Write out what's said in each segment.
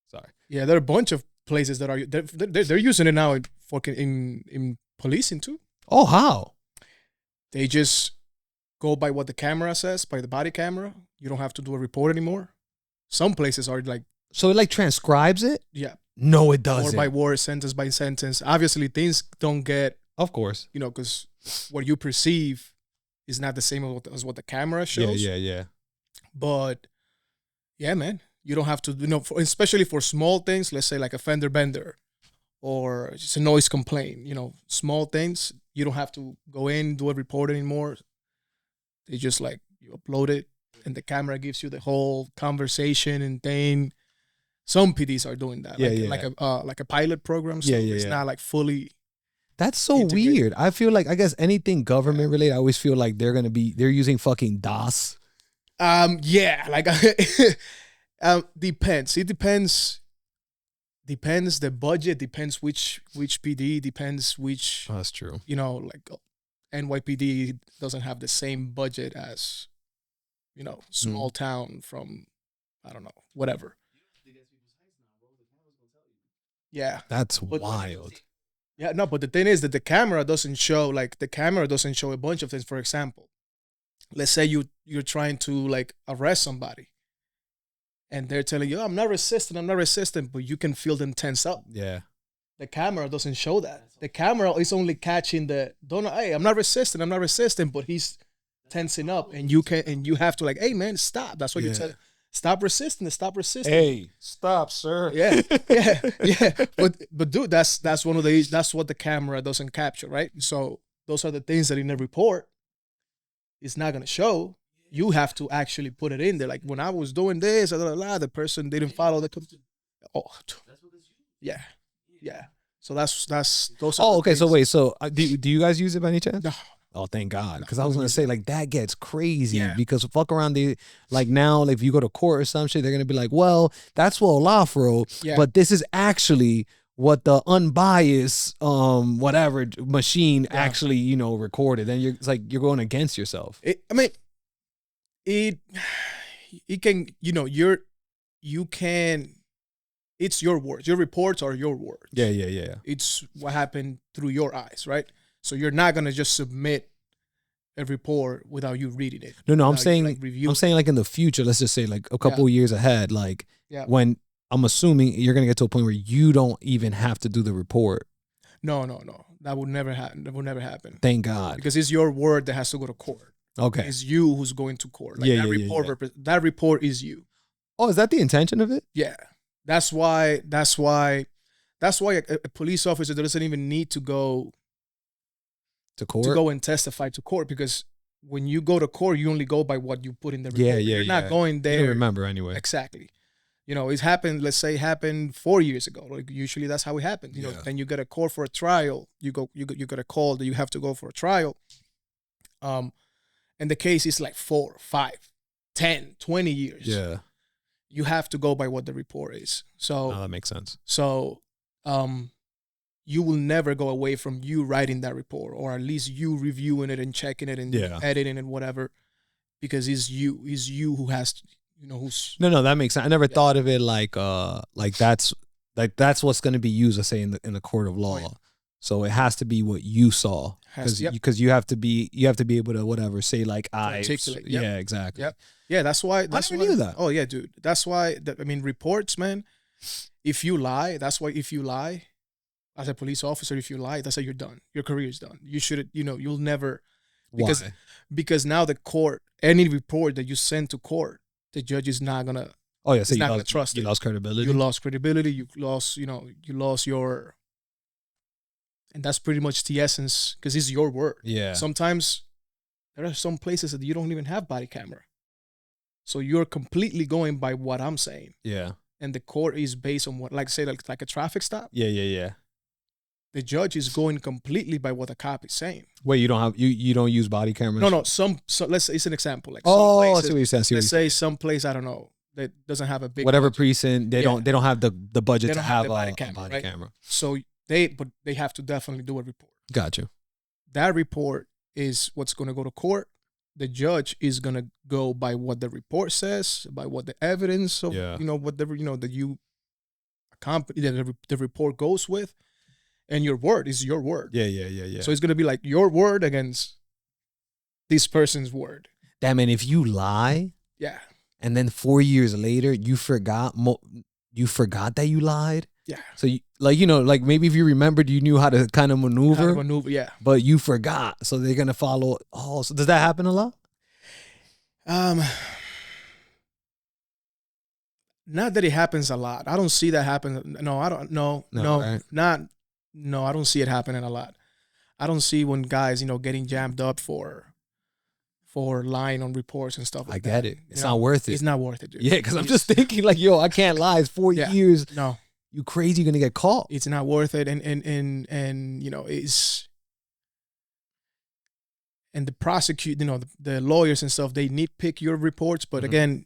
Sorry. Yeah, there are a bunch of places that are they're using it now in policing too. Oh, how? They just go by what the camera says, by the body camera. You don't have to do a report anymore. Some places are like, So it like transcribes it? yeah, No, it doesn't. word by word, sentence by sentence. Obviously, things don't get, Of course. because what you perceive is not the same as what the camera shows. Yeah. But yeah, man, you don't have to, especially for small things, let's say like a fender bender or just a noise complaint, small things, you don't have to go in, do a report anymore. They just like, you upload it and the camera gives you the whole conversation and thing. Some PDs are doing that, like a pilot program. So it's not like fully. That's so integrated. weird. I feel like, I guess anything government related, I always feel like they're using fucking DOS. Yeah, like depends. It depends the budget, depends which PD, depends which. Oh, that's true. Like NYPD doesn't have the same budget as small town from, I don't know, whatever. Yeah, That's wild. Yeah, no, but the thing is that the camera doesn't show a bunch of things. For example, let's say you're trying to like arrest somebody and they're telling you, oh, I'm not resisting, but you can feel them tense up. Yeah. The camera doesn't show that. The camera is only catching hey, I'm not resisting, but he's tensing up and you have to like, hey man, stop. That's what you tell. Stop resisting. Hey, stop, sir. Yeah. But dude, that's one of that's what the camera doesn't capture, right? So those are the things that in the report it's not gonna show. You have to actually put it in there. Like when I was doing this, the person didn't follow the. Yeah. So that's those. Oh, okay. So wait. So do you guys use it by any chance? No. Oh, thank God. Because I was gonna say like that gets crazy. Yeah. Because fuck around, like now, like if you go to court or some shit, they're gonna be like, well, that's what Olaph wrote, but this is actually what the unbiased whatever machine actually recorded. And you're going against yourself. It can you can. It's your words. Your reports are your words. Yeah. It's what happened through your eyes, right? So you're not gonna just submit a report without you reading it. No. I'm saying like in the future. Let's just say like a couple of years ahead. Like when I'm assuming you're gonna get to a point where you don't even have to do the report. No. That would never happen. Thank God. Because it's your word that has to go to court. Okay. It's you who's going to court. Like that report is you. Oh, is that the intention of it? Yeah. That's why a police officer doesn't even need to go to court, to go and testify to court, because when you go to court, you only go by what you put in the report. You're not going there. You don't remember anyway. Exactly. It's happened. Let's say it happened 4 years ago. Like usually that's how it happens. Then you get a call for a trial. You get a call that you have to go for a trial. And the case is like 4, 5, 10, 20 years. Yeah. You have to go by what the report is. So that makes sense. So, you will never go away from you writing that report, or at least you reviewing it and checking it and editing and whatever, because it's you who has to, who's. No, that makes sense. I never thought of it like that's what's going to be used, let's say in the court of law. Oh, yeah. So it has to be what you saw, because you have to be able to whatever say like articulate. Yeah, exactly. Yep. Yeah, that's why. I never knew that. Oh yeah, dude. That's why. Reports, man. If you lie, as a police officer, if you lie, that's how you're done. Your career is done. You should, you'll never. Because, Why? Because now the court, any report that you send to court, the judge is not gonna. Oh yeah, so not gonna trust it. You lost credibility. You lost credibility. You lost your. And that's pretty much the essence, because it's your word. Yeah. Sometimes there are some places that you don't even have body camera, so you're completely going by what I'm saying. Yeah. And the court is based on what, like a traffic stop. Yeah. The judge is going completely by what the cop is saying. Wait, you don't use body cameras? No. So let's say it's an example. Like I see what you're saying. Let's say some place, I don't know, that doesn't have a big whatever budget. Precinct. They don't have the budget to have a body right? camera. So they have to definitely do a report. Gotcha. That report is what's going to go to court. The judge is going to go by what the report says, by what the evidence of, whatever, that you company that the report goes with, and your word is your word. Yeah. So it's gonna be like your word against this person's word. Damn, and if you lie, yeah, and then 4 years later you forgot that you lied. Yeah. So you, like maybe if you remembered, you knew how to kind of maneuver. Yeah. But you forgot, so they're gonna follow. Oh, so does that happen a lot? Not that it happens a lot. I don't see that happen. No, I don't. No, right? No, I don't see it happening a lot. I don't see when guys, getting jammed up for lying on reports and stuff like that. I get it. It's not worth it. It's not worth it, dude. Yeah, because I'm just thinking like, yo, I can't lie. It's 4 years. No. You crazy, you're gonna get caught. It's not worth it. And it's, and the prosecute, the lawyers and stuff, they nitpick your reports, but again,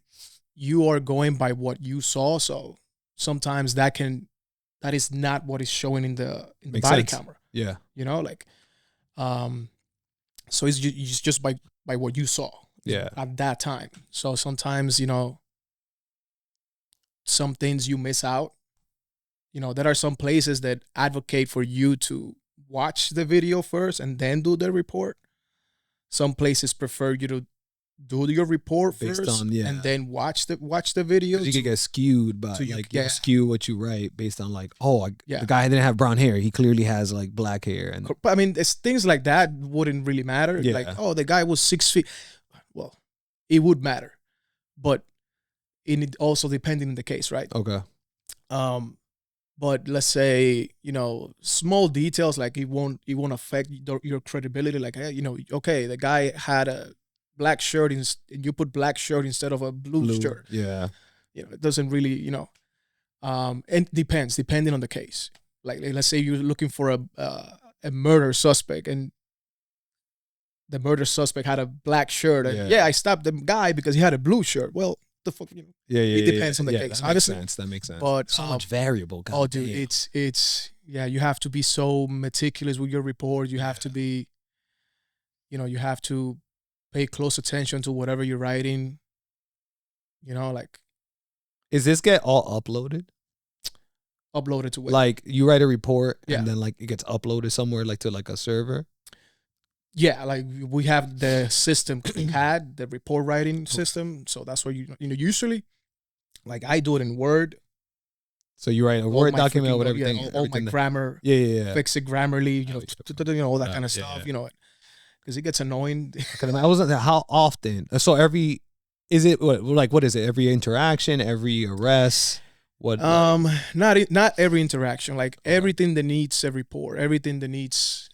you are going by what you saw. So sometimes that is not what is showing in the body camera. Yeah. So it's just by what you saw at that time. So sometimes, some things you miss out. There are some places that advocate for you to watch the video first and then do the report. Some places prefer you to do your report first and then watch the video. You could get skewed by you skew what you write based on the guy didn't have brown hair. He clearly has like black hair. And I mean, it's things like that wouldn't really matter. Yeah. Like, the guy was 6 feet. Well, it would matter, but it also depending on the case, right? Okay. But let's say, small details like it won't affect your credibility. Like, hey, okay, the guy had a black shirt and you put black shirt instead of a blue shirt. Yeah. It doesn't really, and depending on the case. Like let's say you're looking for a murder suspect and the murder suspect had a black shirt. And I stopped the guy because he had a blue shirt. Well, the fuck, it depends on the case. That makes sense. But so much variable. God dude, it's you have to be so meticulous with your report. You have to be, you have to pay close attention to whatever you're writing. Is this get all uploaded? Uploaded to what? Like you write a report and then like it gets uploaded somewhere like to like a server? Yeah, like we have the system CAD, the report writing system. So that's where usually, like I do it in Word. So you write a Word document with everything. All my grammar. Yeah. Fix it grammarly, all that kind of stuff, because it gets annoying. I wasn't how often. So what is it? Every interaction, every arrest. What? Not every interaction. Like everything that needs a report, everything that needs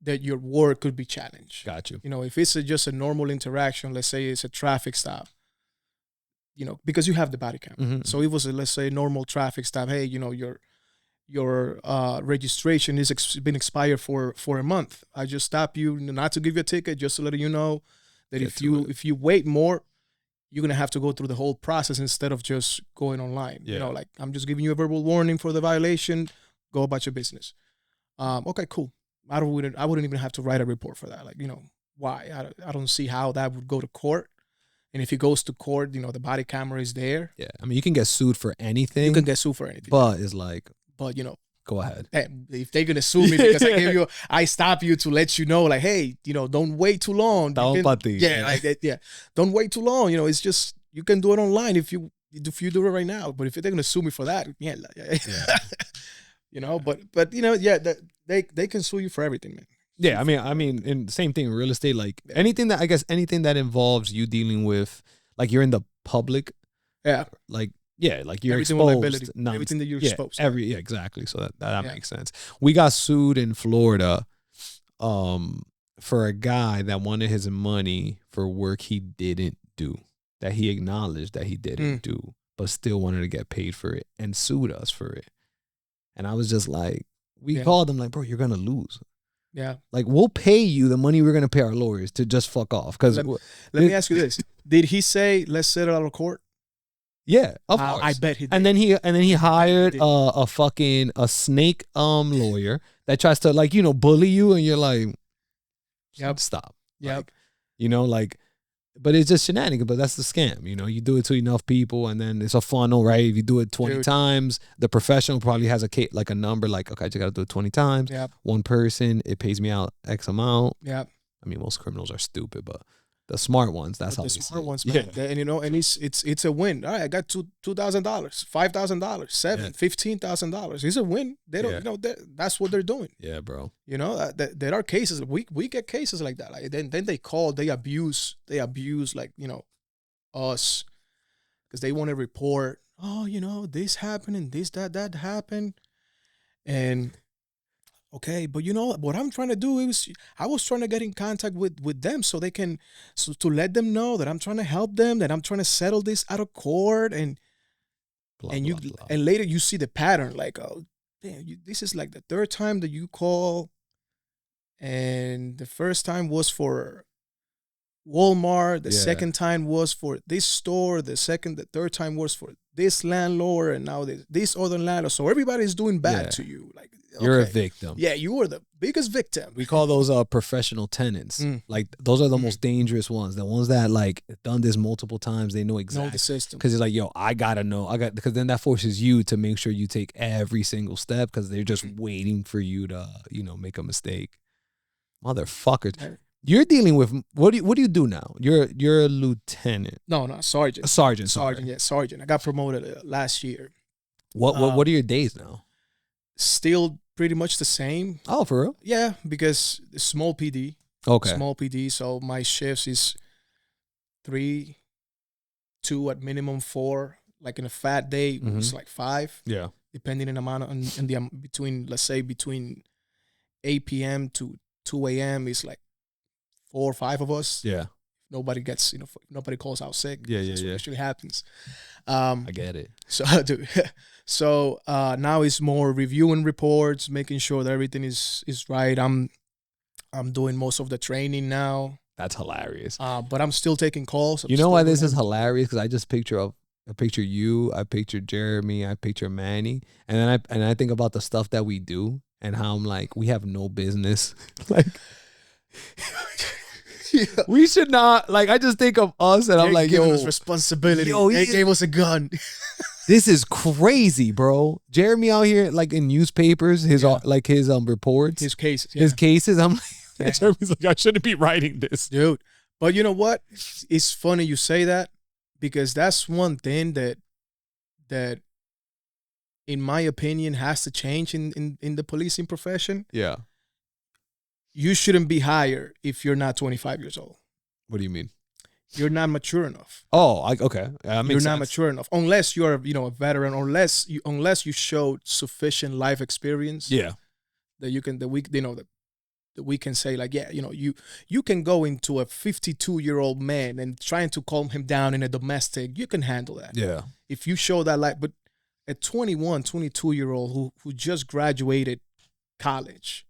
that your work could be challenged. Got you. If it's just a normal interaction, let's say it's a traffic stop. Because you have the body cam. Mm-hmm. So it was let's say normal traffic stop. Hey, your registration is been expired for a month. I just stop you not to give you a ticket, just to let you know that if you wait more, you're gonna have to go through the whole process instead of just going online. Yeah. Like I'm just giving you a verbal warning for the violation. Go about your business. Okay, cool. I wouldn't even have to write a report for that. Like, why? I don't see how that would go to court. And if it goes to court, the body camera is there. Yeah. I mean, you can get sued for anything. You can get sued for anything. But it's like, go ahead. If they're gonna sue me because I stop you to let you know, like, hey, don't wait too long. Don't wait too long. It's just you can do it online if you do it right now. But if they're gonna sue me for that, they can sue you for everything, man. Yeah, I mean, and same thing in real estate. Like anything that involves you dealing with, like you're in the public. Yeah. Like you're everything exposed. Everything that you're exposed. Exactly. So that makes sense. We got sued in Florida, for a guy that wanted his money for work he didn't do, that he acknowledged that he didn't do, but still wanted to get paid for it and sued us for it. And I was just like, we called him like, bro, you're gonna lose. Yeah. Like, we'll pay you the money we're going to pay our lawyers to just fuck off. Because let me ask you this. Did he say, let's settle out of court? Yeah, of course. I bet he did. And then he hired a snake lawyer that tries to bully you, and you're like, yep. Stop. Yep. Like But it's just shenanigans. But that's the scam. You know, you do it to enough people, and then it's a funnel, right? If you do it 20 times, the professional probably has a number like, okay, I just got to do it 20 times. Yep. One person, it pays me out X amount. Yep. I mean, most criminals are stupid, but the smart ones, that's how the they smart see ones, it. man. Yeah. And you know, and it's a win. All right, I got $2,000, $5,000, $15,000. It's a win. They don't, you know, that's what they're doing. Yeah, bro. You know, there are cases. We get cases like that. Like then they call, they abuse like, you know, us because they want to report. Oh, you know, this happened and this that happened, and. Okay, but you know what I'm trying to do is I was trying to get in contact with them so they can to let them know that I'm trying to help them, that I'm trying to settle this out of court, and Blah, and blah, blah. and later you see the pattern like, oh damn, this is like the third time that you call, and the first time was for Walmart, the second time was for this store, the third time was for this landlord, and now this other landlord. So everybody's doing bad to you, like. You're a victim. Yeah, you are the biggest victim. We call those professional tenants. Like those are the most dangerous ones. The ones that like done this multiple times. They know exactly the system. Because it's like, yo, I gotta know. Because then that forces you to make sure you take every single step because they're just waiting for you to, you know, make a mistake. Motherfuckers. You're dealing with what do you do now? You're a lieutenant. No, sergeant. A sergeant. Sergeant. I got promoted last year. What are your days now? Still pretty much the same. Oh, for real? Yeah, because it's small PD. Okay. Small PD. So my shifts is 3, 2 at minimum 4. Like in a fat day, it's like 5. Yeah. Depending on the amount and the between, let's say between 8 p.m. to 2 a.m. is like 4 or 5 of us. Yeah. Nobody gets, you know, nobody calls out sick. Yeah. That's what usually happens. I get it. So now it's more reviewing reports, making sure that everything is right. I'm doing most of the training now. That's hilarious. But I'm still taking calls. You know why this is hilarious? Because I just picture you, I picture Jeremy, I picture Manny, and then I think about the stuff that we do and how I'm like, we have no business. Like we should not, like, I just think of us and I'm like, yo, us responsibility. They gave us a gun. This is crazy, bro. Jeremy out here like in newspapers, his reports, his cases. His cases. I'm like, Jeremy's like, I shouldn't be writing this. Dude. But you know what? It's funny you say that because that's one thing that in my opinion has to change in the policing profession. Yeah. You shouldn't be hired if you're not 25 years old. What do you mean? You're not mature enough. Oh, okay. You're not mature enough unless you're, you know, a veteran, or unless you showed sufficient life experience. Yeah. That we can say like, yeah, you know, you can go into a 52-year-old man and trying to calm him down in a domestic. You can handle that. Yeah. If you show that life, but a 21, 22-year-old who just graduated college,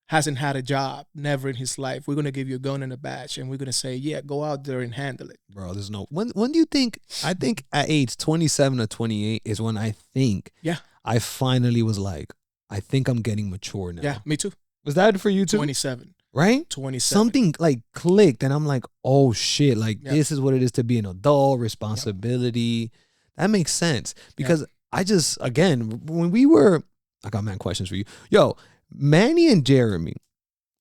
hasn't had a job, never in his life, we're going to give you a gun and a badge, and we're going to say, yeah, go out there and handle it. Bro, there's no... When do you think... I think at age 27 or 28 is when I think... Yeah. I finally was like, I think I'm getting mature now. Yeah, me too. Was that for you too? 27. Right? 27. Something like clicked, and I'm like, oh shit, like this is what it is to be an adult, responsibility. That makes sense. Because I just, again, when we were... I got mad questions for you. Yo, Manny and Jeremy,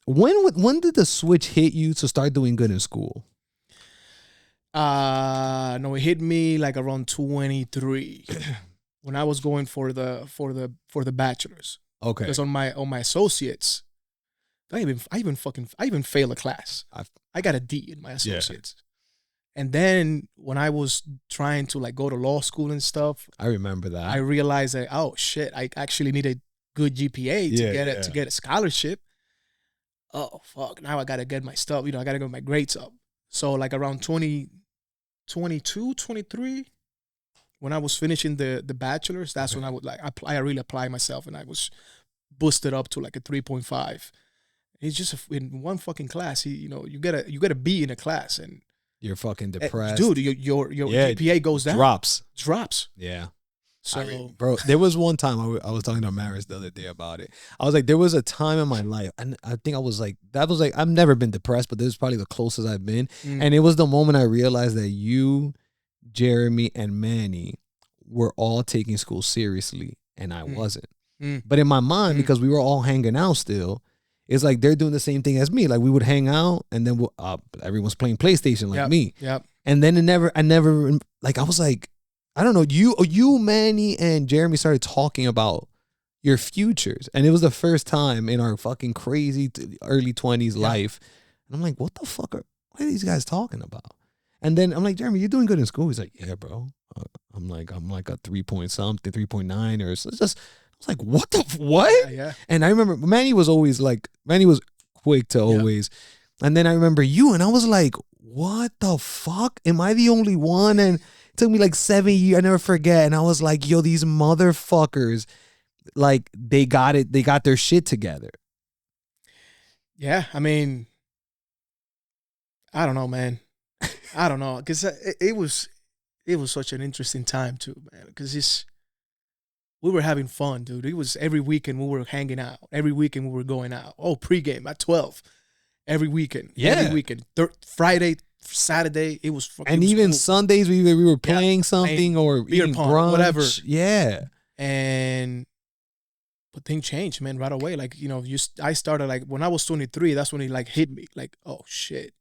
when did the switch hit you to start doing good in school? No, it hit me like around 23 when I was going for the bachelor's. Okay. Because on my associates, I even failed a class. I got a D in my associates. Yeah. And then when I was trying to like go to law school and stuff, I remember that. I realized that, oh shit, I actually need a good GPA to get a scholarship. Oh fuck, now I gotta get my stuff, you know, I gotta get my grades up. So like around 22, 23, when I was finishing the bachelor's, that's when I would like I really apply myself, and I was boosted up to like a 3.5. It's just in one fucking class, you know, you gotta be in a class, and you're fucking depressed, dude. Your GPA goes down, drops. Drops. Yeah. So, bro, there was one time I was talking to Maris the other day about it. I was like, there was a time in my life, and I think I was like, I've never been depressed, but this is probably the closest I've been. And it was the moment I realized that you, Jeremy, and Manny were all taking school seriously, and I wasn't. But in my mind, because we were all hanging out still, it's like they're doing the same thing as me. Like we would hang out, and then everyone's playing PlayStation like me. Yep. And then I never, like, I was like, I don't know, you, Manny, and Jeremy started talking about your futures. And it was the first time in our fucking crazy early 20s life. And I'm like, what the fuck what are these guys talking about? And then I'm like, Jeremy, you're doing good in school. He's like, yeah, bro. I'm like a 3.something, 3.9 or so. It's just, I was like, what the, what? Yeah. And I remember Manny was quick to always. And then I remember you, and I was like, what the fuck? Am I the only one? And it took me like 7 years. I never forget. And I was like, yo, these motherfuckers, like, they got it. They got their shit together. Yeah. I mean, I don't know, man. I don't know. Because it was such an interesting time too, man. Because we were having fun, dude. It was every weekend we were hanging out. Every weekend we were going out. Oh, pregame at 12. Every weekend. Yeah. Every weekend. Friday, Saturday, it was fucking. And even cool. Sundays, we were playing something or beer eating pong, brunch. whatever. Yeah. But things changed, man, right away. Like, you know, I started, like, when I was 23, that's when it, like, hit me. Like, oh, shit.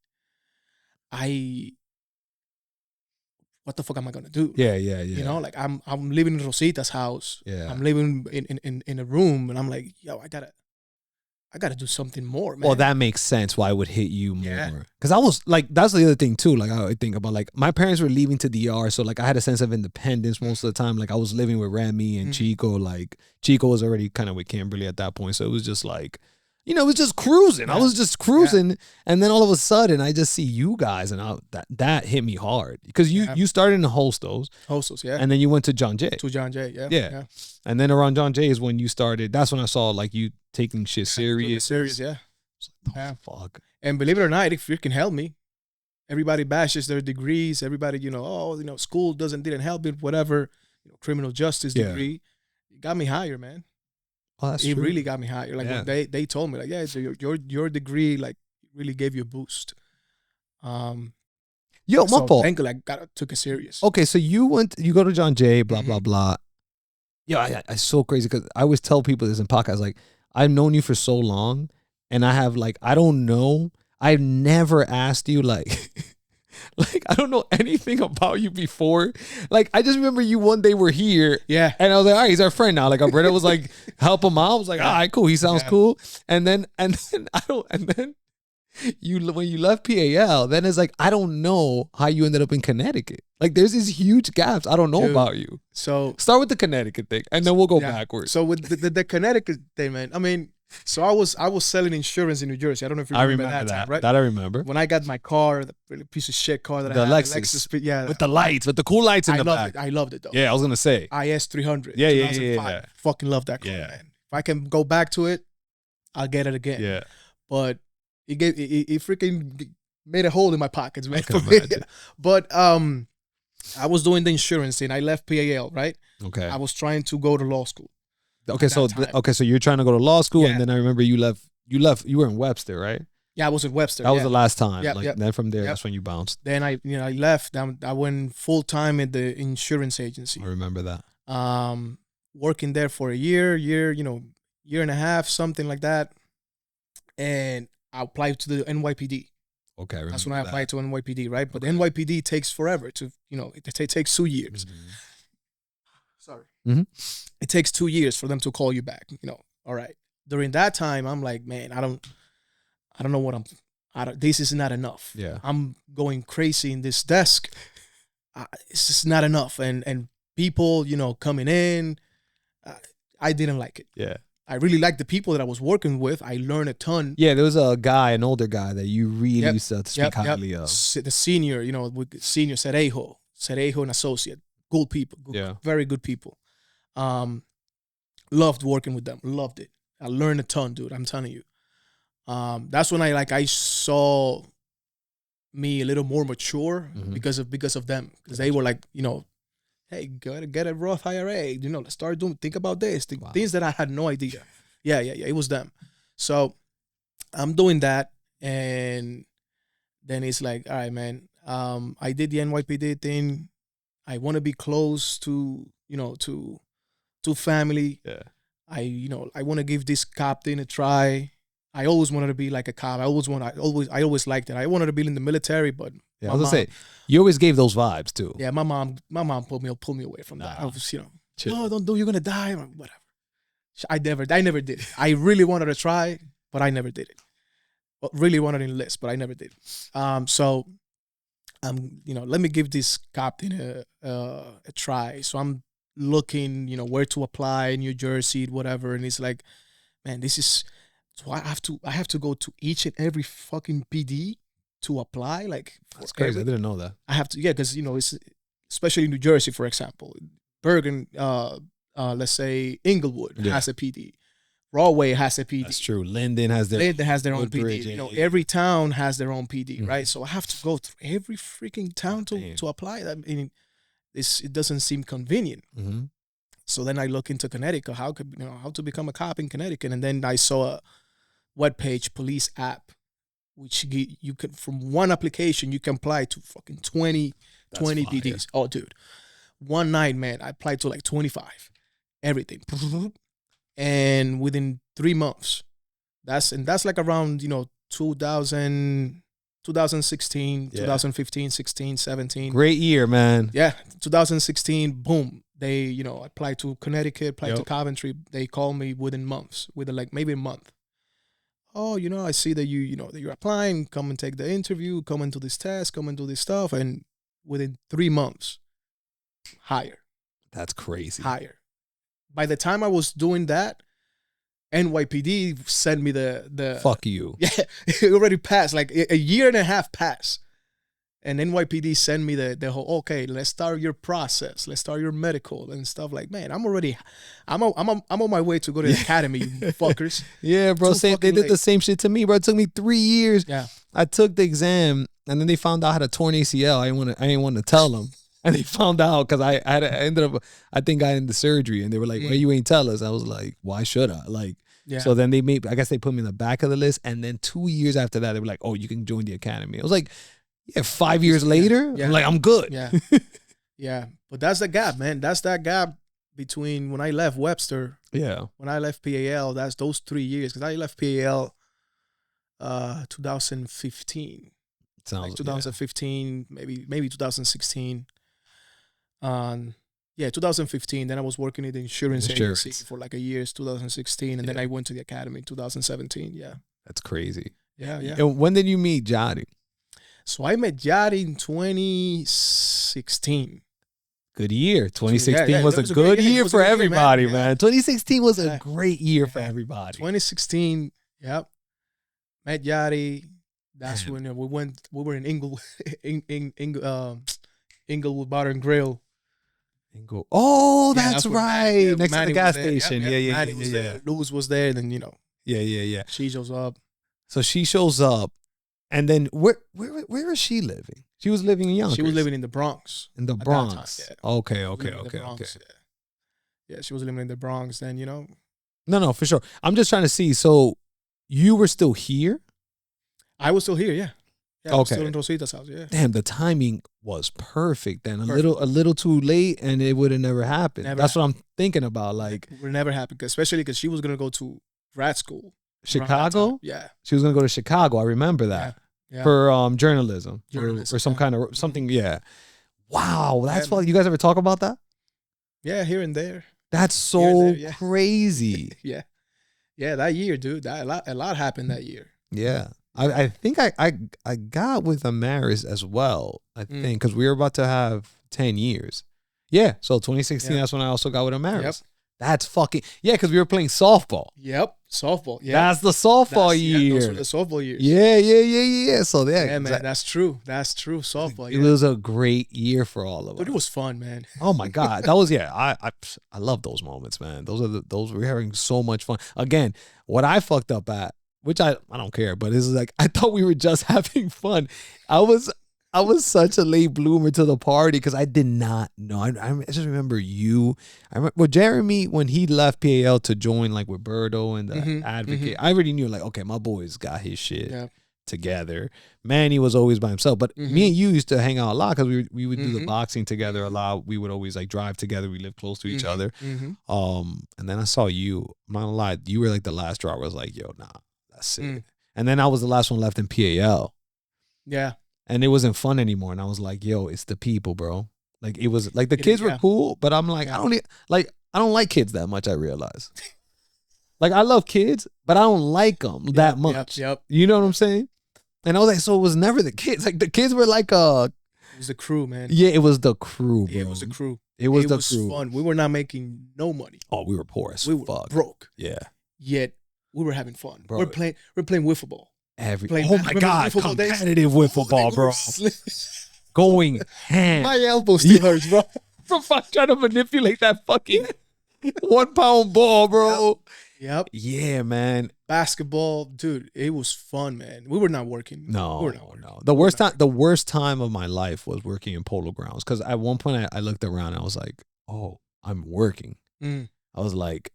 What the fuck am I gonna do? Yeah. You know, like, I'm living in Rosita's house. Yeah. I'm living in a room, and I'm like, yo, I gotta do something more, man. Well, that makes sense why it would hit you more. Because I was like, that's the other thing too. Like I think about, like, my parents were leaving to DR, so like I had a sense of independence most of the time. Like I was living with Remy and Chico. Like Chico was already kind of with Kimberly at that point, so it was just like, you know, it was just cruising. I was just cruising, and then all of a sudden, I just see you guys, and that hit me hard because you started in the Hostos, and then you went to John Jay. Yeah. And then around John Jay is when you started. That's when I saw, like, you taking shit serious. Fuck. And believe it or not, it freaking helped me. Everybody bashes their degrees. Everybody, you know, school didn't help it. Whatever, criminal justice degree, it got me higher, man. Oh, that's it true. Really got me higher. Like when they told me, like, yeah, so your degree, like, really gave you a boost. Yo, my fault. Thank you, like, took it serious. Okay, so you go to John Jay, blah blah blah. Yeah, it's so crazy because I always tell people this in podcasts. Like, I've known you for so long, and I have, like, I don't know. I've never asked you, like, like, I don't know anything about you before. Like, I just remember you one day were here. Yeah. And I was like, all right, he's our friend now. Like, our brother was like, help him out. I was like, all right, cool. He sounds cool. And then when you left PAL, then it's like, I don't know how you ended up in Connecticut. Like, there's these huge gaps I don't know about you. So start with the Connecticut thing, and then we'll go backwards. So with the Connecticut thing, man, I mean, so I was selling insurance in New Jersey. I don't know if you remember that time, right? That I remember. When I got my car, the really piece of shit car that the I had, Lexus, yeah, with the lights, with the cool lights in the back. I loved it though. Yeah, I was gonna say IS 300. Yeah. Fucking love that car, man. If I can go back to it, I'll get it again. Yeah. But it freaking made a hole in my pockets, man. But I was doing the insurance thing. I left PAL, right? Okay. I was trying to go to law school. Okay, so you're trying to go to law school, and then I remember you left. You were in Webster, right? Yeah, I was in Webster. That was the last time. Yep. Then from there, that's when you bounced. Then I left. I went full time at the insurance agency. I remember that. Working there for a year and a half, something like that. And I applied to the NYPD. Okay, that's when I applied to NYPD, right? But the NYPD takes forever to, it takes 2 years. Sorry. It takes 2 years for them to call you back. All right. During that time, I'm like, man, I don't know what this is not enough. Yeah. I'm going crazy in this desk. It's just not enough. And people, coming in, I didn't like it. Yeah. I really liked the people that I was working with. I learned a ton. Yeah, there was an older guy that you really used to speak highly of. The senior, senior Cerejo and associate. Good people. Very good people. Loved working with them. Loved it. I learned a ton, dude. I'm telling you. That's when I saw me a little more mature because of them. Because they were like, hey, get a Roth IRA. Let's start think about this. Things that I had no idea. Yeah. It was them. So I'm doing that, and then it's like, all right, man. I did the NYPD thing. I want to be close to family. Yeah. I want to give this cop thing a try. I always wanted to be like a cop. I always liked it. I wanted to be in the military, but I was gonna say, you always gave those vibes too. Yeah, my mom pulled me away from that. I was, no, don't do. You're gonna die. Whatever. I never did it. I really wanted to try, but I never did it. But really wanted to enlist, but I never did. So, let me give this cop thing a try. So I'm looking, where to apply, New Jersey, whatever, and it's like, man, this is. So I have to go to each and every fucking PD to apply. Like, that's crazy. I didn't know that. I have to, because it's especially New Jersey, for example, Bergen, let's say Inglewood has a PD, Rahway has a PD. That's true. Linden has their own PD. Every town has their own PD, right? So I have to go through every freaking town to apply. It doesn't seem convenient. Mm-hmm. So then I look into Connecticut, how to become a cop in Connecticut, and then I saw a webpage police app, which you can, from one application you can apply to fucking 20 PDs. Oh, dude, one night, man, I applied to like 25, everything, and within 3 months, that's like around 2016, 2015, 16, 17. Great year, man. Yeah, 2016, boom. They, applied to Connecticut, applied to Coventry. They called me within months, within like maybe a month. Oh, I see that that you're applying. Come and take the interview. Come and do this test. Come and do this stuff. And within 3 months, hire. That's crazy. Hire. By the time I was doing that, NYPD sent me the fuck you. Yeah, it already passed. Like a year and a half passed. And NYPD sent me the whole, okay, let's start your process. Let's start your medical and stuff. Like, man, I'm on my way to go to the academy, you fuckers. Yeah, bro. They did the same shit to me, bro. It took me 3 years. Yeah. I took the exam, and then they found out I had a torn ACL. I didn't want to tell them. And they found out because I ended up, I think I had the surgery, and they were like, well, you ain't tell us. I was like, why should I? Like, so then I guess they put me in the back of the list. And then 2 years after that, they were like, oh, you can join the academy. I was like, yeah, 5 years later, I'm like, I'm good. Yeah. Yeah. But that's the gap, man. That's that gap between when I left Webster. Yeah. When I left PAL, that's those 3 years. Because I left PAL 2015. Sounds like 2015, maybe 2016. 2015. Then I was working in the insurance agency for like a year, 2016. And then I went to the academy in 2017. Yeah. That's crazy. Yeah. And when did you meet Jody? So I met Jody in 2016. Good year. 2016 was a good year for everybody, man. 2016 was a great year for everybody. 2016, yep. Met Jody. That's when we were in Inglewood Bar and Grill. Oh, that's right. Next to the gas station. Yeah. Lewis was there, and then Yeah. She shows up. So she shows up. And then where is she living? She was living in Yonkers. She was living in the Bronx. In the Bronx. Time, Okay. Yeah, she was living in the Bronx then, No, for sure. I'm just trying to see. So you were still here? I was still here, yeah. Yeah, okay. I was still in Rosita's house, yeah. Damn, the timing was perfect then. A little too late, and it would have never happened. That's what I'm thinking about. Like, it would never happen, especially because she was gonna go to grad school. Chicago? Yeah. She was going to go to Chicago. I remember that. Yeah. For journalism. Or some kind of something. Yeah. Wow. That's fun. You guys ever talk about that? Yeah, here and there. That's so crazy. Yeah. Yeah, that year, dude. A lot happened that year. Yeah. I think I got with Amaris as well. I think because we were about to have 10 years. Yeah. So 2016, that's when I also got with Amaris. Yep. That's fucking, because we were playing softball. Yep, softball. Yeah, that's the softball year. Yeah, those were the softball years. Yeah. So man, that's true. That's true. Softball. It was a great year for all of us. But it was fun, man. Oh my god, that was I love those moments, man. Those we're having so much fun. Again, what I fucked up at, which I don't care, but it's like I thought we were just having fun. I was such a late bloomer to the party because I did not know. I just remember you. Well, Jeremy, when he left PAL to join like with Birdo and the Advocate, I already knew like, okay, my boy's got his shit together. Manny was always by himself, but me and you used to hang out a lot because we would do the boxing together a lot. We would always like drive together. We lived close to each other. And then I saw you. I'm not gonna lie, you were like the last draw. I was like, yo, nah, that's it. And then I was the last one left in PAL. Yeah. And it wasn't fun anymore. And I was like, yo, it's the people, bro. Like it was like the kids were cool, but I'm like, I don't like kids that much, I realize. Like I love kids, but I don't like them that much. You know what I'm saying? And I was like, so it was never the kids. Like the kids were like it was the crew, man. Yeah, it was the crew, bro. Yeah, it was the crew. It was crew. Fun. We were not making no money. Oh, we were poor as fuck. We were broke. Yeah. Yet we were having fun. Bro. We're playing wiffle ball. Oh my God, competitive wiffle ball, bro. Going ham. My elbow still hurts, bro. From trying to manipulate that fucking 1 pound ball, bro. Yep. Yeah, man. Basketball, dude, it was fun, man. We were not working. No. The worst time of my life was working in Polo Grounds because at one point I looked around and I was like, oh, I'm working. I was like,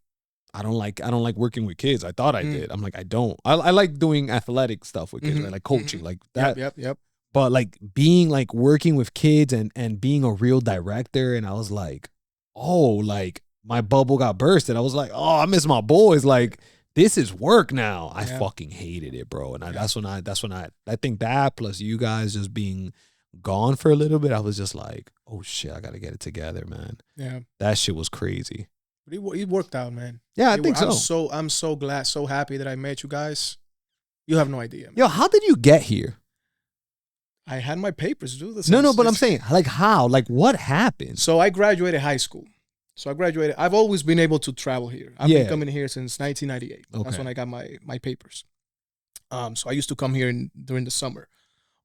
I don't like working with kids. I thought I did. I'm like, I don't. I like doing athletic stuff with kids, right? Like coaching, like that. Yep. But like being like working with kids and being a real director, and I was like, oh, like my bubble got bursted. I was like, oh, I miss my boys. Like this is work now. I fucking hated it, bro. And that's when I think that plus you guys just being gone for a little bit, I was just like, oh shit, I gotta get it together, man. Yeah, that shit was crazy. But it worked out, man. Yeah, I think so. I'm so glad, so happy that I met you guys. You have no idea, man. Yo, how did you get here? I had my papers, dude. No, but I'm saying, like, how? Like, what happened? So I graduated high school. I've always been able to travel here. I've been coming here since 1998. Okay. That's when I got my papers. So I used to come here during the summer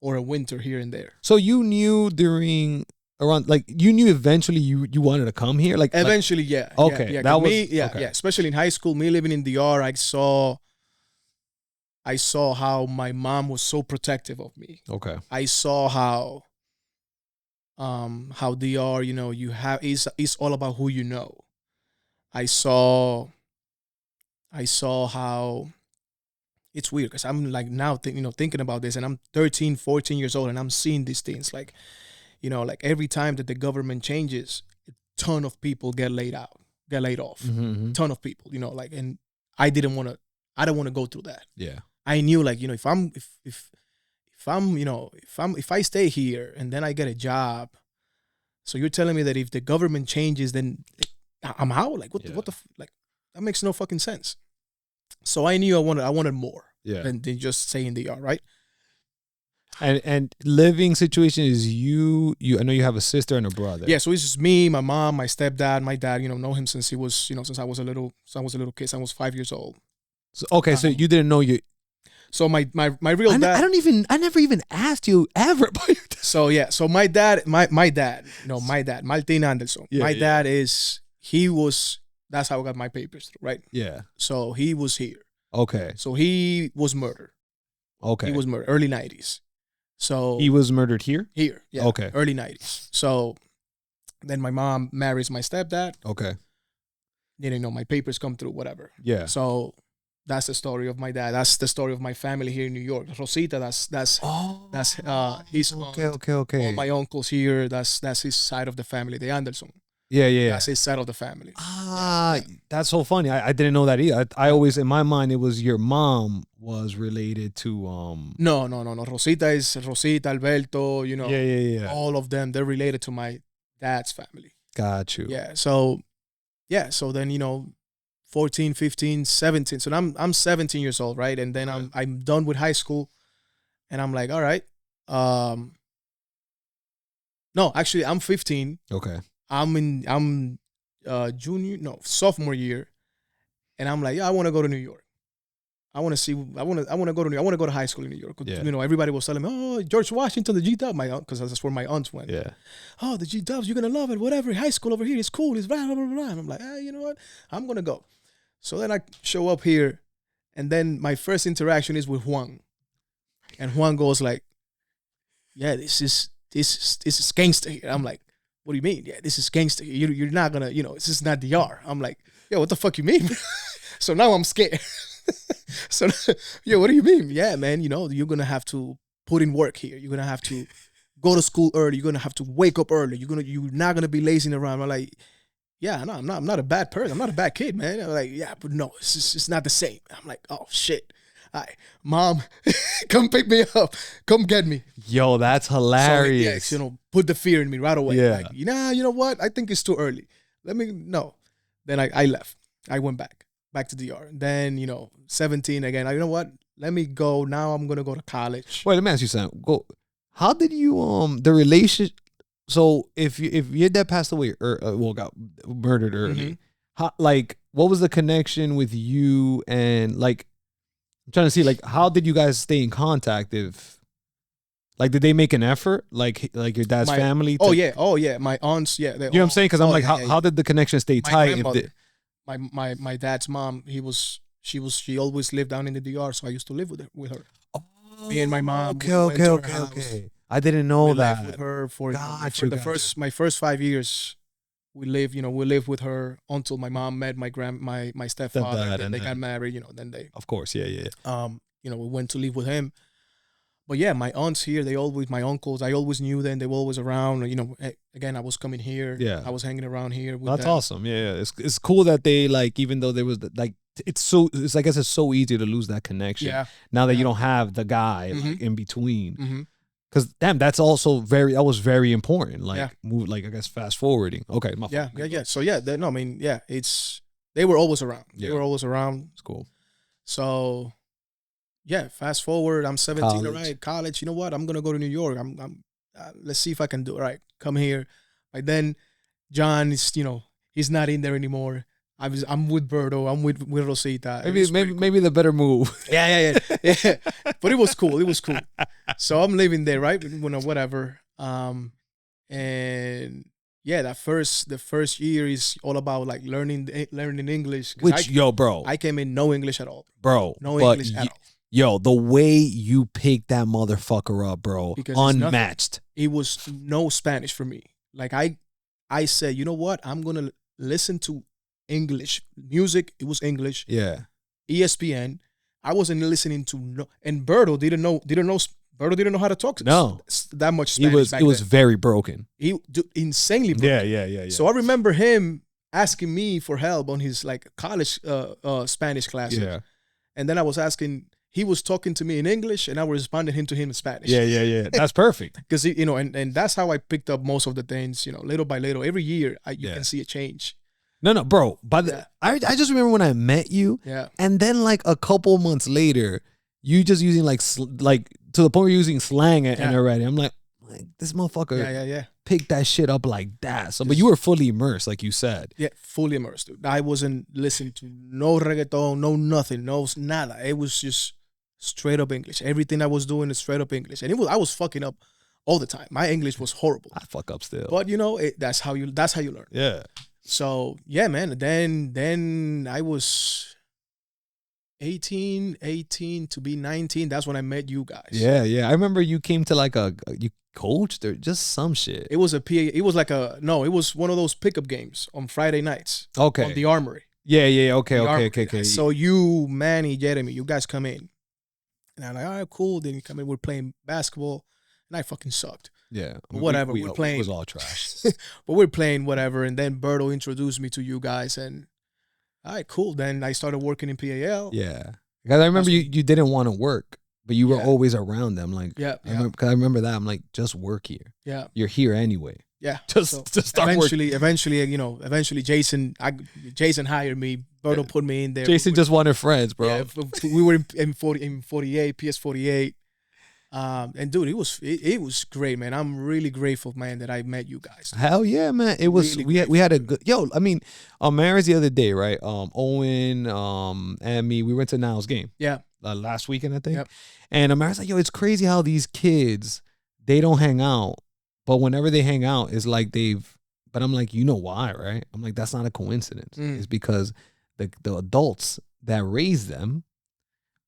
or a winter here and there. So you knew you knew eventually you wanted to come here? Like eventually, yeah. Okay. Yeah. Especially in high school, me living in DR, I saw how my mom was so protective of me. Okay. I saw how DR, it's all about who you know. I saw how it's weird because I'm like now thinking about this, and I'm 13, 14 years old, and I'm seeing these things like, like every time that the government changes, a ton of people get laid off. Ton of people, and I don't want to go through that. Yeah. I knew like, if I stay here and then I get a job, so you're telling me that if the government changes, then I'm out? Like what the like that makes no fucking sense. So I knew I wanted more than just staying the DR, right? And living situation is you I know you have a sister and a brother. Yeah, so it's just me, my mom, my stepdad, my dad, know him since he was, since I was a little kid, since I was 5 years old. So, okay, so you didn't know you. So my real dad. I never even asked you ever about your dad. So yeah, so my dad, Martin Anderson. My dad that's how I got my papers, right? Yeah. So he was here. Okay. So he was murdered. Okay. He was murdered early 90s. So he was murdered here? Here, yeah. Okay. Early 90s. So then my mom marries my stepdad. Okay. My papers come through, whatever. Yeah. So that's the story of my dad. That's the story of my family here in New York. Rosita, that's his okay. All my uncles here, that's his side of the family, the Anderson. Yeah. That's his side of the family. That's so funny. I didn't know that either. I always, in my mind, it was your mom was related to No. Rosita is Rosita, Alberto, Yeah. all of them, they're related to my dad's family. Got you. Yeah. So then 14, 15, 17. So I'm 17 years old, right? And then I'm done with high school, and I'm like, all right. No, actually, I'm 15. Okay. I'm sophomore year, and I'm like, yeah, I want to go to New York. I want to go to high school in New York. Yeah. Everybody was telling me, oh, George Washington, the G-Dub, my aunt, because that's where my aunts went. Yeah. Oh, the G-Dubs, you're going to love it. Whatever, high school over here is cool. It's blah, blah, blah, blah. And I'm like, you know what? I'm going to go. So then I show up here, and then my first interaction is with Juan. And Juan goes like, yeah, this is gangster here. I'm like, what do you mean? Yeah, this is gangster here. You're not gonna, this is not DR. I'm like, yeah, what the fuck you mean? So now I'm scared. So, yeah, what do you mean? Yeah, man, you're gonna have to put in work here. You're gonna have to go to school early. You're gonna have to wake up early. You're not gonna be lazing around. I'm like, yeah, no, I'm not a bad person. I'm not a bad kid, man. I'm like, yeah, but no, it's not the same. I'm like, oh shit. All right, mom, come pick me up. Come get me. Yo, that's hilarious. So, yes, put the fear in me right away. Yeah. Like, you know what? I think it's too early. No. Then I left. I went back to DR. Then, 17 again. You know what? Let me go. Now I'm going to go to college. Wait, let me ask you something. How did you, the relationship, so if your dad passed away or got murdered early, how, like, what was the connection with you and like, I'm trying to see, like, how did you guys stay in contact? If, like, did they make an effort? Like your dad's family? Oh yeah. My aunts, yeah. You know what I'm saying? Because I'm like, how did the connection stay tight? My dad's mom, she always lived down in the DR, so I used to live with her. Oh, me and my mom. Okay. I didn't know that. Lived with her for my first 5 years. We lived with her until my mom met my stepfather, and they got married. Then they, of course, yeah. We went to live with him. But yeah, my aunts here, my uncles, I always knew them. They were always around. Again, I was coming here. Yeah, I was hanging around here. That's awesome. Yeah. It's cool that they, like, even though there was like, I guess it's so easy to lose that connection. Yeah. Now that you don't have the guy like, in between. Because damn, that was very important. Like move, like, I guess fast forwarding. Okay, yeah. So yeah, they were always around. They were always around. It's cool. So yeah, fast forward. I'm 17. All right, college. You know what? I'm gonna go to New York. Let's see if I can do it. All right, come here. Like then, John is he's not in there anymore. I'm with Berto. I'm with Rosita. Maybe the better move. Yeah. But it was cool. So I'm living there, right? Whatever. And yeah, the first year is all about like learning English. Bro, I came in no English at all, bro. No English at all. Yo, the way you picked that motherfucker up, bro, because unmatched. It was no Spanish for me. Like I said, you know what? I'm gonna listen to English music. It was English. Yeah. ESPN. I wasn't listening to and Berto didn't know Berto didn't know how to talk to that much Spanish. It was very broken. Insanely broken. Yeah. So I remember him asking me for help on his like college Spanish classes. Yeah. And then he was talking to me in English and I was responding to him in Spanish. Yeah. That's perfect. Because and that's how I picked up most of the things, little by little. Every year you can see a change. No, bro. I just remember when I met you. Yeah. And then like a couple months later, you just using like to the point where you're using slang and already. I'm like this motherfucker. Yeah. Picked that shit up like that. So, but you were fully immersed, like you said. Yeah, fully immersed, dude. I wasn't listening to no reggaeton, no nothing, no nada. It was just straight up English. Everything I was doing is straight up English, and I was fucking up all the time. My English was horrible. I fuck up still, but that's how you learn. Yeah. So yeah, man. Then I was 18 to be 19. That's when I met you guys. Yeah. I remember you came to like you coached or just some shit. It was it was one of those pickup games on Friday nights. Okay. On the Armory. Yeah. Okay. So you, Manny, Jeremy, you guys come in. And I'm like, all right, cool. Then you come in, we're playing basketball. And I fucking sucked. Yeah. But whatever, we're playing. It was all trash. But we're playing whatever. And then Berto introduced me to you guys. And all right, cool. Then I started working in PAL. Yeah. Because I remember you didn't want to work, but you were always around them. Like, I remember that. I'm like, just work here. Yeah. You're here anyway. Yeah. Just start working. Eventually, Jason hired me. Berto put me in there. Jason just wanted friends, bro. Yeah, we were in 48, PS 48. And dude, it was great, man. I'm really grateful, man, that I met you guys. Hell yeah, man. It was really we had a good I mean, Maris the other day, right? Owen, and me, we went to Niall's game. Yeah. Last weekend, I think. Yep. And Maris like, it's crazy how these kids, they don't hang out, but whenever they hang out, it's like but I'm like, you know why, right? I'm like, that's not a coincidence. It's because the adults that raised them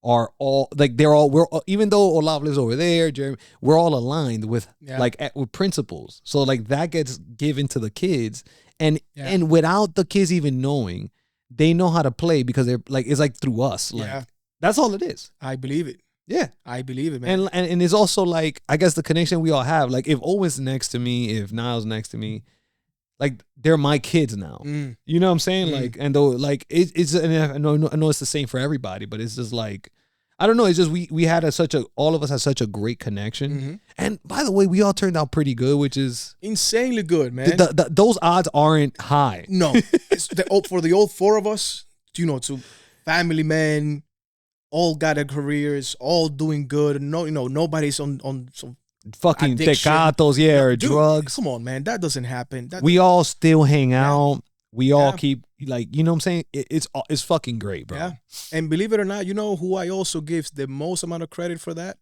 are all like we're all, even though Olaph lives over there, Jeremy, we're all aligned with with principles. So like that gets given to the kids, and without the kids even knowing, they know how to play because they're like it's like through us. Like that's all it is. I believe it. Yeah, I believe it, man. And it's also like I guess the connection we all have. Like if Owen's next to me, if Niall's next to me, like they're my kids now. You know what I'm saying? Like, and though like it's and I know it's the same for everybody, but it's just like I don't know. It's just we had all of us had such a great connection. And by the way, we all turned out pretty good, which is insanely good, man. Those odds aren't high. No, it's for the old four of us, to family men, all got their careers, all doing good. No, nobody's on some fucking tecatos, or drugs. Come on, man, that doesn't happen. We all still hang out. We all keep like, you know what I'm saying? It's fucking great, bro. Yeah. And believe it or not, you know who I also give the most amount of credit for that?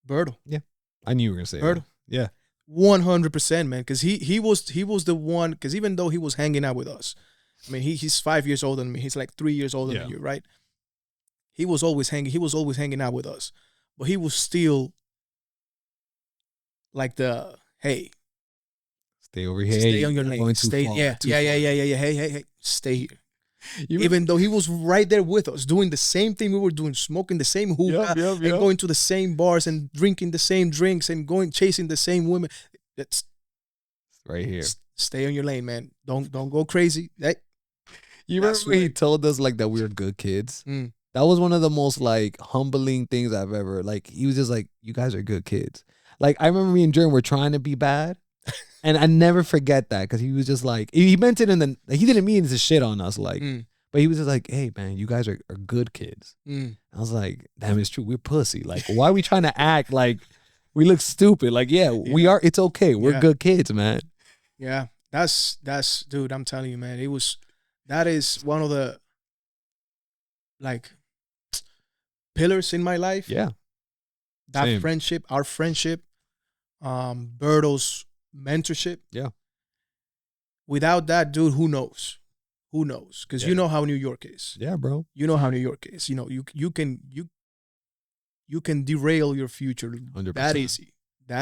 Berto. Yeah. I knew you were gonna say Berto. Yeah. 100%, man. Because he was the one, because even though he was hanging out with us, I mean he's 5 years older than me. He's like 3 years older than you, right? He was always hanging out with us. But he was still like hey, stay over here. Stay on your lane. Stay. Yeah. Hey. Stay here. Even though he was right there with us, doing the same thing we were doing, smoking the same hookah, and going to the same bars and drinking the same drinks and chasing the same women. That's right here. Stay on your lane, man. Don't go crazy. Hey. You remember when he told us like that we were good kids? That was one of the most like humbling things I've ever like. He was just like, "You guys are good kids." Like I remember me and Jeremy were trying to be bad. And I never forget that because he was just like, he meant it he didn't mean to shit on us, like, but he was just like, hey, man, you guys are good kids. I was like, damn, it's true. We're pussy. Like, why are we trying to act like we look stupid? Like, we are. It's okay. We're good kids, man. Yeah. That's, dude, I'm telling you, man, that is one of the, like, pillars in my life. Yeah. That Same. Friendship, our friendship, Berto's mentorship. Yeah. Without that, dude, who knows? Because you know how New York is. Yeah, bro. You know how New York is. You know, you can derail your future 100%. That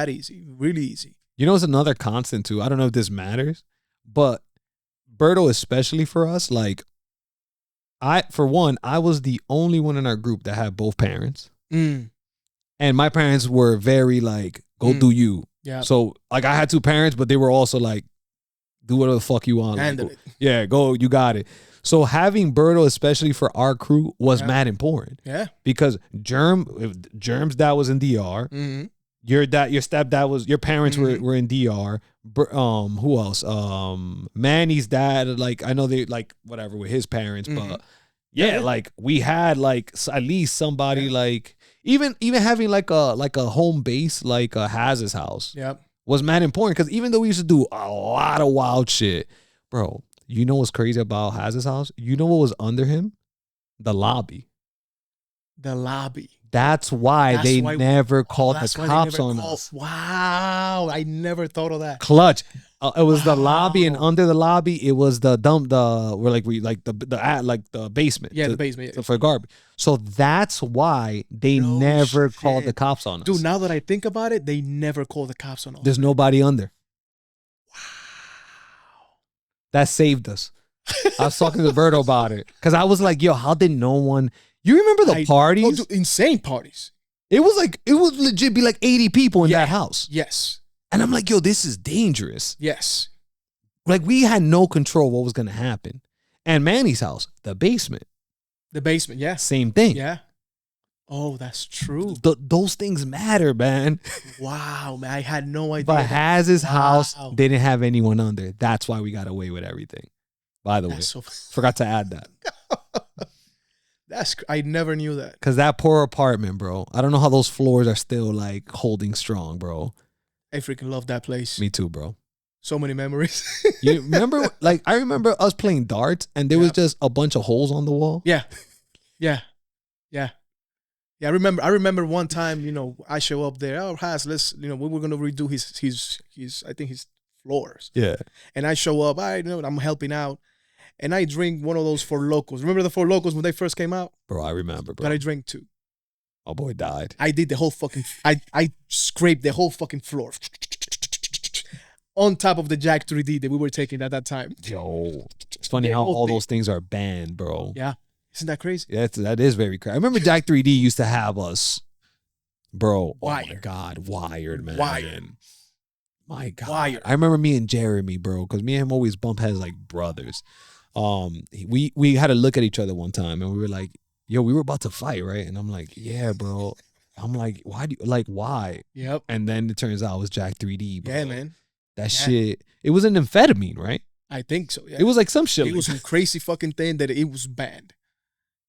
easy, really easy. You know, it's another constant too. I don't know if this matters, but Berto, especially for us, like I was the only one in our group that had both parents. And my parents were very like, go do you. Yeah. So like I had two parents, but they were also like, do whatever the fuck you want. Handle like, it. Yeah, go, you got it. So having Berto, especially for our crew, was mad important. Yeah. Because Germ's dad was in DR. Your stepdad was, your parents were in DR. Who else? Manny's dad, like I know they like whatever with his parents, but like we had like at least somebody like even having like a home base like Haz's house. Yep. Was mad important because even though we used to do a lot of wild shit, bro, you know what's crazy about Haz's house? You know what was under him? The lobby. The lobby. That's why they never called the cops on us. Wow, I never thought of that. Clutch. It was the lobby, and under the lobby, it was the basement. Yeah, the basement. For garbage. So that's why they never called the cops on us. Dude, now that I think about it, they never called the cops on us. There's nobody under. Wow. That saved us. I was talking to Berto about it because I was like, yo, how did no one... You remember the parties? Oh, dude, insane parties. It was legit be like 80 people in that house. Yes. And I'm like, yo, this is dangerous. Yes. Like we had no control what was going to happen. And Manny's house, the basement. The basement, yeah. Same thing. Yeah. Oh, that's true. Those things matter, man. Wow, man. I had no idea. But Haz's house, they didn't have anyone under. That's why we got away with everything. By the way, forgot to add that. I never knew that. Because that poor apartment, bro. I don't know how those floors are still like holding strong, bro. I freaking love that place. Me too, bro. So many memories. You remember, like, I remember us playing darts and there was just a bunch of holes on the wall. Yeah. I remember one time, I show up there. Oh, Has, let's, we were going to redo his I think his floors. Yeah. And I show up, I'm helping out. and I drink one of those Four Locos. Remember the Four Locos when they first came out? Bro, I remember, bro. But I drank 2. My boy died. I did the whole fucking. I scraped the whole fucking floor on top of the Jack 3D that we were taking at that time. Yo, it's funny how all those things are banned, bro. Yeah, isn't that crazy? Yeah, that is very crazy. I remember Jack 3D used to have us, bro. Wired. Oh my God, wired, man. Wired. My God. Wired. I remember me and Jeremy, bro, because me and him always bump heads like brothers. We had to look at each other one time and we were like, yo, we were about to fight, right? And I'm like, yeah, bro. I'm like, why? Yep. And then it turns out it was Jack 3D, bro. Yeah, man. That shit, it was an amphetamine, right? I think so, yeah. It was like some shit. It was some crazy fucking thing that it was banned.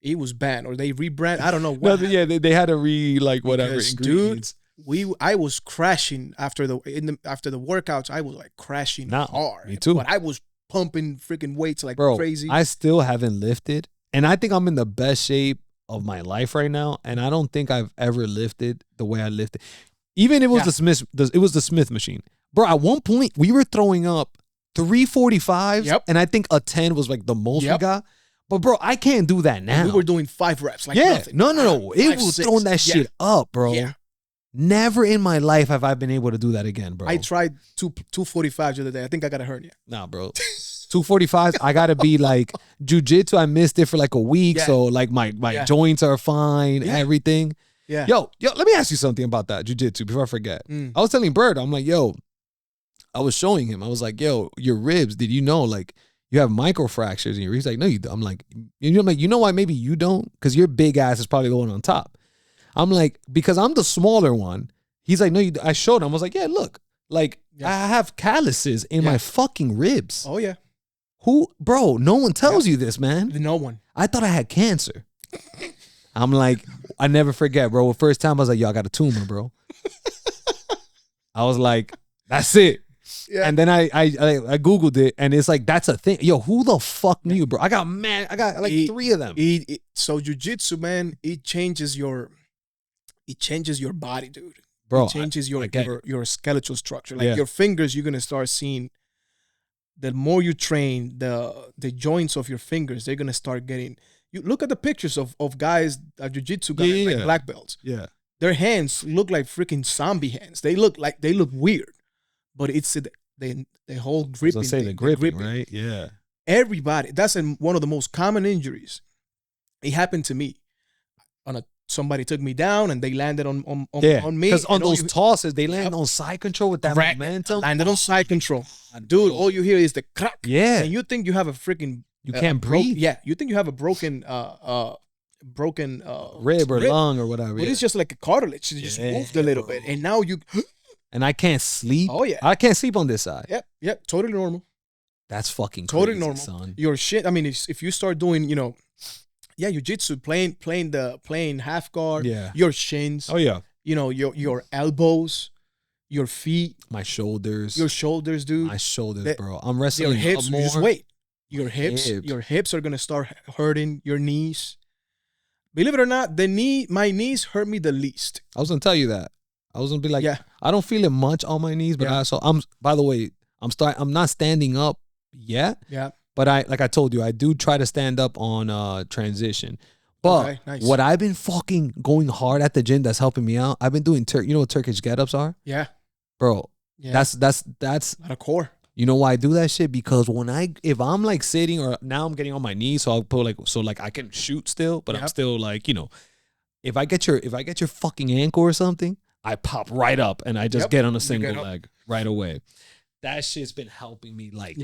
It was banned, or they rebrand. I don't know what. No, yeah, they had to whatever because, ingredients. Dude, I was crashing after the workouts. I was like crashing hard. Me too. But I was pumping freaking weights like Bro, crazy. I still haven't lifted, and I think I'm in the best shape of my life right now. And I don't think I've ever lifted the way I lifted. Even if it was the Smith machine. Bro, at one point, we were throwing up 345s, and I think a 10 was like the most we got. But, bro, I can't do that now. We were doing 5 reps like nothing. No. It was throwing that shit up, bro. Yeah. Never in my life have I been able to do that again, bro. I tried 245s the other day. I think I got a hernia. Nah, bro. 245s, I got to be like, jiu-jitsu, I missed it for like a week. So, like, my joints are fine, everything. Yeah. Yo, let me ask you something about that jiu-jitsu before I forget. I was telling Bird, I'm like, yo, I was showing him. I was like, yo, your ribs, did you know, like, you have microfractures in your ribs? He's like, no, you don't. I'm like, you know why maybe you don't? Because your big ass is probably going on top. I'm like, because I'm the smaller one. He's like, no, I showed him. I was like, yeah, look, like, I have calluses in my fucking ribs. Oh, yeah. Bro, no one tells you this, man. No one. I thought I had cancer. I'm like, I never forget, bro. The first time I was like, yo, I got a tumor, bro. I was like, that's it. Yeah. And then I Googled it, and it's like, that's a thing. Yo, who the fuck knew, bro? I got like 3 of them. So jiu-jitsu, man, it changes your body, dude. Bro, it changes your skeletal structure. Like your fingers, you're gonna start seeing. The more you train, the joints of your fingers, they're gonna start getting. You look at the pictures of guys, jiu-jitsu guys, like black belts. Yeah, their hands look like freaking zombie hands. They look weird, but it's the whole gripping. I say the gripping, right? Yeah. Everybody, that's one of the most common injuries. It happened to me. Somebody took me down and they landed on me. Because on those tosses, they land on side control with that momentum. Landed on side control. Dude, all you hear is the crack. Yeah. And you think you have a freaking... You can't breathe? You think you have a broken rib or lung or whatever. But it's just like a cartilage. It just moved a little bit. And now you... And I can't sleep. Oh, yeah. I can't sleep on this side. Yep. Totally normal. That's fucking totally crazy, normal. Son. Your shit... I mean, if you start doing, jiu-jitsu, playing half guard, your shins. Oh, yeah. Your elbows, your feet. My shoulders. Your shoulders, dude. My shoulders, bro. I'm wrestling your hips. more. Just wait. Your hips are going to start hurting. Your knees. Believe it or not, my knees hurt me the least. I was going to tell you that. I was going to be like, I don't feel it much on my knees, but by the way, I'm not standing up yet. Yeah. But I told you, I do try to stand up on transition. But what I've been fucking going hard at the gym that's helping me out, I've been doing, you know what Turkish get-ups are? Yeah. Bro, that's not a core. You know why I do that shit? Because if I'm like sitting, or now I'm getting on my knees, so I'll put like I can shoot still, but I'm still like, if I get your fucking ankle or something, I pop right up and I just get on a single leg right away. That shit's been helping me like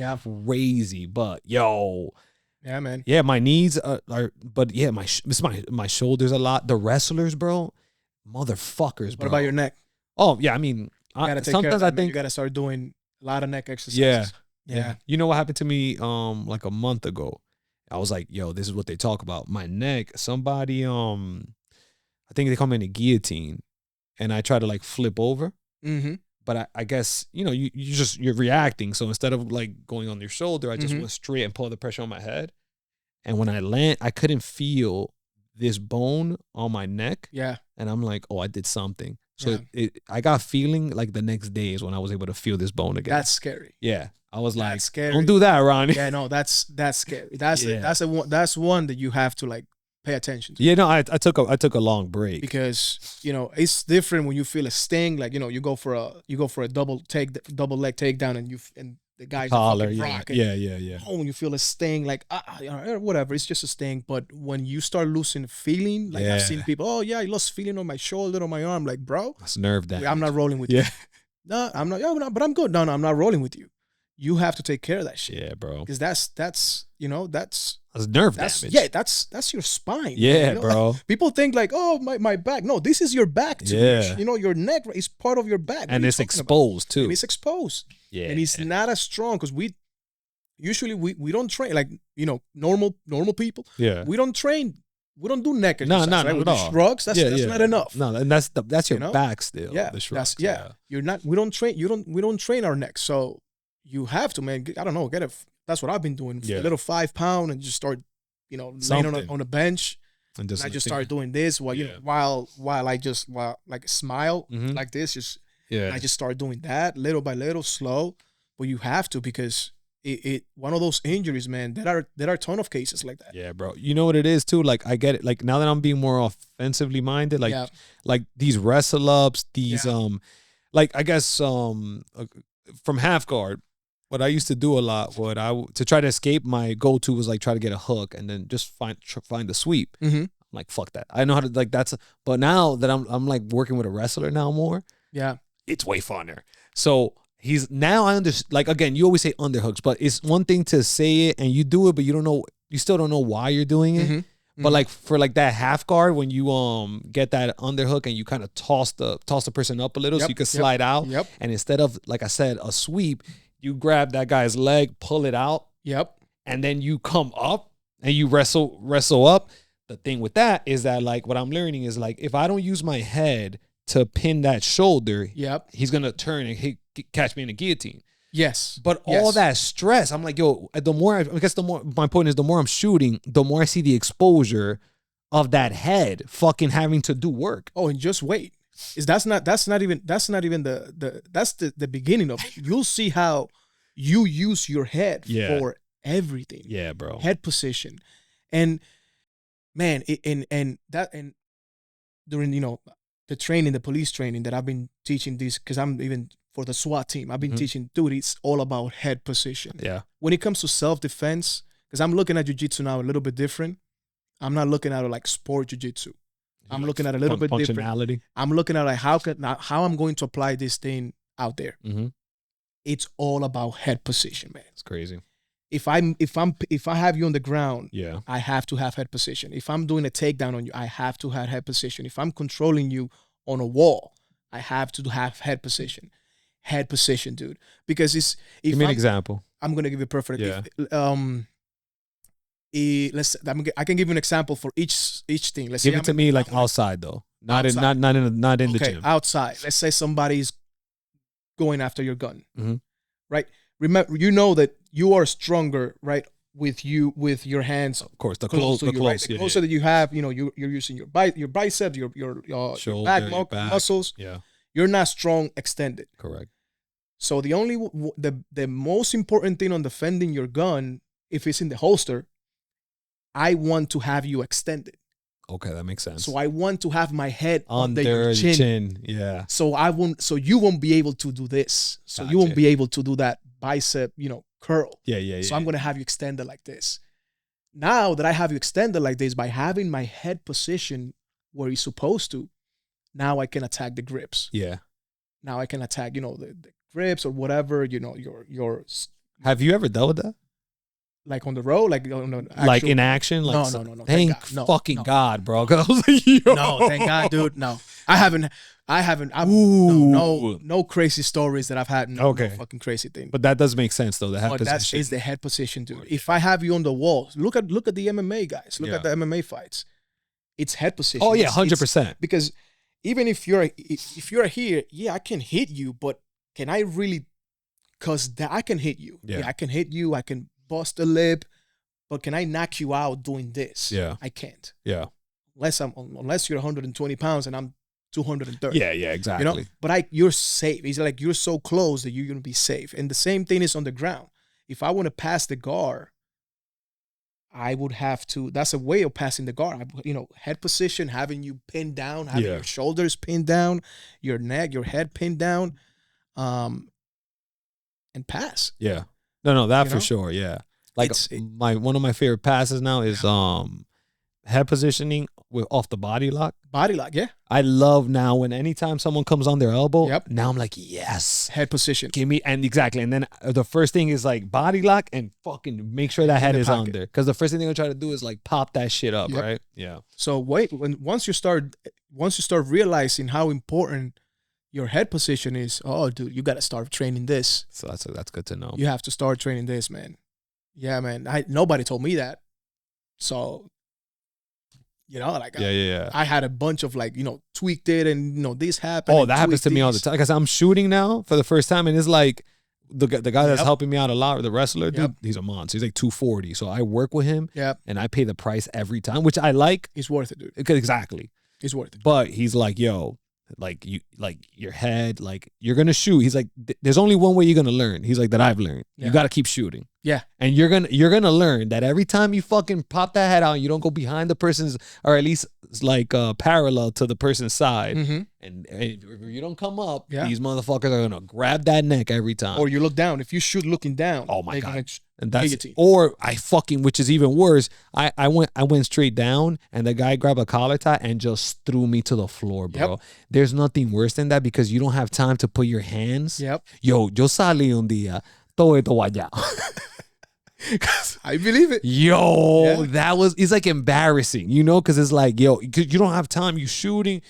crazy. But yo, yeah, man, my knees are but yeah, my shoulders a lot. The wrestlers, bro, motherfuckers, bro. What about your neck? Oh yeah, I mean, sometimes I think you gotta start doing a lot of neck exercises. Yeah. You know what happened to me like a month ago? I was like, yo, this is what they talk about. My neck, somebody I think they call me in a guillotine, and I try to like flip over. Mm-hmm. But I guess, you're reacting. So instead of like going on your shoulder, I just went straight and pulled the pressure on my head. And when I land, I couldn't feel this bone on my neck. Yeah. And I'm like, oh, I did something. So I got feeling like the next day is when I was able to feel this bone again. That's scary. Yeah. I was like, scary. don't do that, Ronny. Yeah, no, that's scary. That's one that you have to like pay attention to. Yeah, no, I took a long break because it's different when you feel a sting. Like you go for a double leg takedown and the guy's collar, rock. Yeah. Oh, when you feel a sting, like whatever, it's just a sting. But when you start losing feeling, like I've seen people, oh yeah, I lost feeling on my shoulder, on my arm. Like, bro, that's nerve damage. I'm not rolling with you. No, I'm not. Yeah, but I'm good. No, I'm not rolling with you. You have to take care of that shit. Yeah, bro. Because that's nerve damage. Yeah, that's your spine. Yeah, bro. People think like, oh, my back. No, this is your back too. Yeah. Your neck is part of your back. And it's exposed too. And it's exposed. Yeah. And it's not as strong because we don't train like, normal people. Yeah. We don't train. We don't do neck exercise. No, right? With the shrugs, that's not enough. No, and that's your back still. Yeah. The shrugs, You're not. We don't train our neck. So you have to, man. I don't know. That's what I've been doing. A little 5 pound and just start, laying on a bench. And I just started doing this while I just like smile like this. I just start doing that little by little, slow. But you have to because it one of those injuries, man. There are a ton of cases like that. Yeah, bro. You know what it is too? Like I get it. Like now that I'm being more offensively minded, like these wrestle ups, these like I guess from half guard. What I used to do a lot, to try to escape, my go-to was like try to get a hook and then just find the sweep. I'm like, fuck that. I know how to like but now that I'm like working with a wrestler now more. Yeah, it's way funner. So I understand. Like again, you always say underhooks, but it's one thing to say it and you do it, but you still don't know why you're doing it. But like for like that half guard, when you get that underhook and you kind of toss the person up a little so you can slide out. And instead of, like I said, a sweep, you grab that guy's leg, pull it out. And then you come up and you wrestle up. The thing with that is that like what I'm learning is like if I don't use my head to pin that shoulder, he's gonna turn and catch me in a guillotine. Yes. But all that stress, I'm like, yo, my point is the more I'm shooting, the more I see the exposure of that head fucking having to do work. Oh, and just wait. That's not even the beginning of it. You'll see how you use your head for everything. Yeah, bro. Head position. And man, and during the training, the police training that I've been teaching this, because I'm even for the SWAT team, I've been teaching, dude, it's all about head position. Yeah. When it comes to self-defense, because I'm looking at jiu-jitsu now a little bit different. I'm not looking at it like sport jiu-jitsu. I'm looking at it a little bit different. I'm looking at like how I'm going to apply this thing out there. It's all about head position, man. It's crazy. If I have you on the ground, I have to have head position. If I'm doing a takedown on you, I have to have head position. If I'm controlling you on a wall, I have to have head position. Head position, dude. Because give me an example. I'm gonna give you a perfect. I can give you an example for each thing. Give it to me like outside though, not in the gym. Outside. Let's say somebody's going after your gun, right? Remember, you know that you are stronger, right? With your hands, of course, the closer that you have, you're using your biceps, your shoulder, back muscles. Yeah, you're not strong extended. Correct. So the most important thing on defending your gun, if it's in the holster, I want to have you extended. Okay, that makes sense. So I want to have my head under your chin. Yeah. So you won't be able to do this. So you won't be able to do that bicep, curl. Yeah. So I'm going to have you extended like this. Now that I have you extended like this, by having my head position where you're supposed to, now I can attack the grips. Yeah. Now I can attack, the grips or whatever, your. Have you ever dealt with that? Like on the road, like on the actual, like in action, like no. Thank God, bro. I was like, yo. No, thank God, dude. No, I haven't. No crazy stories that I've had. No fucking crazy thing. But that does make sense though. That is the head position, dude. If I have you on the wall, look at the MMA guys. Look at the MMA fights. It's head position. Oh yeah, 100%. Because even if you're here, I can hit you, but can I really? Because I can hit you. Yeah, I can hit you. I can bust a lip, but can I knock you out doing this? Yeah, I can't. Yeah, unless you're 120 pounds and I'm 230. Yeah, exactly. But you're safe. It's like you're so close that you're gonna be safe. And the same thing is on the ground. If I want to pass the guard, I would have to. That's a way of passing the guard. Head position, having you pinned down, having your shoulders pinned down, your neck, your head pinned down, and pass. Yeah. No, that for sure. Yeah. Like one of my favorite passes now is head positioning with off the body lock. Body lock, yeah. I love now when anytime someone comes on their elbow, now I'm like, yes. Head position. Give me, and exactly. And then the first thing is like body lock and fucking make sure that head is on there. Because the first thing they're going to try to do is like pop that shit up, right? Yeah. So once you start realizing how important your head position is, oh, dude, you got to start training this. So that's good to know. You have to start training this, man. Yeah, man. Nobody told me that. So... I had a bunch of tweaked it and this happened. Oh, that happens to me all the time. Because I'm shooting now for the first time, and it's like the guy that's helping me out a lot, the wrestler, dude, he's a monster. He's like 240. So I work with him, and I pay the price every time, which I like. He's worth it, dude. Exactly. He's worth it. But he's like, yo, your head, you're gonna shoot. He's like, there's only one way you're gonna learn. He's like, that I've learned. You gotta keep shooting. Yeah. And you're gonna learn that every time you fucking pop that head out, you don't go behind the person's, or at least parallel to the person's side. Mm-hmm. And if you don't come up, these motherfuckers are gonna grab that neck every time. Or you look down. If you shoot looking down, oh my god. And that's or which is even worse. I went straight down, and the guy grabbed a collar tie and just threw me to the floor, bro. There's nothing worse than that because you don't have time to put your hands. Yo salí un día todo esto guayao. I believe it. It's like embarrassing, because it's like, cause you don't have time. You shooting,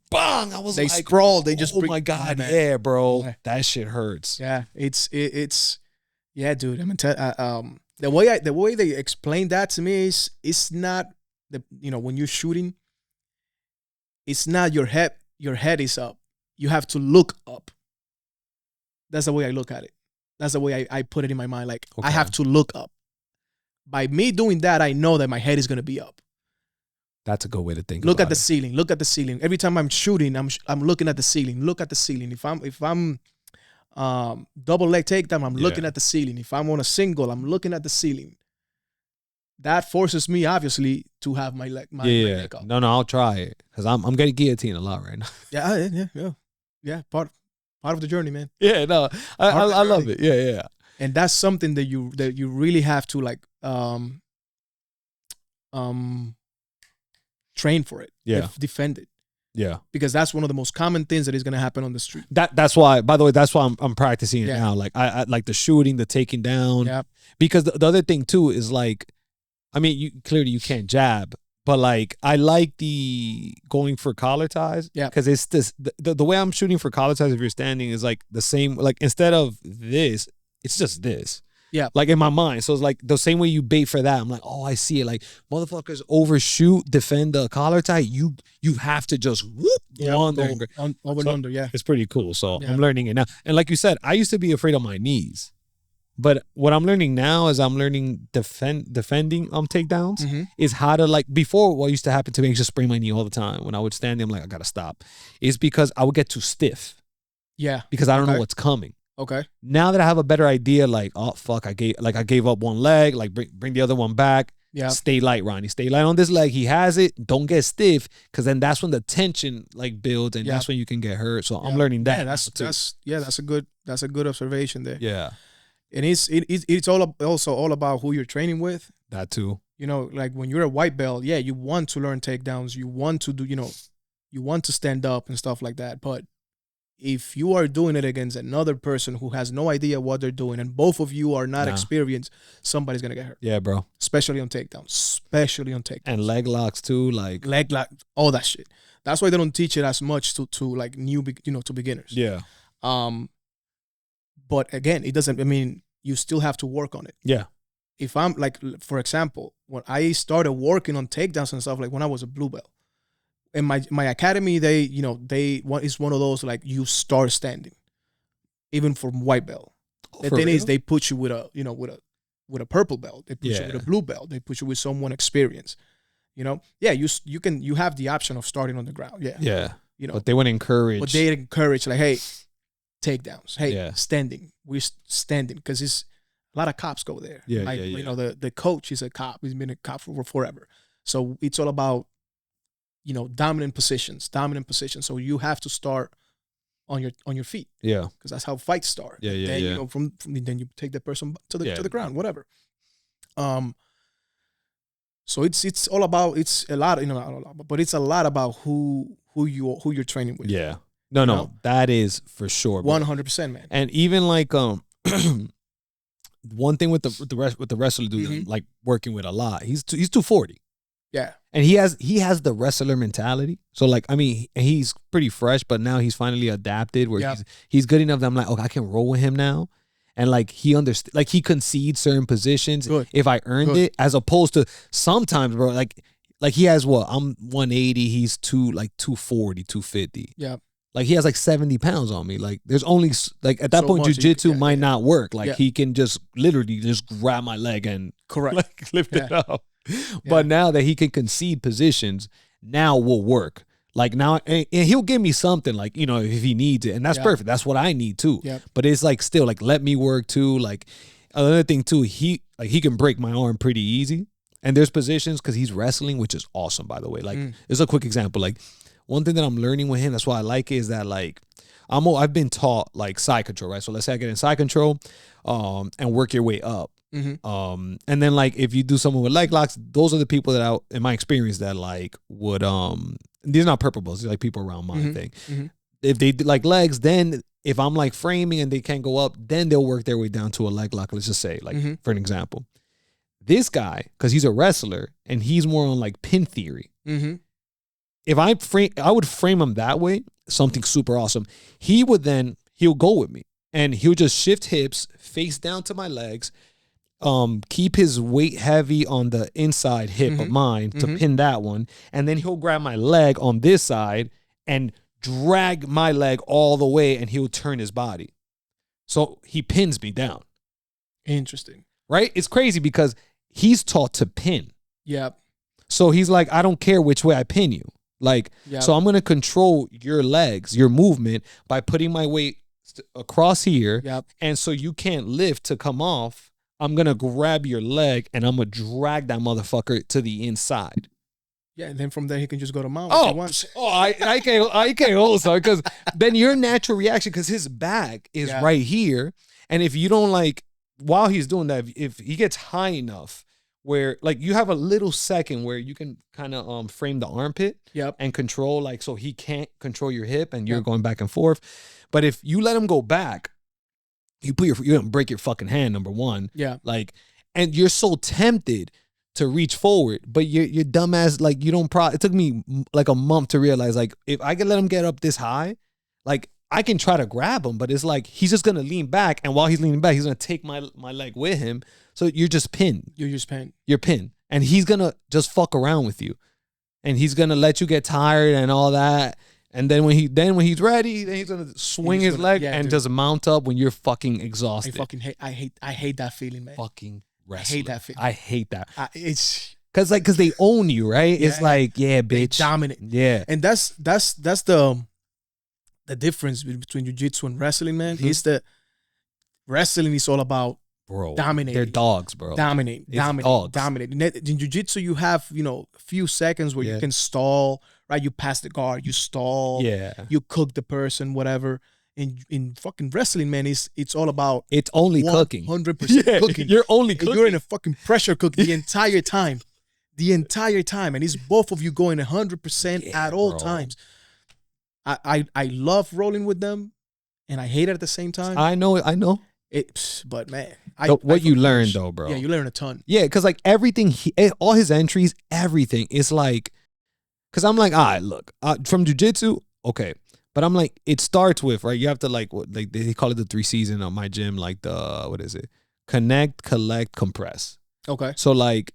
bang. They sprawl. They just. Oh my god, yeah, bro. That shit hurts. Yeah, it's. Yeah, dude. I mean, the way they explain that to me is it's not when you're shooting. It's not your head. Your head is up. You have to look up. That's the way I look at it. That's the way I put it in my mind. Like, I have to look up. By me doing that, I know that my head is going to be up. That's a good way to think. Look at the ceiling. Look at the ceiling. Every time I'm shooting, I'm looking at the ceiling. Look at the ceiling. If I'm double leg takedown, I'm looking at the ceiling. If I'm on a single, I'm looking at the ceiling. That forces me, obviously, to have my leg up. No, I'll try it because I'm getting guillotined a lot right now. Yeah. Part of the journey, man. Yeah, no, I love it. Yeah. And that's something that you really have to train for it. Defend it. Yeah, because that's one of the most common things that is going to happen on the street. That's why. By the way, that's why I'm practicing it now. Like I like the shooting, the taking down. Yeah. Because the other thing too is you can't jab, but I like the going for collar ties. Yeah. Because it's this the way I'm shooting for collar ties. If you're standing is the same. Instead of this, it's just this. Yeah. In my mind. So it's the same way you bait for that. I'm like, oh, I see it. Motherfuckers overshoot, defend the collar tie. You have to just whoop over and under. Yeah. It's pretty cool. So I'm learning it now. And like you said, I used to be afraid of my knees. But what I'm learning now is I'm learning defending takedowns is how to before what used to happen to me, I used to sprain my knee all the time. When I would stand there, I'm like, I gotta stop. It's because I would get too stiff. Yeah. Because I don't know what's coming. Okay. Now that I have a better idea, oh fuck, I gave up one leg, bring the other one back. Yeah. Stay light, Ronnie. Stay light on this leg. He has it. Don't get stiff, because then that's when the tension builds, and that's when you can get hurt. So I'm learning that. Yeah, that's a good observation there. Yeah. And it's all about who you're training with. That too. When you're a white belt, you want to learn takedowns. You want to do, you want to stand up and stuff like that. But if you are doing it against another person who has no idea what they're doing, and both of you are not experienced, somebody's gonna get hurt. Yeah, bro. Especially on takedowns. And leg locks too, leg lock, all that shit. That's why they don't teach it as much to to beginners. Yeah. But again, it doesn't. I mean, you still have to work on it. Yeah. If I'm for example, when I started working on takedowns and stuff, when I was a blue belt, in my academy, it's one of those you start standing, even for white belt. The thing is, they put you with a purple belt. They put you with a blue belt. They put you with someone experienced. You have the option of starting on the ground. Yeah. Yeah. you know. But they would encourage. But they encourage like, hey, takedowns. Hey, standing. We're standing because it's a lot of cops go there. Yeah, like, you know, the coach is a cop. He's been a cop for forever. So it's all about, you know, dominant positions. So you have to start on your feet. Yeah, because that's how fights start. Yeah, then, yeah. You know, from then you take that person to the ground, whatever. So it's all about, it's a lot, you know, but it's a lot about who you're training with. Yeah. No, that is for sure. 100%, man. And even like one thing with the wrestler dude I'm like working with a lot. He's 240. Yeah. And he has the wrestler mentality. So like, I mean, he's pretty fresh, but now he's finally adapted where he's good enough that I'm like, okay, I can roll with him now. And like he like he concedes certain positions if I earned it, as opposed to sometimes, bro, like he has what? I'm 180, he's 240, 250. Yeah. Like he has like 70 pounds on me. Like there's only like at that point jiu-jitsu might not work. Like he can just literally just grab my leg and like lift it up. But now that he can concede positions, now will work. Like now, and he'll give me something like, you know, if he needs it. And that's perfect. That's what I need too. Yep. But it's like still like, let me work too. Like another thing too, he can break my arm pretty easy. And there's positions because he's wrestling, which is awesome, by the way. Like it's a quick example. Like one thing that I'm learning with him, that's why I like it, is that like I've been taught like side control, right? So let's say I get in side control and work your way up. And then like if you do something with leg locks, those are the people that in my experience that like would these are not purple belts, these are like people around my thing. If they do like legs, then if I'm like framing and they can't go up, then they'll work their way down to a leg lock. Let's just say like for an example, this guy, because he's a wrestler and he's more on like pin theory. If I would frame him that way, something super awesome. He'll go with me and he'll just shift hips, face down to my legs, keep his weight heavy on the inside hip of mine to pin that one. And then he'll grab my leg on this side and drag my leg all the way and he'll turn his body. So he pins me down. Interesting. Right? It's crazy because he's taught to pin. Yep. So he's like, I don't care which way I pin you. Like, so I'm going to control your legs, your movement by putting my weight across here. Yep. And so you can't lift to come off. I'm going to grab your leg and I'm going to drag that motherfucker to the inside. Yeah, and then from there he can just go to mount. I can't also, because then your natural reaction, because his back is right here. And if you don't like, while he's doing that, if he gets high enough where like you have a little second where you can kind of frame the armpit and control, like, so he can't control your hip and you're going back and forth. But if you let him go back, you're gonna break your fucking hand, number one. Yeah. Like, and you're so tempted to reach forward, but you're dumbass, like you don't it took me like a month to realize, like, if I can let him get up this high, like I can try to grab him, but it's like he's just gonna lean back, and while he's leaning back, he's gonna take my leg with him. So you're just pinned. You're pinned. And he's gonna just fuck around with you. And he's gonna let you get tired and all that. And then when he's ready, then he's gonna swing his leg and just mount up when you're fucking exhausted. I hate that feeling, man. Fucking wrestling. I hate that feeling. I hate that. It's because they own you, right? It's like, yeah, bitch. Dominant. Yeah. And that's the difference between jiu-jitsu and wrestling, man. Is that wrestling is all about dominating. They're dogs, bro. Dominate. In jiu-jitsu, you have, a few seconds where you can stall, right? You pass the guard, you stall, you cook the person, whatever. In fucking wrestling, man, it's all about only cooking. 100% cooking. You're only cooking. You're in a fucking pressure cook the entire time. And it's both of you going 100% at all times. I love rolling with them, and I hate it at the same time. I know. But man, what you learn though, bro? Yeah, you learn a ton. Yeah, because like everything, all his entries, everything is like, because I'm like, all right, look, from jiu-jitsu, okay, but I'm like, it starts with, right? You have to like they call it the 3 C's in my gym, like what is it? Connect, collect, compress. Okay. So like,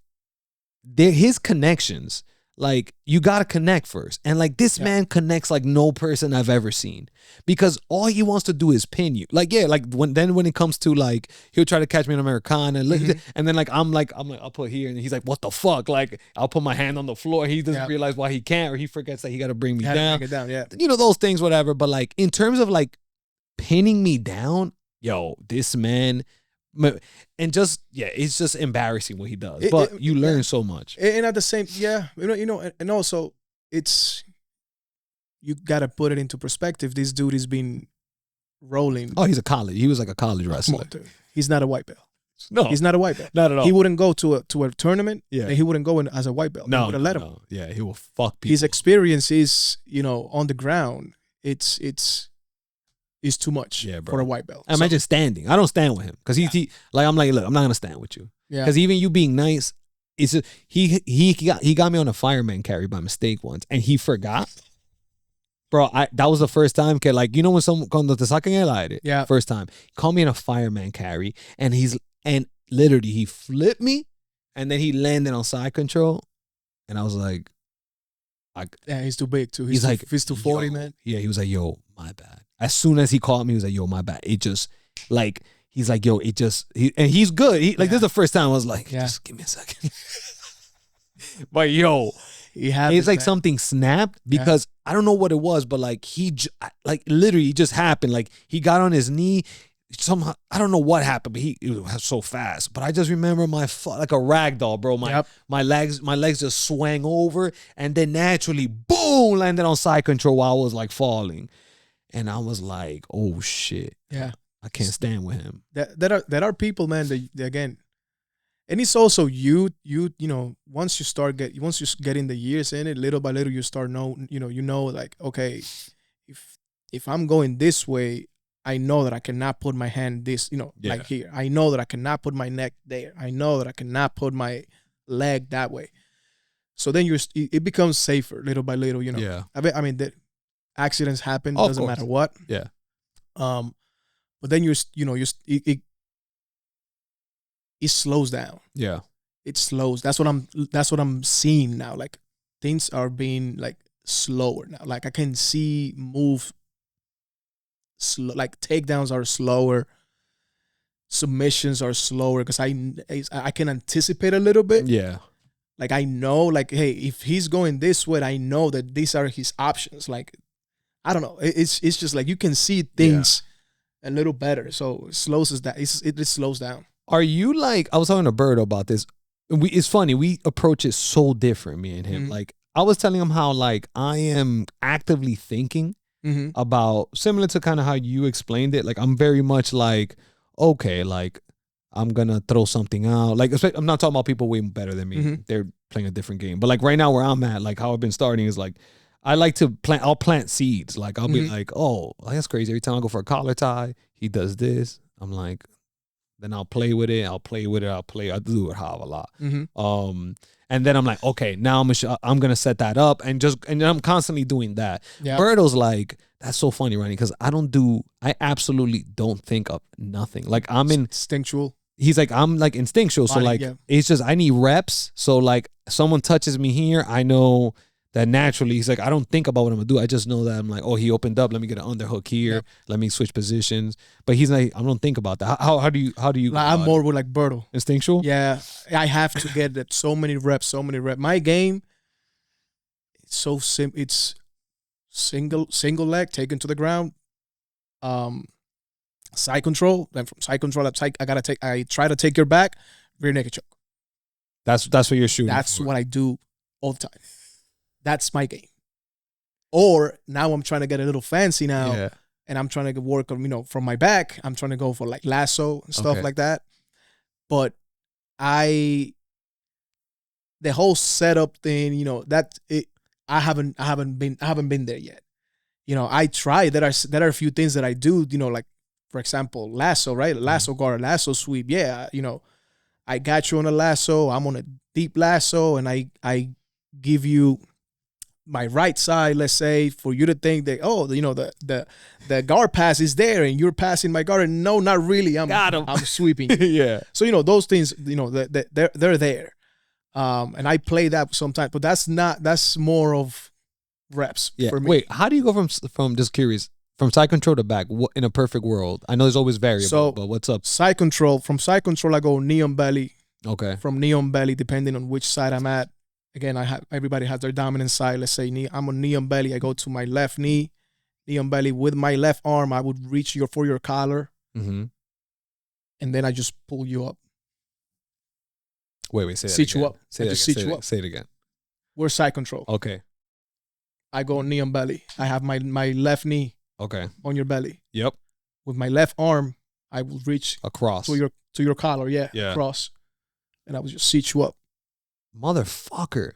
his connections, like you gotta connect first. And like this man connects like no person I've ever seen, because all he wants to do is pin you. Like, yeah, like when it comes to like, he'll try to catch me in Americana, and then like I'm like I'll put here, and he's like, what the fuck? Like I'll put my hand on the floor. He doesn't realize why he can't, or he forgets that he gotta bring me down. Bring it down, yeah. You know, those things, whatever. But like in terms of like pinning me down, yo, this man. And just it's just embarrassing what he does, but you learn so much. And at the same, and also it's, you gotta put it into perspective. This dude has been rolling. Oh, he was like a college wrestler. He's not a white belt. No, he's not a white belt. Not at all. He wouldn't go to a tournament. Yeah, and he wouldn't go in as a white belt. No, would have let him. Yeah, he will fuck people. His experience is, on the ground. It's too much for a white belt. Imagine standing. I don't stand with him because he like, I'm like, look, I'm not gonna stand with you. Yeah. Because even you being nice, it's just, he got me on a fireman carry by mistake once, and he forgot. Bro, that was the first time que, like, you know when someone cuando te sacan el aire, first time, he called me in a fireman carry, and literally he flipped me, and then he landed on side control, and I was like, he's too big too. He's 240, man. Yeah, he was like, yo, my bad. As soon as he called me, he was like, yo, my bad. It just, like, he's like, yo, and he's good. This is the first time I was like, just give me a second. But yo, it's like something snapped, because I don't know what it was, but like literally it just happened. Like he got on his knee somehow. I don't know what happened, but it was so fast. But I just remember like a rag doll, bro. My legs just swang over, and then naturally, boom, landed on side control while I was like falling. And I was like, oh shit. Yeah. I can't stand with him. There are people, man, that again, and it's also you once you get in the years in it, little by little you start like, okay, if I'm going this way, I know that I cannot put my hand like here. I know that I cannot put my neck there. I know that I cannot put my leg that way. So then it becomes safer little by little, Yeah. I mean that accidents happen, doesn't matter what. Yeah. But then it slows down. Yeah. It slows. That's what I'm seeing now. Like things are being like slower now. Like I can see move slow, like takedowns are slower, submissions are slower, because I can anticipate a little bit. Yeah. Like I know, like, hey, if he's going this way, I know that these are his options. Like, I don't know. It's just like you can see things a little better. So it slows us down. It slows down. Are you like, I was talking to Birdo about this. It's funny. We approach it so different, me and him. Mm-hmm. Like I was telling him how like I am actively thinking about, similar to kind of how you explained it. Like I'm very much like, okay, like I'm going to throw something out. Like I'm not talking about people way better than me. Mm-hmm. They're playing a different game. But like right now where I'm at, like how I've been starting is like, I like to I'll plant seeds. Like I'll be like, oh, that's crazy. Every time I go for a collar tie, he does this. I'm like, then I'll play with it. I'll do it how a lot. Mm-hmm. And then I'm like, okay, now I'm gonna set that up, and I'm constantly doing that. Yep. Birdo's like, that's so funny, Ronny, because I absolutely don't think of nothing. Like I'm instinctual. He's like, I'm like instinctual. So like, it's just, I need reps. So like someone touches me here, I know that naturally, he's like, I don't think about what I'm gonna do. I just know that I'm like, oh, he opened up. Let me get an underhook here. Yep. Let me switch positions. But he's like, I don't think about that. How do you? Like, I'm more with like Birdo. Instinctual. Yeah, I have to get that. So many reps. My game, it's so simple. It's single leg taken to the ground. Side control. Then from side control, I try to take your back. Rear naked choke. That's what you're shooting. That's what I do all the time. That's my game. Or now I'm trying to get a little fancy now, and I'm trying to work on, from my back. I'm trying to go for like lasso and stuff like that. But the whole setup thing, I haven't been there yet. I try. There are a few things that I do. Like for example, lasso, right? Lasso guard, lasso sweep. Yeah, I got you on a lasso. I'm on a deep lasso, and I give you my right side, let's say, for you to think that, the guard pass is there and you're passing my guard. And no, not really. I'm sweeping. Yeah. So, those things, they're there. And I play that sometimes, but that's more of reps for me. Wait, how do you go from just curious, from side control to back in a perfect world? I know there's always variable, but what's up? Side control, I go knee on belly. Okay. From knee on belly, depending on which side I'm at. Again, everybody has their dominant side. Let's say I'm on knee on belly. I go to my left knee on belly. With my left arm, I would reach for your collar. Mm-hmm. And then I just pull you up. Wait, say that Seat again. you up. Say it again. We're side control. Okay. I go knee on belly. I have my left knee on your belly. Yep. With my left arm, I will reach across to your collar. Yeah. Across. And I would just seat you up. Motherfucker.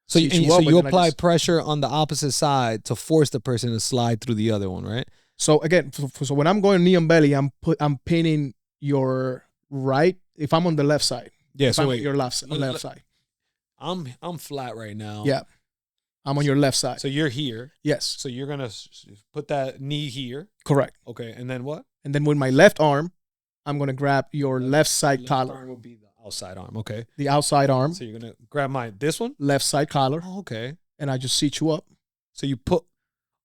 So you apply pressure on the opposite side to force the person to slide through the other one, right? So again, so when I'm going knee on belly, I'm pinning your right. If I'm on the left side. Yeah. So wait, your left side. I'm flat right now. Yeah. I'm on your left side. So you're here. Yes. So you're gonna put that knee here. Correct. Okay. And then what? And then with my left arm, I'm gonna grab your left side collar. Arm will be the outside arm. Okay. The outside arm. So you're gonna grab this one. Left side collar. Oh, okay. And I just seat you up. So you put.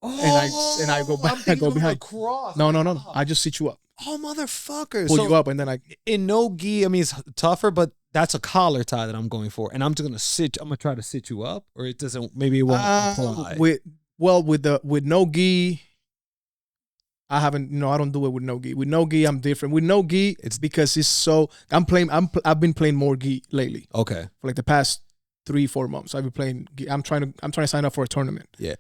Oh. And I go back. I go behind. Cross. No. I just seat you up. Oh, motherfucker. Pull you up, and then in no gi. I mean, it's tougher, but that's a collar tie that I'm going for, and I'm just gonna try to sit you up, or it doesn't. Maybe it won't apply. With no gi, I haven't. I don't do it with no gi. With no gi, I'm different. With no gi, it's because it's so. I've been playing more gi lately. Okay. For like the past 3-4 months, I've been playing gi. I'm trying to sign up for a tournament. Yeah.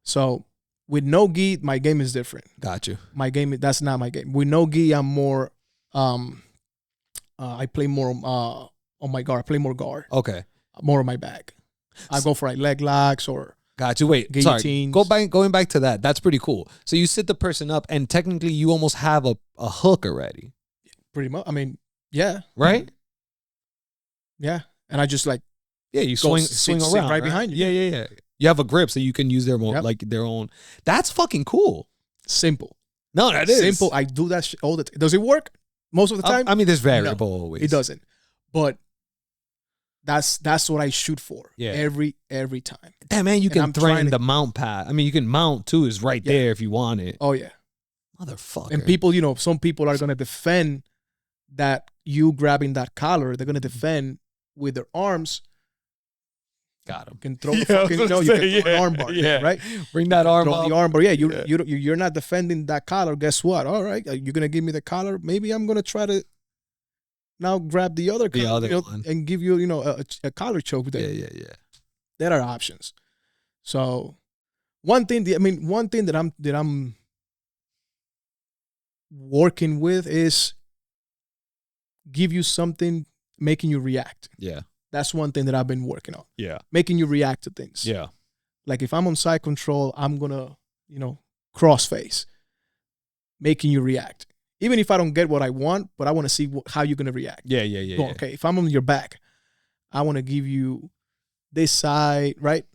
So with no gi, my game is different. Got you. That's not my game. With no gi, I'm more. I play more on my guard. I play more guard. Okay. More on my back. I go for like leg locks or. Got you. Wait, guillotines. Sorry. Going back to that. That's pretty cool. So you sit the person up, and technically you almost have a hook already. Pretty much. I mean, yeah. Right. Yeah, and I just like. Yeah, you swing around right behind you. Yeah. You have a grip, so you can use their own. That's fucking cool. Simple. No, that is simple. I do that all the time. Does it work most of the time? I mean, there's variable always. It doesn't, but that's what I shoot for. Yeah. Every time. Damn, man, you can threaten the mount pad. I mean, you can mount too. Is right there if you want it. Oh yeah, motherfucker. And people, some people are gonna defend that you grabbing that collar. They're gonna defend with their arms. Got him. Can throw the fucking, you can throw an arm bar, right? Bring that arm up. The arm bar, you're not defending that collar. Guess what? All right, you're gonna give me the collar. Maybe I'm gonna try to now grab the other collar, one, and give you, a collar choke. Yeah. There are options. So one thing that I'm working with is give you something making you react. Yeah. That's one thing that I've been working on. Yeah. Making you react to things. Yeah. Like if I'm on side control, I'm going to, cross face. Making you react. Even if I don't get what I want, but I want to see how you're going to react. Yeah. Okay, if I'm on your back, I want to give you this side, right?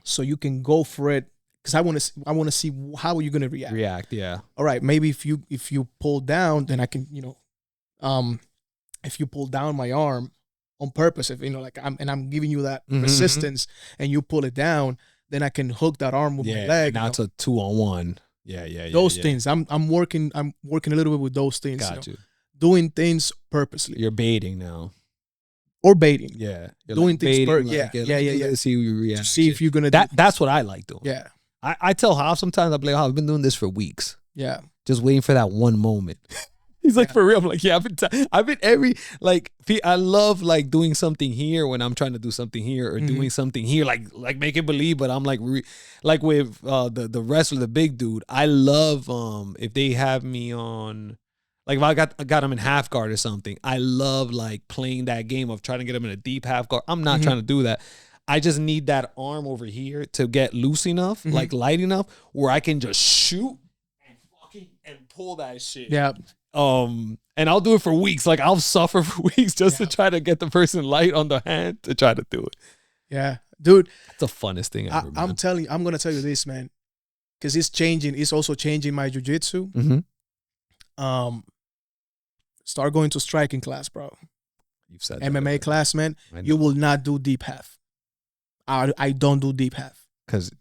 So you can go for it. Because I want to see how you're going to react. Yeah. All right, maybe if you pull down, then I can, if you pull down my arm, on purpose, if I'm giving you that resistance, and you pull it down, then I can hook that arm with my leg. Now it's a 2-on-1. Yeah. Those things. I'm working a little bit with those things. Got you. Doing things purposely. You're baiting now. Or baiting. Yeah. You're doing things purposely. Yeah. See you react. To see if you're gonna. That's what I like doing. Yeah. I tell Hob sometimes, I'll be like, I've been doing this for weeks. Yeah. Just waiting for that one moment. He's like, for real? I'm like, yeah, I've been I love like doing something here when I'm trying to do something here or doing something here, like make it believe, but I'm like, like with the wrestler, the big dude, I love if they have me on, like if I got him in half guard or something, I love like playing that game of trying to get him in a deep half guard. I'm not trying to do that. I just need that arm over here to get loose enough, like light enough, where I can just shoot and pull that shit. Yeah. And I'll do it for weeks. Like I'll suffer for weeks just to try to get the person light on the hand to try to do it. Yeah, dude, it's the funnest thing ever. I'm gonna tell you this, man, because it's changing. It's also changing my jiu-jitsu. Start going to striking class, bro. You've said MMA class, man. You will not do deep half. I don't do deep half. Because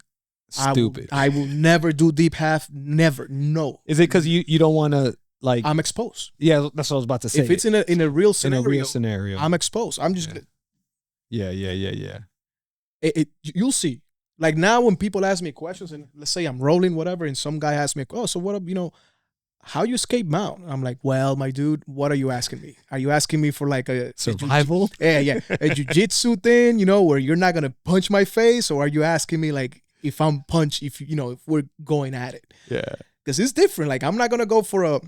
stupid. I will never do deep half. Never. No. Is it because you don't want to like? I'm exposed. Yeah, that's what I was about to say. If it's in a real scenario, I'm exposed. I'm just gonna. Yeah. You'll see. Like now, when people ask me questions, and let's say I'm rolling, whatever, and some guy asks me, "Oh, so what? How you escape mount?" I'm like, "Well, my dude, what are you asking me? Are you asking me for like a survival? Yeah, a jiu-jitsu thing, where you're not gonna punch my face, or are you asking me like if we're going at it? Yeah, because it's different. Like I'm not gonna go for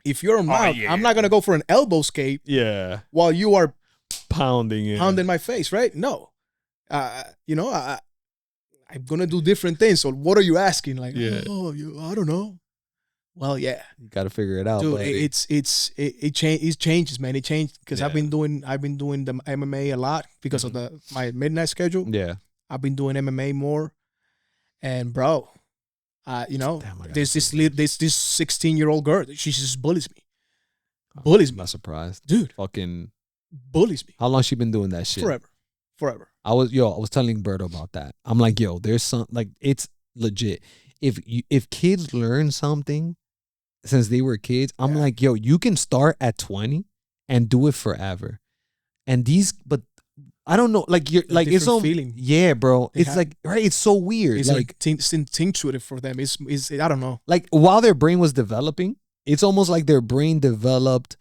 if you're a mount, I'm not gonna go for an elbow escape. Yeah, while you are pounding my face, right? No, I'm gonna do different things. So what are you asking? Like, I don't know. Well, yeah, you got to figure it out, dude. buddy. It changes, man. It changed because I've been doing the MMA a lot because of my midnight schedule. Yeah, I've been doing MMA more, and bro, there's this 16-year-old girl. She just bullies me. I'm not surprised, dude. Fucking bullies me. How long she been doing that shit? Forever. I was telling Berto about that. I'm like, yo, there's some like it's legit. If kids learn something since they were kids, I'm like, yo, you can start at 20 and do it forever. And but I don't know, like you're like it's so feeling. Yeah, bro. It's like right. It's so weird. It's like intuitive for them. It's I don't know. Like while their brain was developing, it's almost like their brain developed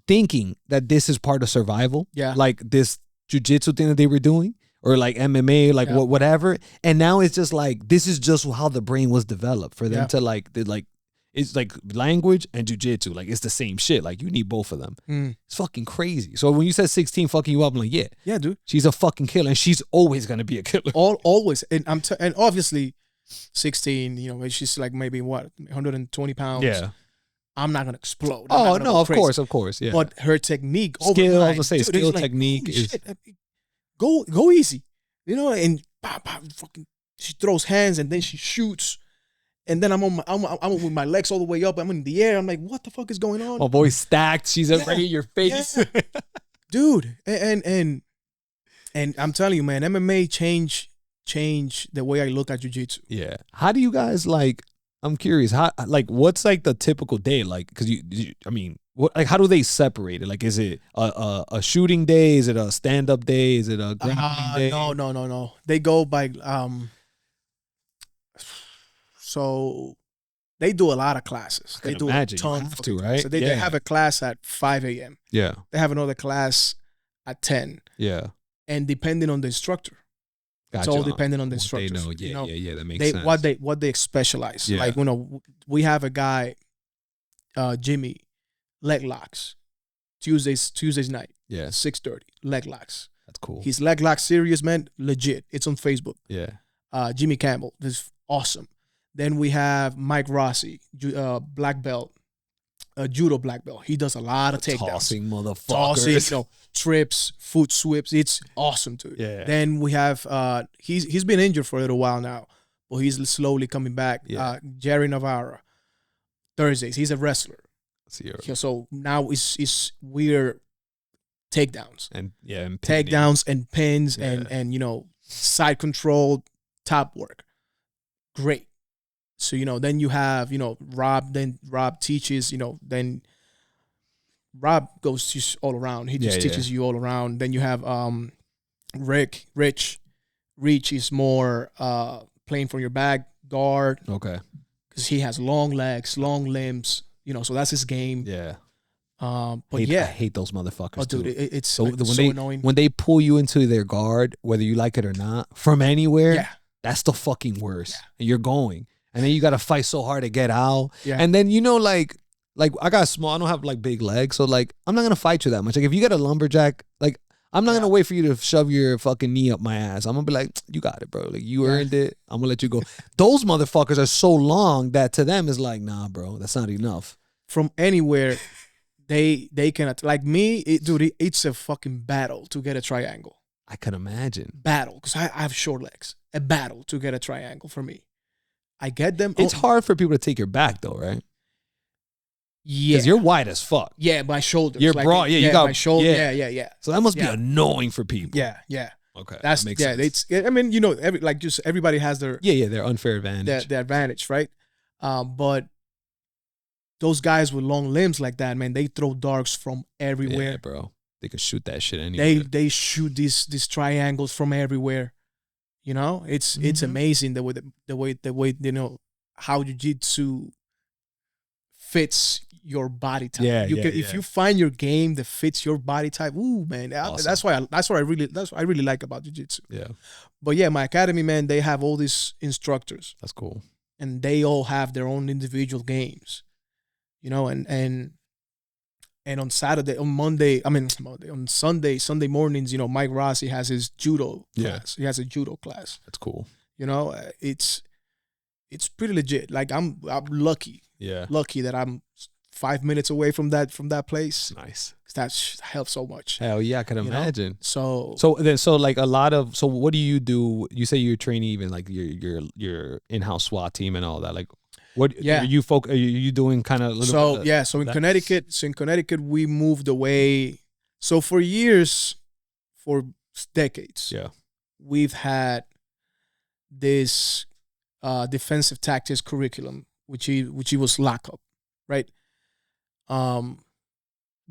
thinking that this is part of survival. Yeah, like this jiu-jitsu thing that they were doing. Or like MMA, like whatever. And now it's just like, this is just how the brain was developed for them to it's like language and jiu-jitsu. Like it's the same shit. Like you need both of them. It's fucking crazy. So when you said 16 fucking you up, I'm like, yeah. Yeah, dude. She's a fucking killer and she's always going to be a killer. Always. And and obviously 16, she's like maybe 120 pounds. Yeah. I'm not going to explode. No, of course. Yeah. But her technique. Skill, I was going to say, skill, technique is... Shit. Go easy, and fucking she throws hands and then she shoots, and then I'm with my legs all the way up. I'm in the air. I'm like, what the fuck is going on? My voice stacked. She's right in your face, dude. And I'm telling you, man, MMA change the way I look at jiu-jitsu. Yeah. How do you guys like? I'm curious. How what's like the typical day like? Because I mean. What, like, how do they separate it? Like, is it a shooting day? Is it a stand-up day? Is it a grappling day? No. They go by so they do a lot of classes. They do a ton of classes. Right? So they have a class at 5 a.m. Yeah. They have another class at 10. Yeah. And depending on the instructor. Gotcha. It's all depending on the instructor. They know. Yeah, that makes sense. What they specialize. Yeah. Like, we have a guy, Jimmy, leg locks, Tuesdays night. Yeah, 6:30 leg locks. That's cool. He's leg lock serious, man. Legit. It's on Facebook. Yeah. Jimmy Campbell. This is awesome. Then we have Mike Rossi, black belt, judo black belt. He does a lot of takedowns. Tossing motherfuckers. Trips, foot sweeps. It's awesome, dude. Yeah. Then we have he's been injured for a little while now, but he's slowly coming back. Yeah. Jerry Navarro. Thursdays. He's a wrestler. So now it's weird takedowns and takedowns and pins and side control, top work. Great. So then you have Rob. Then Rob teaches. Then Rob goes just all around. He just teaches you all around. Then you have Rich is more playing from your back, guard. Okay. Because he has long legs, long limbs. So that's his game. Yeah. But I hate those motherfuckers. Oh, dude, it's so annoying. When they pull you into their guard, whether you like it or not, from anywhere, that's the fucking worst. Yeah. And you're going. And then you got to fight so hard to get out. Yeah. And then, like I got small, I don't have like big legs. So like, I'm not going to fight you that much. Like if you get a lumberjack, like I'm not going to wait for you to shove your fucking knee up my ass. I'm going to be like, you got it, bro. Like you earned it. I'm going to let you go. Those motherfuckers are so long that to them is like, nah, bro, that's not enough. From anywhere, they cannot. Like me, it's a fucking battle to get a triangle. I can imagine. Battle, because I have short legs. A battle to get a triangle for me. I get them. It's hard for people to take your back though, right? Yeah. Because you're wide as fuck. Yeah, my shoulders. You're broad. Yeah, you got my shoulder. Yeah. So that must be annoying for people. Yeah. Okay. That's that makes sense. I mean, just everybody has their their unfair advantage. Their advantage, right? But those guys with long limbs like that, man, they throw darts from everywhere. Yeah, bro. They can shoot that shit anywhere. They shoot these triangles from everywhere. It's amazing the way how jiu-jitsu fits your body type. If you find your game that fits your body type, ooh man, awesome. That's what I really like about jiu-jitsu. Yeah. But yeah, my academy, man, they have all these instructors. That's cool. And they all have their own individual games. And on Sunday mornings, Mike Rossi has his judo class. He has a judo class. That's cool. It's pretty legit. Like I'm lucky. Yeah. Lucky that I'm 5 minutes away from that place. Nice. That helps so much. Hell yeah, I can imagine. So like a lot of what do you do? You say you're training even like your in-house SWAT team and all that. Like what are you doing kind of so in Connecticut we moved away. So for years, for decades, we've had this defensive tactics curriculum, which was lockup, right?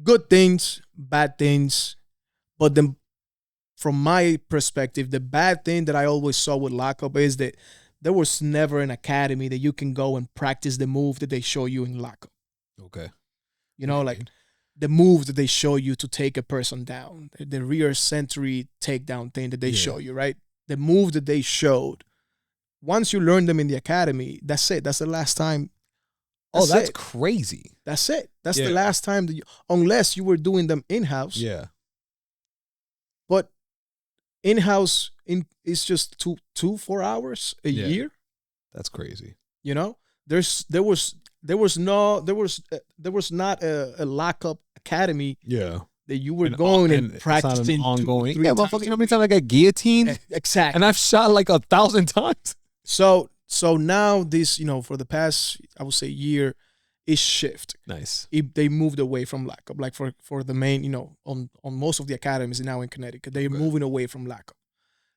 Good things, bad things, but then from my perspective, the bad thing that I always saw with lockup is that there was never an academy that you can go and practice the move that they show you in lockup. Okay. Like the moves that they show you to take a person down, the rear century takedown thing that they show you, right? The move that they showed. Once you learn them in the academy, that's it. That's the last time. That's crazy. That's it. That's the last time unless you were doing them in-house. Yeah. But in-house is just 4 hours a year. That's crazy. There was not a lockup academy. Yeah. That you were going and practicing ongoing. How many times I got guillotined? Exactly. And I've shot like 1,000 times. So now this, for the past, I would say year, is shift. Nice. They moved away from lockup. Like for the main, on most of the academies now in Connecticut, they're moving away from lockup.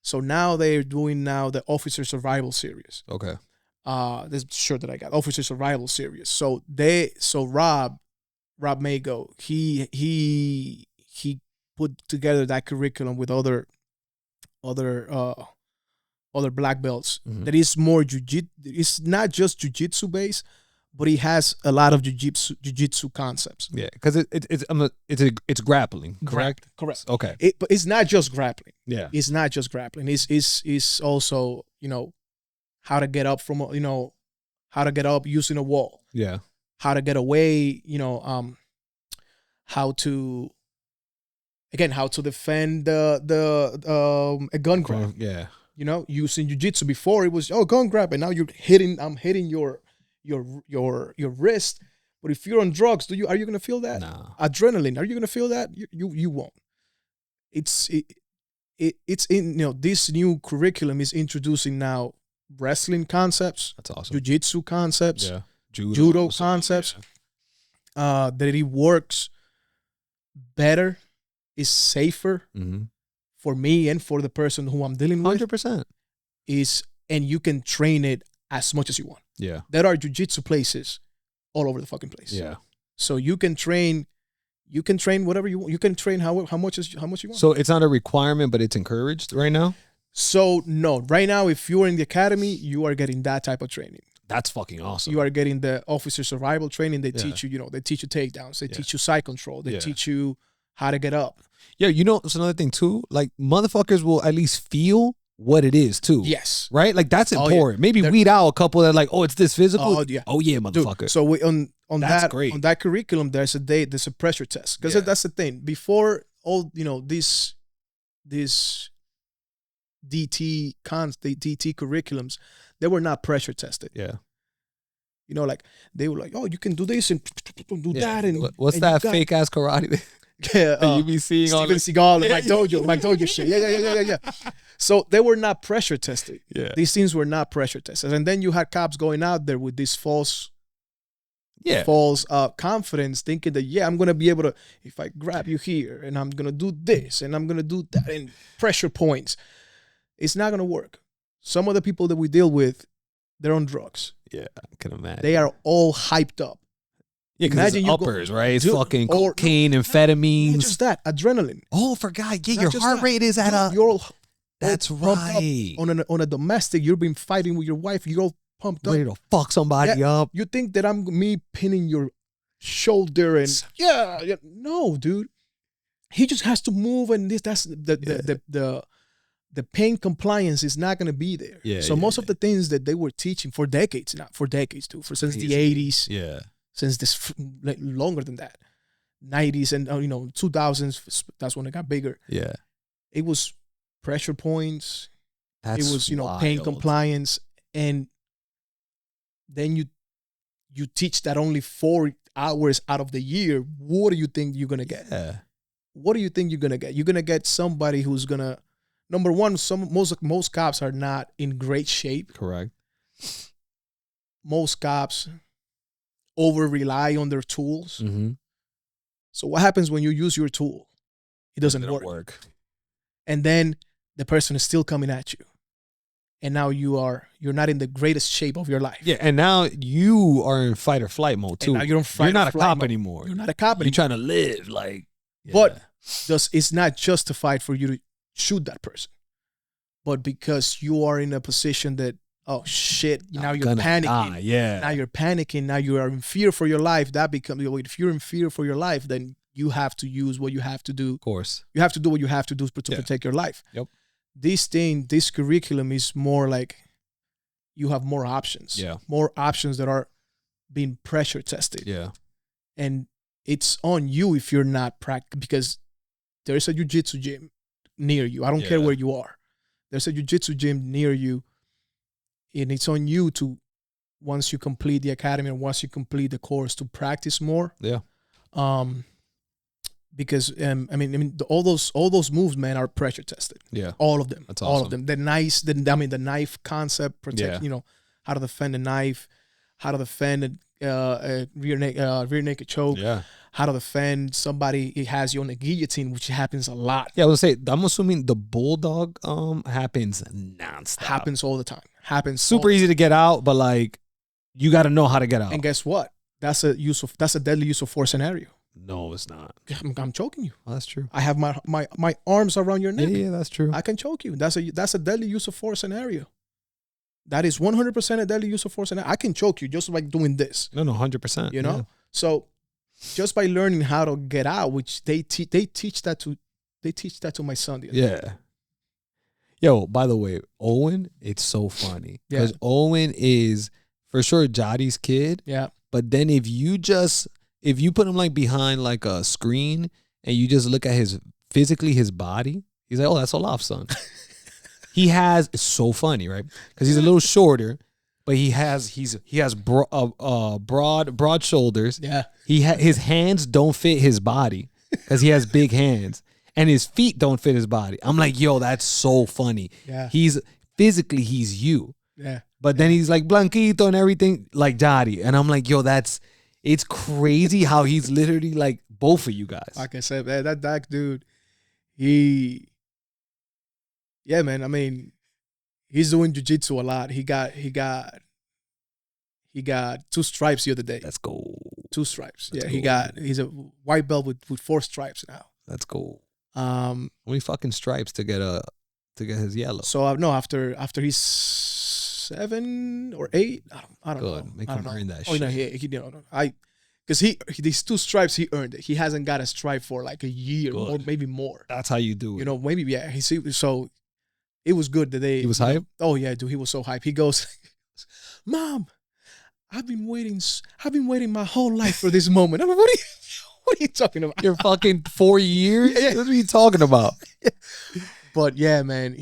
So now they're doing the Officer Survival Series. Okay. This shirt that I got, Officer Survival Series. So Rob Mago, he put together that curriculum with other black belts that is more jiu-jitsu. It's not just jiu-jitsu based, but he has a lot of jiu-jitsu concepts. Yeah, because it's grappling, correct? Correct. Okay. But it's not just grappling. Yeah. It's not just grappling. It's also, how to get up from, how to get up using a wall. Yeah. How to get away, how to defend a gun grab. Yeah. Using jiu-jitsu before it was gun grab, and now I'm hitting your wrist. But if you're on drugs, are you gonna feel that? No. Adrenaline, are you gonna feel that? You won't. It's in this new curriculum is introducing now wrestling concepts. That's awesome. Jiu-jitsu concepts. Yeah. Judo concepts. Yeah. That it works better, is safer. For me and for the person who I'm dealing with. 100%. And you can train it as much as you want. Yeah. There are jiu-jitsu places all over the fucking place. Yeah. So you can train whatever you want. You can train how much you want. So it's not a requirement, but it's encouraged right now? So no, right now if you are in the academy, you are getting that type of training. That's fucking awesome. You are getting the officer survival training. They teach you, they teach you takedowns. They teach you side control. They teach you how to get up. Yeah, it's another thing too. Like motherfuckers will at least feel what it is too. Yes. Right? Like that's important. Maybe weed out a couple that like, it's this physical. Oh yeah, motherfucker. Dude, so on great. On that curriculum, there's a pressure test. Because that's the thing. Before all, these DT curriculums, they were not pressure tested. Yeah. Like they were like, you can do this and do that. And what's that fake ass karate? Yeah, you be seeing Steven Seagal and Mike Dojo shit. Yeah. So they were not pressure tested. Yeah. These things were not pressure tested. And then you had cops going out there with these false false confidence, thinking that, yeah, I'm going to be able to, if I grab you here and I'm going to do this and I'm going to do that and pressure points, it's not going to work. Some of the people that we deal with, they're on drugs. Yeah, I can imagine. They are all hyped up. Yeah, because it's uppers, right? It's fucking cocaine, amphetamines. Not just that, adrenaline. Oh, forgot. Yeah, your heart rate is at a... You're all that's right. On a domestic, you've been fighting with your wife, you're all pumped up. Ready to fuck somebody up. You think that I'm me pinning your shoulder and... Yeah. No, dude. He just has to move, and that's the pain compliance is not going to be there. Yeah, so most of the things that they were teaching for decades, since the 80s. Yeah. Since this, longer than that. 90s and, 2000s, that's when it got bigger. Yeah. It was pressure points. It was, pain compliance. And then you teach that only 4 hours out of the year. What do you think you're going to get? Yeah. What do you think you're going to get? You're going to get somebody who's going to... Number one, most cops are not in great shape. Correct. Most cops over-rely on their tools. Mm-hmm. So what happens when you use your tool? It doesn't work. And then the person is still coming at you. And now you're not in the greatest shape of your life. Yeah, and now you are in fight or flight mode too. And now you're not a cop anymore. You're not a cop anymore. You're trying to live like... Yeah. But it's not justified for you to shoot that person, but because you are in a position that, oh shit, now you're panicking. Yeah. Now you're panicking. Now you are in fear for your life. That becomes, if you're in fear for your life, then you have to use what you have to do. Of course. You have to do what you have to do to protect your life. Yep. This curriculum is more like you have more options. Yeah. More options that are being pressure tested. Yeah. And it's on you if you're not practicing, because there's a jiu-jitsu gym near you. I don't care where you are. There's a jiu-jitsu gym near you, and it's on you to, once you complete the academy and once you complete the course, to practice more. Yeah. Because all those moves, man, are pressure tested. Yeah. All of them. That's awesome. All of them. The knife concept, protect. How to defend a knife, how to defend a rear naked choke. Yeah. How to defend somebody. It has you on a guillotine, which happens a lot. Yeah, I was gonna say, I'm assuming the bulldog happens nonstop. Happens all the time. Happens super easy to get out, but like you got to know how to get out. And guess what? That's a deadly use of force scenario. No, it's not. I'm choking you. Oh, that's true. I have my arms around your neck. Yeah, that's true. I can choke you. That's a deadly use of force scenario. That is 100% a deadly use of force scenario. I can choke you just by doing this. No, 100%. Yeah. So just by learning how to get out, which they teach that to my son. Yeah. Yo, by the way, Owen, it's so funny because Owen is for sure Jotty's kid. Yeah. But then if you put him like behind like a screen and you just look at his body, he's like, oh, that's Olaph's son. It's so funny, right? Because he's a little shorter, but he has broad shoulders. Yeah. His hands don't fit his body because he has big hands, and his feet don't fit his body. I'm like, yo, that's so funny. Yeah. He's you. Yeah. But then he's like blanquito and everything like Jotty, and I'm like, yo, it's crazy how he's literally like both of you guys. Like I said, that dude, yeah, man. I mean, he's doing jiu-jitsu a lot. He got 2 stripes the other day. Let's go. 2 stripes. He's a white belt with 4 stripes now. That's cool. How many fucking stripes to get his yellow? So after he's 7 or 8, I don't know. Good. Make him earn that shit. Oh no, because these 2 stripes he earned it. He hasn't got a stripe for like a year or maybe more. That's how you do it. Maybe so. It was good that he was hype. Oh yeah, dude, he was so hype. He goes, Mom, I've been waiting my whole life for this moment. I'm like, what are you talking about? You're fucking 4 years? Yeah. What are you talking about? But yeah, man,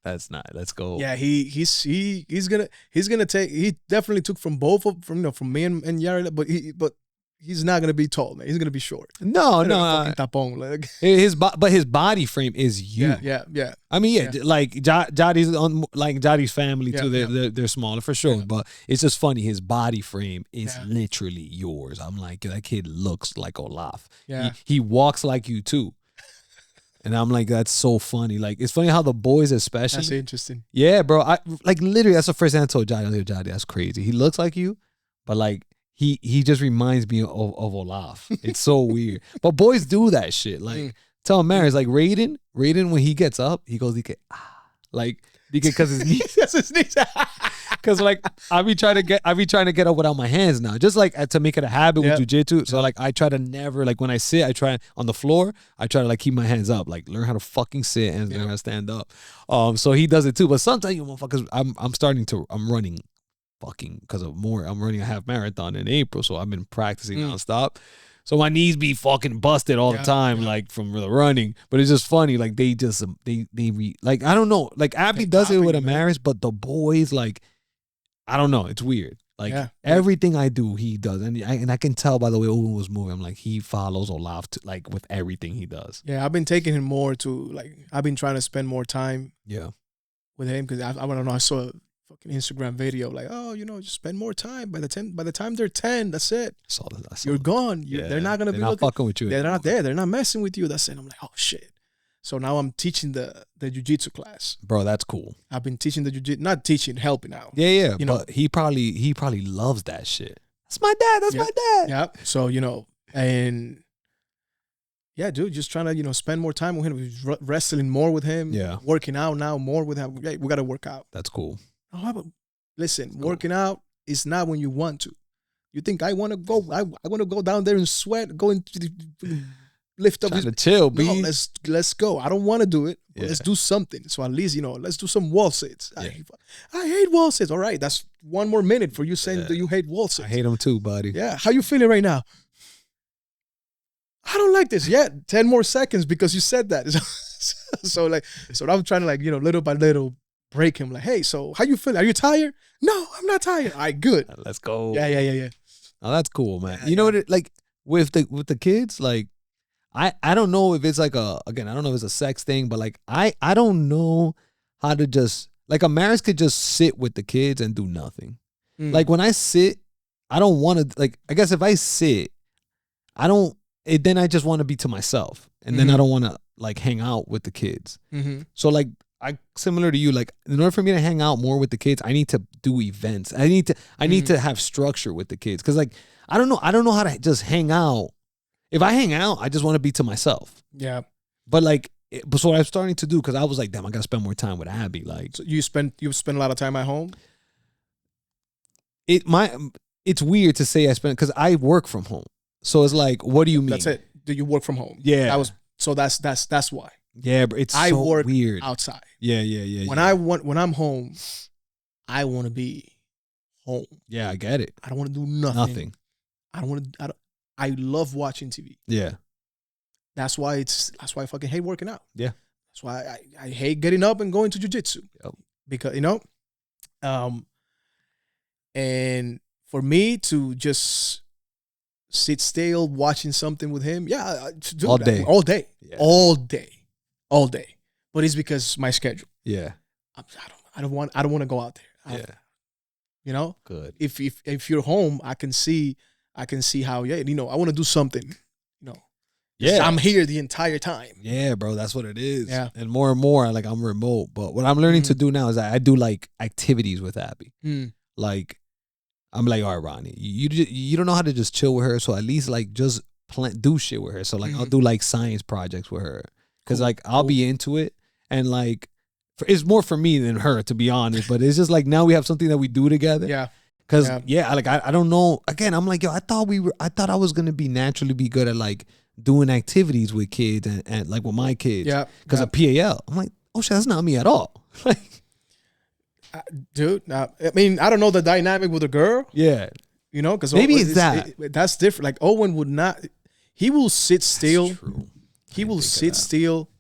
that's not. Let's go. Yeah, he's gonna take. He definitely took from both from me and Yari, but he's not gonna be tall, man. He's gonna be short. No. Tapón, like. But his body frame is you. Yeah. I mean, like Jadi's on, like Jadi's family too. They're smaller for sure, but it's just funny. His body frame is literally yours. I'm like, that kid looks like Olaph. Yeah, he walks like you too. And I'm like, that's so funny. Like, it's funny how the boys, especially. That's interesting. Yeah, bro. I like literally. That's the first thing I told Jadi. I was like, Jadi, that's crazy. He looks like you, but like he just reminds me of Olaph. It's so weird. But boys do that shit. Like, tell him, Maris, like Raiden when he gets up, he goes, like because his knees. That's his knees. Because like I be trying to get up without my hands now, just like to make it a habit with jiu-jitsu. So like I try to never, like when I sit, I try on the floor, I try to like keep my hands up, like learn how to fucking sit and learn how to stand up. So he does it too. But sometimes you motherfuckers, I'm running fucking because of more. I'm running a half marathon in April, so I've been practicing nonstop. So my knees be fucking busted all the time, like from the running. But it's just funny, like they like I don't know, like Abby does it with Amaris, but the boys like. I don't know. It's weird. Like everything I do, he does, and I can tell by the way Owen was moving. I'm like, he follows Olaph like with everything he does. Yeah, I've been taking him more to like. I've been trying to spend more time. With him because I don't know. I saw a fucking Instagram video like, just spend more time. By the time they're 10, that's it. I saw You're gone. They're not gonna be fucking with you. They're not there. They're not messing with you. That's it. I'm like, oh shit. So now I'm teaching the jiu-jitsu class. Bro, that's cool. I've been teaching the jiu-jitsu, not teaching, helping out. Yeah. But he probably loves that shit. That's my dad. That's my dad. Yeah. So, and yeah, dude, just trying to, spend more time with him, wrestling more with him. Yeah. Working out now more with him. We got to work out. That's cool. Listen, working out is not when you want to. You think I want to go, I want to go down there and sweat, go into the... lift up his chill, B. No, let's go. I don't want to do it. But let's do something. So at least, let's do some wall sits. I hate wall sits. All right, that's one more minute for you saying that you hate wall sits. I hate them too, buddy. Yeah, how you feeling right now? I don't like this yet. 10 more seconds because you said that. So I'm trying to little by little break him. Like, hey, so how you feeling? Are you tired? No, I'm not tired. All right, good. Let's go. Yeah. Oh, that's cool, man. You know what? Like with the kids, like. I don't know if it's like I don't know if it's a sex thing, but like I don't know how to just like a marriage could just sit with the kids and do nothing. Like when I sit, I don't want to like I guess if I sit, then I just want to be to myself. And then I don't want to like hang out with the kids. So like I similar to you, like in order for me to hang out more with the kids, I need to do events. I need to have structure with the kids. Cause like I don't know how to just hang out. If I hang out, I just want to be to myself. Yeah. But like, so what I'm starting to do, because I was like, damn, I got to spend more time with Abby. Like, so you spend a lot of time at home? It's weird to say I spend, because I work from home. So it's like, what do you mean? That's it. Do you work from home? Yeah. That's why. Yeah, but it's I so work weird. outside. Yeah. When I'm home, I want to be home. Yeah, I get it. I don't want to do nothing. I love watching TV. Yeah. That's why I fucking hate working out. Yeah. That's why I hate getting up and going to jiu-jitsu. Yep. Because, and for me to just sit still watching something with him, all day. Yeah. All day. But it's because my schedule. Yeah. I don't want to go out there. Good. If you're home, I can see how, I want to do something, Yeah. I'm here the entire time. Yeah, bro, that's what it is. Yeah. And more, like I'm remote. But what I'm learning to do now is I do like activities with Abby. Like, I'm like, all right, Ronnie, you don't know how to just chill with her. So at least like just do shit with her. So like I'll do like science projects with her. Cause like I'll be into it. And like, it's more for me than her, to be honest. But it's just like now we have something that we do together. Yeah. Cause like I don't know. Again, I'm like, I thought I was gonna naturally be good at like doing activities with kids and like with my kids. Yeah. Cause of PAL. I'm like, oh shit, that's not me at all. Like, dude, I mean, I don't know the dynamic with a girl. Yeah. Because maybe it's that's different. Like Owen would not. He will sit still. That's true. He will sit still.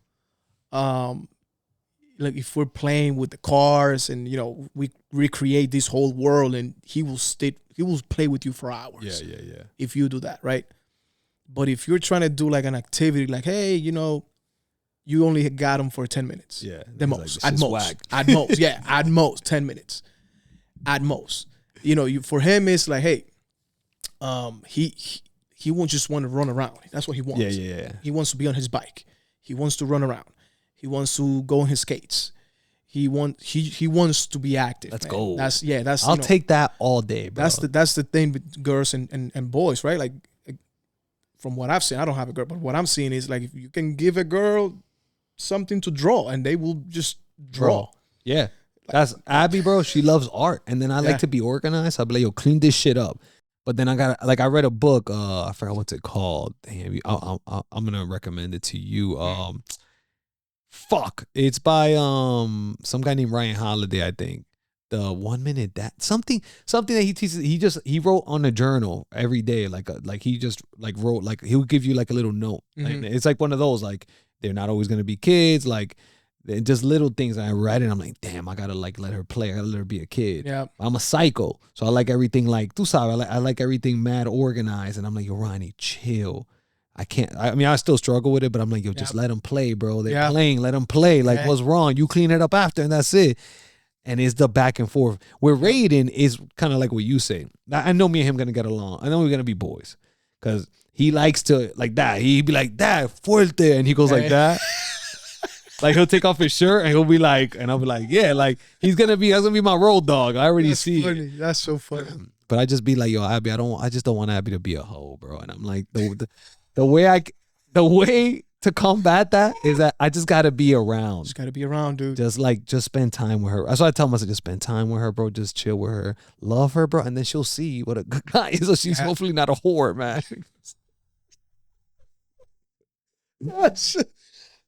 like if we're playing with the cars and we recreate this whole world, and he will play with you for hours. Yeah. If you do that, right? But if you're trying to do like an activity, like, hey, you only got him for 10 minutes. Yeah. The most. At most. Yeah. At most 10 minutes. At most. For him, it's like, hey, he won't just want to run around. That's what he wants. Yeah. He wants to be on his bike. He wants to run around. He wants to go on his skates. He wants to be active. Let's go. I'll take that all day, bro. That's the thing with girls and boys, right? Like from what I've seen, I don't have a girl, but what I'm seeing is like if you can give a girl something to draw, and they will just draw. Yeah. That's Abby, bro. She loves art. And then I like to be organized. I'll be like, yo, clean this shit up. But then I read a book, I forgot what's it called. Damn, I'm gonna recommend it to you. It's by some guy named Ryan Holiday, I think. The 1 minute that something that he teaches. He wrote on a journal every day, like he just like wrote, like he would give you like a little note. Like, it's like one of those, like they're not always gonna be kids, like just little things. And I read it, I'm like, damn, I gotta like let her play. I gotta let her be a kid. Yeah, I'm a psycho, so I like everything like tu sabes. I like everything mad organized, and I'm like, yo, Ronny, chill. I can't. I mean, I still struggle with it, but I'm like, yo, just let them play, bro. They're playing. Let them play. Like, what's wrong? You clean it up after, and that's it. And it's the back and forth. Where Raiden is kind of like what you say. I know me and him gonna get along. I know we're gonna be boys, because he likes to like that. He'd be like that fuerte, and he goes like that. Like he'll take off his shirt and he'll be like, and I'll be like, yeah, like that's gonna be my road dog. I already see funny. it. That's so funny. But I just be like, yo, Abby, I just don't want Abby to be a hoe, bro. And I'm like, the way to combat that is that I just gotta be around. Just gotta be around, dude. Just spend time with her. That's why I tell myself, just spend time with her, bro. Just chill with her, love her, bro, and then she'll see what a good guy is. So she's hopefully not a whore, man.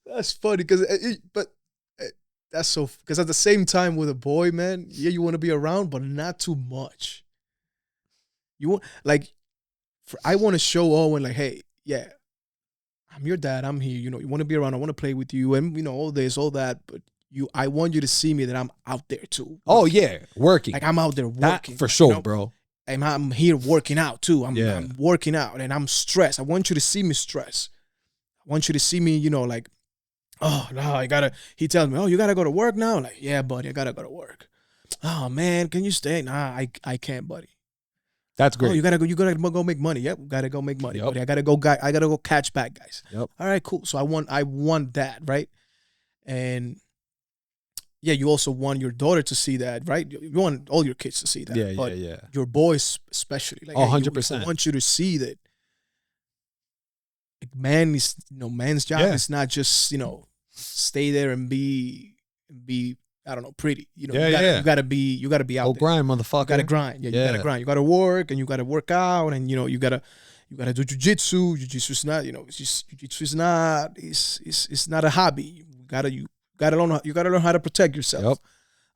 That's funny because that's so, because at the same time with a boy, man, you want to be around, but not too much. You want I want to show Owen like, hey, yeah, I'm your dad. I'm here. You want to be around. I want to play with you, and all this, all that. But I want you to see me that I'm out there too. Oh yeah, working. Like I'm out there working that for sure, bro. And I'm here working out too. I'm working out, and I'm stressed. I want you to see me stressed. I want you to see me, like, oh no, he tells me, oh, you gotta go to work now. I'm like, yeah, buddy, I gotta go to work. Oh man, can you stay? Nah, I can't, buddy. That's great. Oh, you gotta go make money. Yep, gotta go make money, buddy. I gotta go catch bad guys. Yep. All right, cool. So I want that, right? And yeah, you also want your daughter to see that, right? You want all your kids to see that. Yeah. Your boys especially. Like, 100%. I want you to see that. Like, man's job is not just, stay there and be I don't know, pretty. You gotta be out there. Grind, motherfucker. You gotta grind. Yeah, you gotta grind. You gotta work, and you gotta work out, and you gotta do jiu-jitsu. Jiu-jitsu is not, jiu-jitsu is not, it's not a hobby. You gotta learn how to protect yourself. Yep.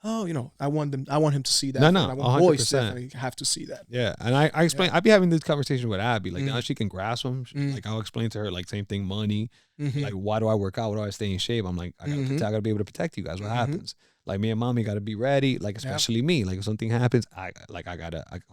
Oh, I want him to see that. No, I want 100%. boys definitely have to see that. Yeah, and I explain. I'd be having this conversation with Abby. Like now she can grasp them. Like I'll explain to her, like same thing, money. Like why do I work out? Why do I stay in shape? I'm like, I gotta be able to protect you guys. What happens? Like me and mommy gotta be ready. Like especially me. Like if something happens,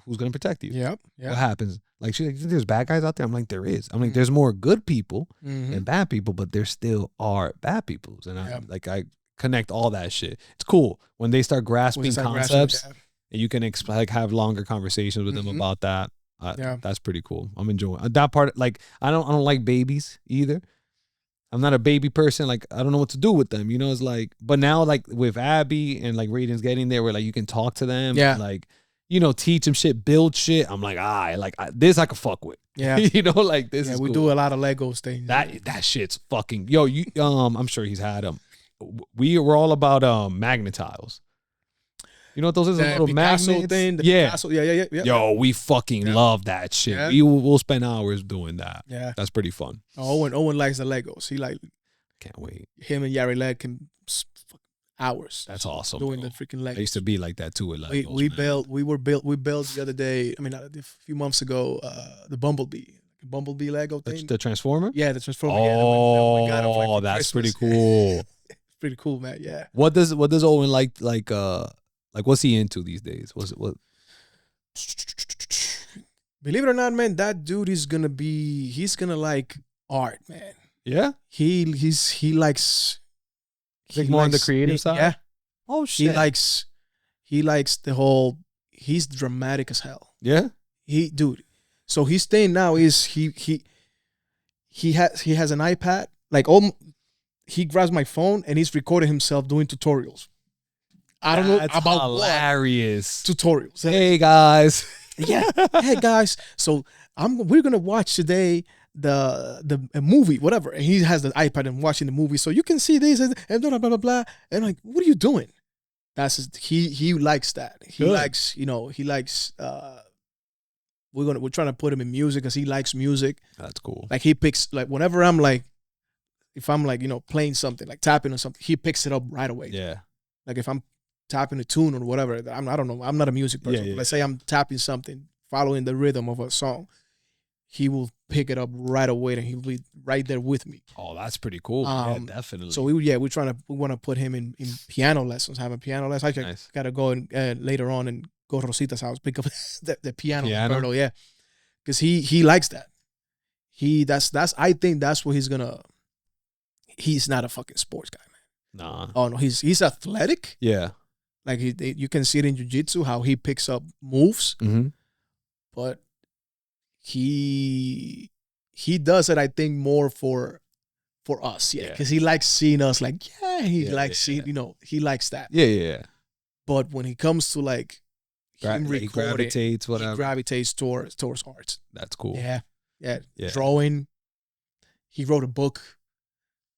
who's gonna protect you? Yep. What happens? Like she's like, there's bad guys out there. I'm like, there is. I'm like, there's more good people than bad people, but there still are bad people. And I connect all that shit. It's cool when they start grasping concepts and you can have longer conversations with them about that. That's pretty cool. I'm enjoying that part. Like I don't like babies either. I'm not a baby person. Like I don't know what to do with them. It's like, but now like with Abby and like Raiden's getting there where like you can talk to them. And, like, teach them shit, build shit. I'm like, this I can fuck with. Yeah. Like this is we cool. do a lot of Legos things. That shit's fucking, I'm sure he's had them. We were all about magnetiles. You know what those is? The little Picasso magnets thing. Picasso. Yeah. Yo, we fucking love that shit. Yeah. We'll spend hours doing that. Yeah, that's pretty fun. Owen likes the Legos. He can't wait. Him and Yari Leg can hours. That's awesome. Doing the freaking Legos. I used to be like that too with Legos. We built the other day. I mean, a few months ago, the Bumblebee Lego thing. The Transformer. Yeah, the Transformer. Oh, that's pretty cool. pretty cool, man. Yeah. What does Owen like what's he into these days? What? Believe it or not, man, that dude is he's gonna like art, man. Yeah? He likes More on the creative side? Yeah. Oh shit. He likes the whole, he's dramatic as hell. Yeah? Dude. So his thing now is he has an iPad. Like he grabs my phone and he's recording himself doing tutorials. I don't know about hilarious tutorials. Hey guys. Yeah. Hey guys. So we're gonna watch today a movie, whatever. And he has the iPad and watching the movie. So you can see this and blah blah blah blah. And I'm like, what are you doing? He likes that. He likes, we're trying to put him in music because he likes music. That's cool. Like he picks, like whenever I'm like, if I'm like, playing something, like tapping or something, he picks it up right away. Yeah. Like if I'm tapping a tune or whatever, I don't know. I'm not a music person. Yeah. Let's say I'm tapping something, following the rhythm of a song. He will pick it up right away and he'll be right there with me. Oh, that's pretty cool. Yeah, definitely. So we want to put him in piano lessons, have a piano lesson. I gotta go later on and go to Rosita's house, pick up the piano. Yeah. Because he likes that. I think that's what he's not a fucking sports guy, man. Nah. Oh no, he's athletic. Yeah. Like you can see it in jiu-jitsu how he picks up moves. Mm-hmm. But he does it, I think, more for us, because he likes seeing us, like, he likes seeing, he likes that. Yeah. But when he comes to like him recording, he gravitates towards arts. That's cool. Yeah. Drawing. He wrote a book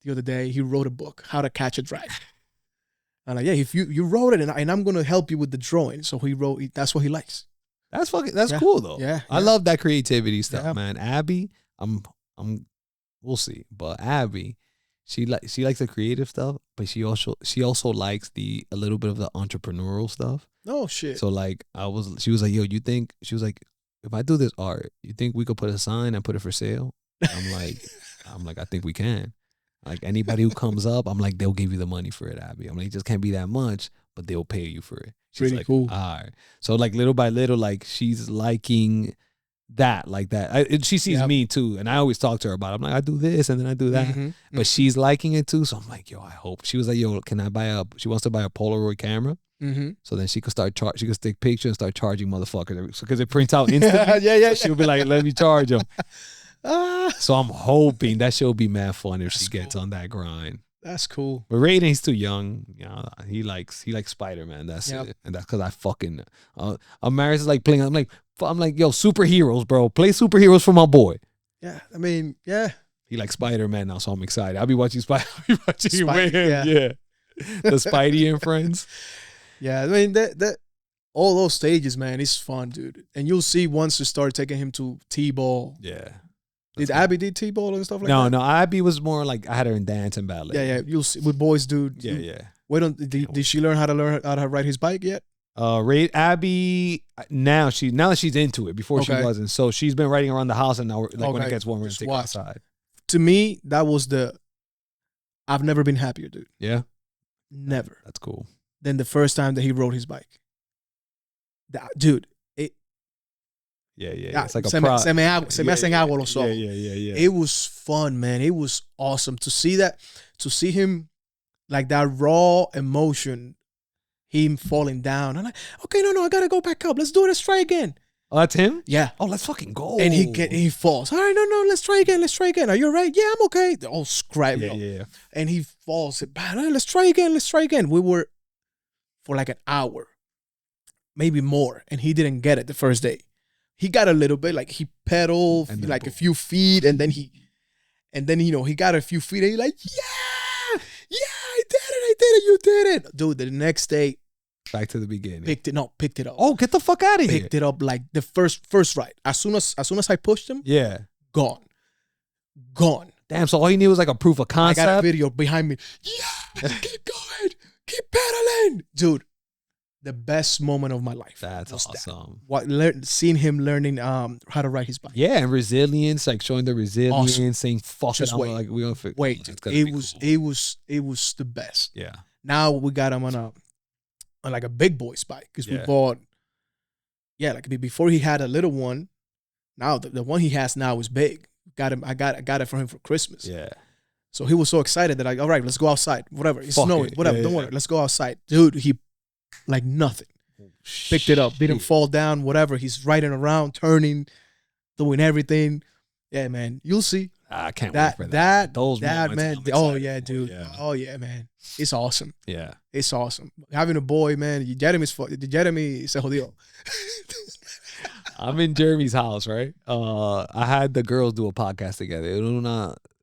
the other day. He wrote a book, How to Catch a Dragon. I'm like, if you wrote it, and I'm gonna help you with the drawing. So that's what he likes. That's cool though. Yeah. I love that creativity stuff, man. Abby, we'll see. But Abby, she likes the creative stuff, but she also likes a little bit of the entrepreneurial stuff. Oh shit. So like she was like, yo, she was like, if I do this art, you think we could put a sign and put it for sale? I'm like, I think we can. Like anybody who comes up, I'm like, they'll give you the money for it, Abby. I'm like, it just can't be that much, but they'll pay you for it. She's pretty cool. All right. So like little by little, like she's liking that, like that. She sees me too, and I always talk to her about it. I'm like, I do this and then I do that, but she's liking it too. So I'm like, yo, I hope. She was like, yo, can I buy she wants to buy a Polaroid camera. So then she could she could take pictures and start charging motherfuckers because it prints out instantly. Yeah. She'll be like, let me charge them. So I'm hoping that she'll be mad fun if she gets on that grind. That's cool. But Raiden's too young. He likes Spider-Man. That's it. And that's because I fucking Amaris is like playing. I'm like, yo, superheroes, bro. Play superheroes for my boy. Yeah, I mean, yeah. He likes Spider-Man now, so I'm excited. I'll be watching I'll be watching him with him. Yeah. The Spidey and friends. Yeah, I mean that all those stages, man, it's fun, dude. And you'll see once you start taking him to T-ball. Yeah. Did Abby do T-ball and stuff like that? No, Abby was more like I had her in dance and ballet. Yeah. You'll see with boys, dude. Yeah. Did she learn how to ride his bike yet? Abby now that she's into it. Before she wasn't. So she's been riding around the house, and now when it gets warmer, we're gonna take her outside. To me, that was I've never been happier, dude. Yeah, never. That's cool. Than the first time that he rode his bike. Dude. Yeah. It's like a se me hacen agua los ojos. Yeah. It was fun, man. It was awesome to see him like that raw emotion, him falling down. I'm like, okay, no, I gotta go back up. Let's do it. Let's try again. Oh, that's him? Yeah. Oh, let's fucking go. And he falls. All right, no, let's try again. Are you all right? Yeah, I'm okay. Oh, scrap. Yeah. And he falls. Let's try again. We were for like an hour, maybe more, and he didn't get it the first day. He got a little bit, like he pedaled like a few feet, and then he got a few feet, and he's like, yeah, I did it, you did it, dude. The next day, back to the beginning, picked it up. Oh, get the fuck out of here! Picked it up like the first ride. As soon as I pushed him, gone. Damn. So all he needed was like a proof of concept. I got a video behind me. Yeah, keep going, keep pedaling, dude. the best moment of my life. That's awesome. Seeing him learning how to ride his bike. Yeah, and resilience, like showing the resilience, Awesome. saying "fuck Just it," I'm wait. like, we gonna fix. Wait, it was the best. Yeah. Now we got him on like a big boy's bike because we bought. Yeah, like before he had a little one. Now the one he has now is big. I got it for him for Christmas. Yeah. So he was so excited that all right, let's go outside. Whatever, it's snowing. Whatever, don't worry. Let's go outside, dude. He like nothing. Picked it up, didn't fall down. Whatever. He's riding around, turning, doing everything. Yeah, man. You'll see. I can't wait for that. Those man. Oh yeah, dude. Yeah. Oh yeah, man. It's awesome. Yeah. It's awesome. Having a boy, man. Jeremy se jodió. I'm in Jeremy's house, right? I had the girls do a podcast together.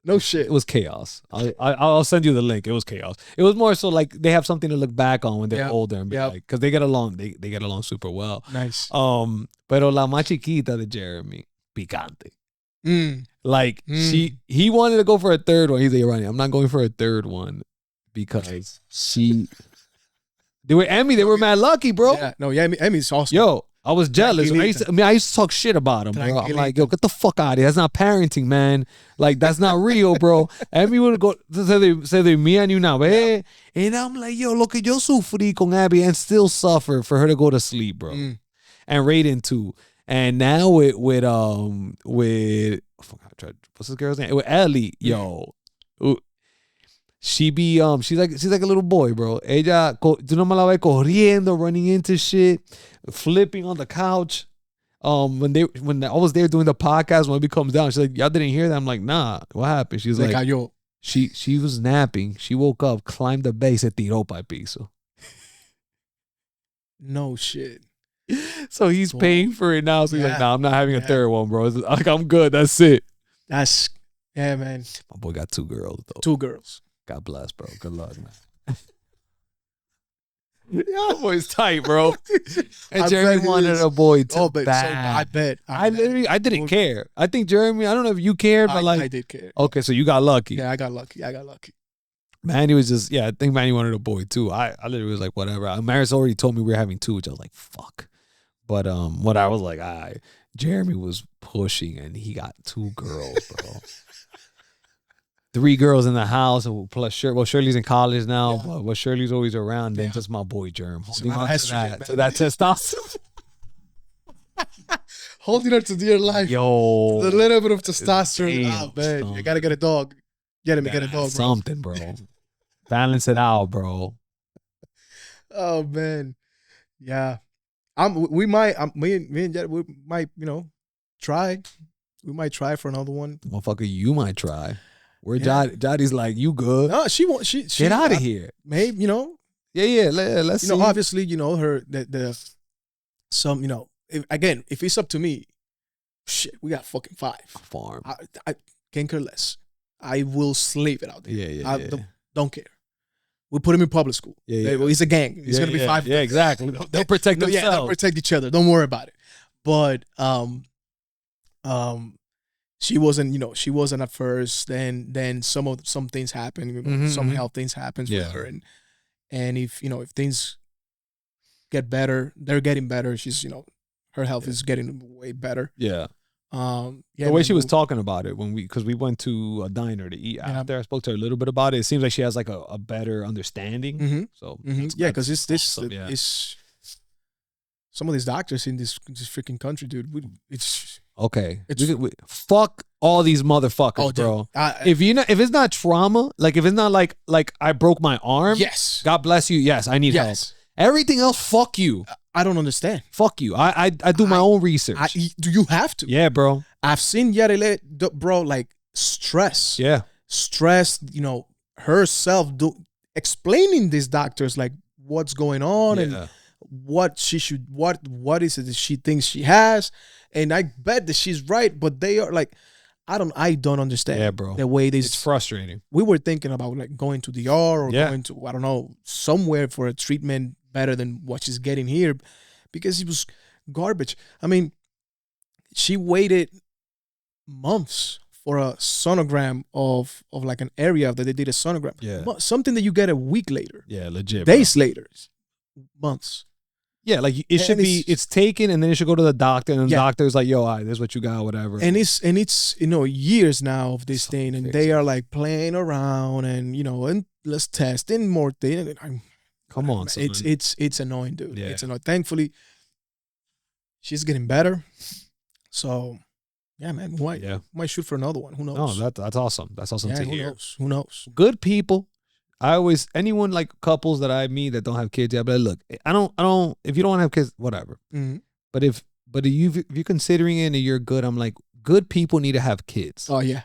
No shit. It was chaos. I'll send you the link. It was chaos. It was more so like they have something to look back on when they're older and be like, because they get along. They get along super well. Nice. Pero la más chiquita de Jeremy, picante. Like he wanted to go for a third one. He's like, Ronny, I'm not going for a third one because they were mad lucky, bro. Yeah, no, yeah, Emmy's awesome. Yo, I was jealous. I used to talk shit about him, bro. I'm like, yo, get the fuck out of here. That's not parenting, man. Like, that's not real, bro. Abby would go, say they me and you now, eh? And I'm like, yo, look at yo sufrí con Abby and still suffer for her to go to sleep, bro. And Raiden too. And now with what's this girl's name? With Ellie, yo. She's like a little boy, bro. Ella, tú no me la ves corriendo, running into shit, flipping on the couch. When I was there doing the podcast, when it comes down, she's like, y'all didn't hear that? I'm like, nah, what happened? She's like, she was napping. She woke up, climbed the base, se tiró para el piso. No shit. So he's paying for it now. So he's like, nah, I'm not having a third one, bro. Like, I'm good. That's it. Yeah, man. My boy got 2 girls, though. 2 girls. God bless, bro. Good luck, man. Yeah, boy's tight, bro. And Jeremy wanted a boy too. Oh, but bad. I didn't care. I think Jeremy, I don't know if you cared, but like I did care. Okay, so you got lucky. Yeah, I got lucky. Manny was just, I think Manny wanted a boy too. I literally was like, whatever. Maris already told me we were having 2, which I was like, fuck. But what I was like, Jeremy was pushing and he got 2 girls, bro. 3 girls in the house plus Shirley's in college now, but Shirley's always around. Then just my boy Jerm holding on to that testosterone, holding her to dear life. Yo, the little bit of testosterone. Oh man, you gotta get a dog. Get a dog. Bro. Something, bro. Balance it out, bro. Oh man, yeah. Me and Jet, we might, try. We might try for another one. Motherfucker, you might try. Where Jadi's like, you good? No, she get out of here. Maybe, Yeah. Let's see. Obviously, her if it's up to me, shit, we got fucking 5. Farm. I can't care less. I will slave it out there. Yeah. Don't care. We put him in public school. Yeah. It's a gang. It's gonna be 5. Yeah, exactly. They'll protect themselves. Yeah, they'll protect each other. Don't worry about it. But she wasn't at first. Then some things happen. Some health things happen for her, and if things get better, they're getting better. She's her health is getting way better. Yeah. The way she was talking about it because we went to a diner to eat after. I spoke to her a little bit about it. It seems like she has like a better understanding. Mm-hmm. So because it's some of these doctors in this freaking country, dude. It's okay. Fuck all these motherfuckers, bro. If it's not trauma, like if it's not like I broke my arm, yes, God bless you. Yes, I need help. Everything else, fuck you. I don't understand. Fuck you. I do my own research. Do you have to? Yeah, bro. I've seen Yarele, bro, like stress. Yeah. Stress, herself explaining these doctors like what's going on and what she should, what is it that she thinks she has. And I bet that she's right, but they are like, I don't understand the way this. It's frustrating. We were thinking about like going to the ER or going to, I don't know, somewhere for a treatment better than what she's getting here because it was garbage. I mean, she waited months for a sonogram of like an area that they did a sonogram. Yeah. Something that you get a week later. Yeah, legit. Days later. Months. Yeah, like it should be. It's taken, and then it should go to the doctor, and the doctor's like, "Yo, this is what you got, whatever." And it's years now of this thing, and they are like playing around, and and let's test and more things. Come on, son. It's annoying, dude. Yeah. It's annoying. Thankfully, she's getting better. So, yeah, man, might shoot for another one. Who knows? No, that's awesome. That's awesome to hear. Who knows? Good people. Anyone like couples that I meet that don't have kids, but look, I don't. If you don't want to have kids, whatever. Mm-hmm. But if you're considering it and you're good, I'm like, good people need to have kids. Oh yeah.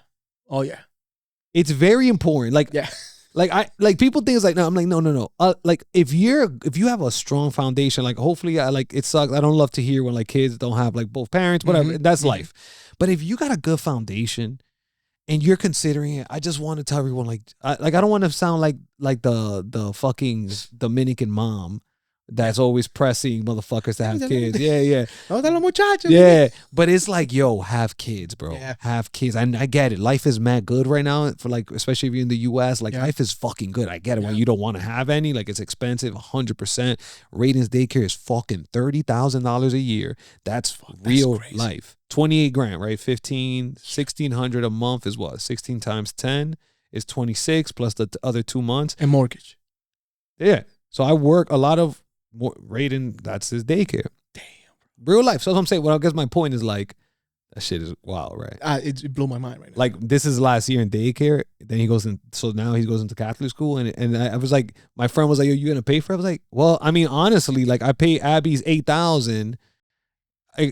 It's very important. Like, yeah. Like people think it's like, no, I'm like, no. Like if you have a strong foundation, like hopefully it sucks. I don't love to hear when like kids don't have like both parents, whatever. Mm-hmm. That's life. But if you got a good foundation and you're considering it, I just want to tell everyone I don't want to sound like the fucking Dominican mom that's always pressing motherfuckers to have kids. Yeah. Yeah. But it's like, yo, have kids, bro. Yeah. Have kids. I get it. Life is mad good right now for like, especially if you're in the US, like life is fucking good. I get it. Why you don't want to have any, like it's expensive, 100%. Ratings daycare is fucking $30,000 a year. That's real crazy. Life. 28 grand, right? 1,600 a month is what? 16 times 10 is 26 plus the other 2 months. And mortgage. Yeah. So I work a lot of rating. That's his daycare. Damn. Real life. So that's what I'm saying. Well, I guess my point is like, that shit is wild, right? It blew my mind right now. Like this is last year in daycare. Then he goes in. So now he goes into Catholic school. And I was like, my friend was like, "Yo, you gonna pay for it?" I was like, well, I mean, honestly, like I pay Abby's $8,000.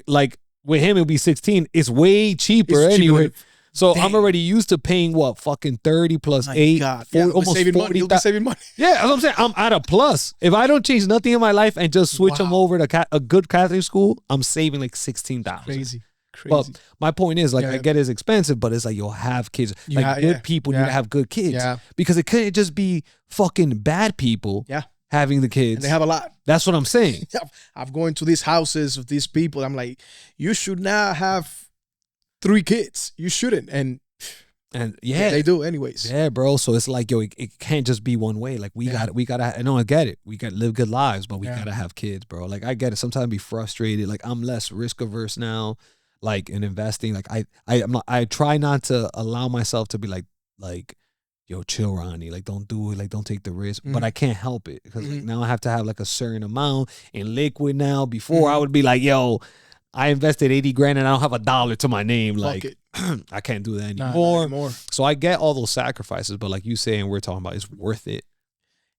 Like with him, it'll be 16. It's way cheaper anyway. So I'm already used to paying what fucking 30 plus 8, 4, almost 40. You'll be saving money. Yeah, that's what I'm saying. I'm at a plus. If I don't change nothing in my life and just switch them over to a good Catholic school, I'm saving like 16,000. Crazy. Well, my point is like I get it's expensive, but it's like you'll have kids. Like good people need to have good kids because it couldn't just be fucking bad people. Having the kids. And they have a lot. That's what I'm saying. I've gone to these houses of these people. I'm like, you should not have 3 kids. You shouldn't. And they do anyways. Yeah, bro. So it's like, yo, it can't just be one way. Like we gotta, I know I get it. We gotta live good lives, but we gotta have kids, bro. Like I get it. Sometimes I be frustrated. Like I'm less risk averse now. Like in investing. Like I try not to allow myself to be like, yo, chill, Ronny. Like, don't do it. Like, don't take the risk. But I can't help it because like, now I have to have like a certain amount in liquid now. Before I would be like, yo, I invested 80 grand and I don't have $1 to my name. Like, I can't do that anymore. Not anymore. So I get all those sacrifices, but like you say, and we're talking about, it's worth it.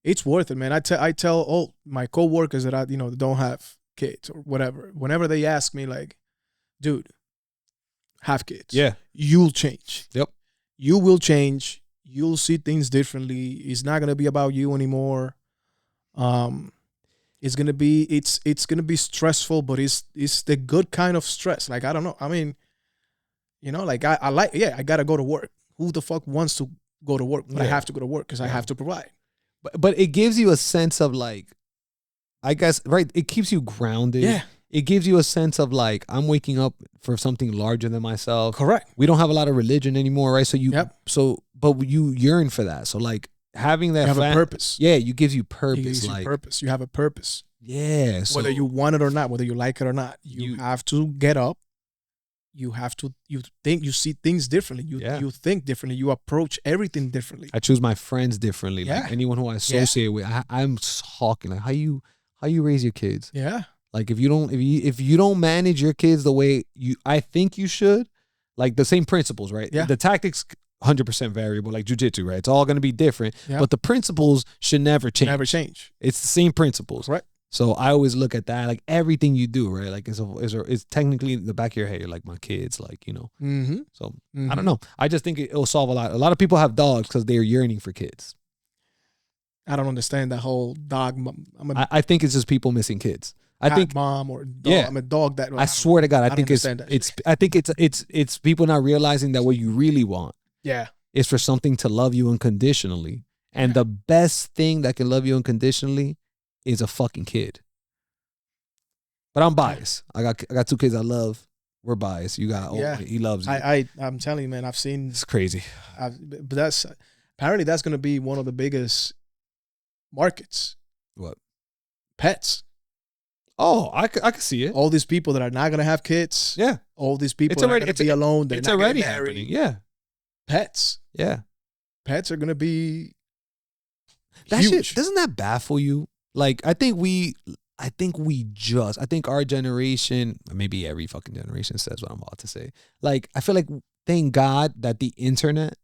It's worth it, man. I tell all my coworkers that don't have kids or whatever. Whenever they ask me, like, dude, have kids. Yeah, you'll change. Yep, you will change. You'll see things differently. It's not gonna be about you anymore. It's gonna be gonna be stressful, but it's the good kind of stress. Like I don't know. I mean, like I gotta go to work. Who the fuck wants to go to work? But I have to go to work because I have to provide. But it gives you a sense of like, I guess, right? It keeps you grounded. Yeah. It gives you a sense of like, I'm waking up for something larger than myself. Correct. We don't have a lot of religion anymore, right? So but you yearn for that. So like having that, you have a purpose. Yeah, you gives you purpose. It gives you purpose. You have a purpose. Yeah. So, whether you want it or not, whether you like it or not, you have to get up. You have to. You see things differently. You think differently. You approach everything differently. I choose my friends differently. Yeah. Like anyone who I associate with, I'm talking like how you raise your kids. Yeah. Like if you don't manage your kids the way I think you should, like the same principles, right? Yeah. The tactics 100% variable, like jiu-jitsu, right? It's all going to be different, but the principles should never change. Never change. It's the same principles, right? So I always look at that, like everything you do, right? Like it's technically in the back of your head. You're like my kids, like Mm-hmm. So I don't know. I just think it'll solve a lot. A lot of people have dogs because they're yearning for kids. I don't understand that whole dog. I think it's just people missing kids. I think mom or dog. Yeah. I'm a dog that. I swear to God, I think it's people not realizing that what you really want. Yeah. Is for something to love you unconditionally, and the best thing that can love you unconditionally is a fucking kid. But I'm biased. I got 2 kids I love. We're biased. You got he loves you. I'm telling you, man. I've seen. It's crazy. But that's apparently that's going to be one of the biggest markets. What? Pets. Oh, I could see it. All these people that are not gonna have kids. Yeah. All these people that are gonna be alone. They're it's not already gonna marry. happening. Yeah. Pets. Yeah. Pets are gonna be that huge. shit, doesn't that baffle you? Like, I think our generation, maybe every fucking generation says what I'm about to say. Like, I feel like, thank God that the internet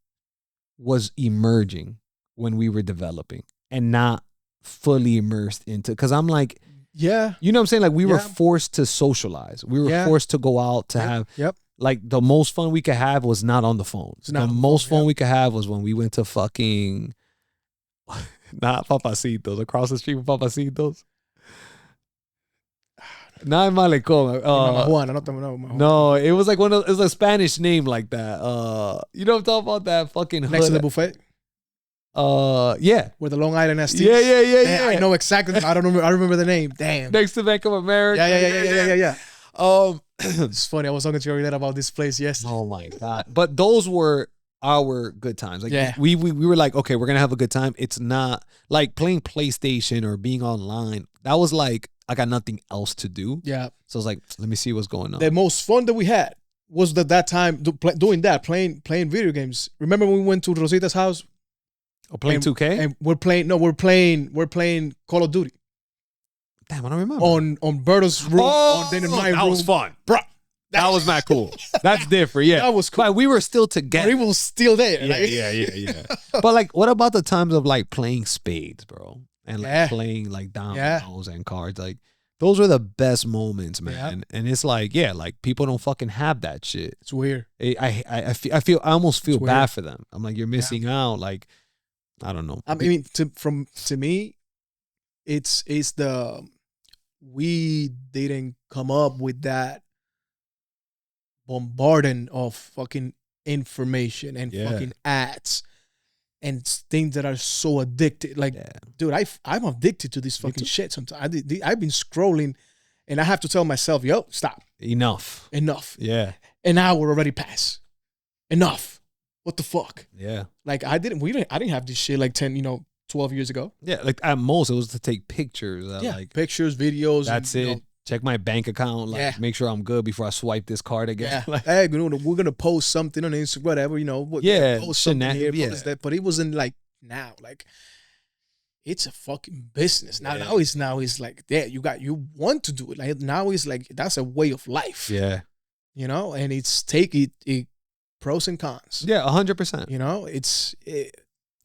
was emerging when we were developing and not fully immersed into, because I'm like, yeah, you know what I'm saying? Like, we were forced to socialize. We were forced to go out to have, like, the most fun we could have was not on the phone. The most fun we could have was when we went to fucking, not Papacitos, across the street from Papacitos. Not in Malecón. No, it was like it was a Spanish name like that. You know what I'm talking about? That fucking hood. Next to the buffet? Yeah. Where the Long Island STs? Yeah. I know exactly. I remember the name. Damn. Next to Bank of America. Yeah. It's funny. I was talking to your dad about this place yesterday. Oh my God. But those were our good times. Like, we were like, okay, we're gonna have a good time. It's not like playing PlayStation or being online. That was like, I got nothing else to do. Yeah. So I was like, let me see what's going on. The most fun that we had was that time doing that, playing video games. Remember when we went to Rosita's house? Oh, playing 2K? And we're playing Call of Duty. Damn, I don't remember. On Berto's room. Then in my room. That was fun. Bro. That was not cool. That's different. Yeah. That was cool. But we were still together. We were still there. Yeah. But like, what about the times of like playing spades, bro? And like playing like dominoes and cards? Like, those are the best moments, man. And it's like, like people don't fucking have that shit. It's weird. I almost feel bad for them. I'm like, you're missing out. Like, I don't know. I mean, to me, it's we didn't come up with that bombarding of fucking information and fucking ads and things that are so addicted. Like, dude, I'm addicted to this fucking shit sometimes. I've been scrolling and I have to tell myself, yo, stop. Enough. Yeah. An hour already passed. Enough. What the fuck? Yeah. Like, I didn't have this shit like 10, 12 years ago. Yeah. Like, at most it was to take pictures. Like pictures, videos. That's it. Check my bank account, like make sure I'm good before I swipe this card again. Yeah. Like, hey, we're gonna post something on Instagram, whatever, post something here, post that. But it wasn't like now. Like, it's a fucking business. Now it's like, you want to do it. Like, now it's like, that's a way of life. Yeah. And it's it pros and cons. Yeah, 100%.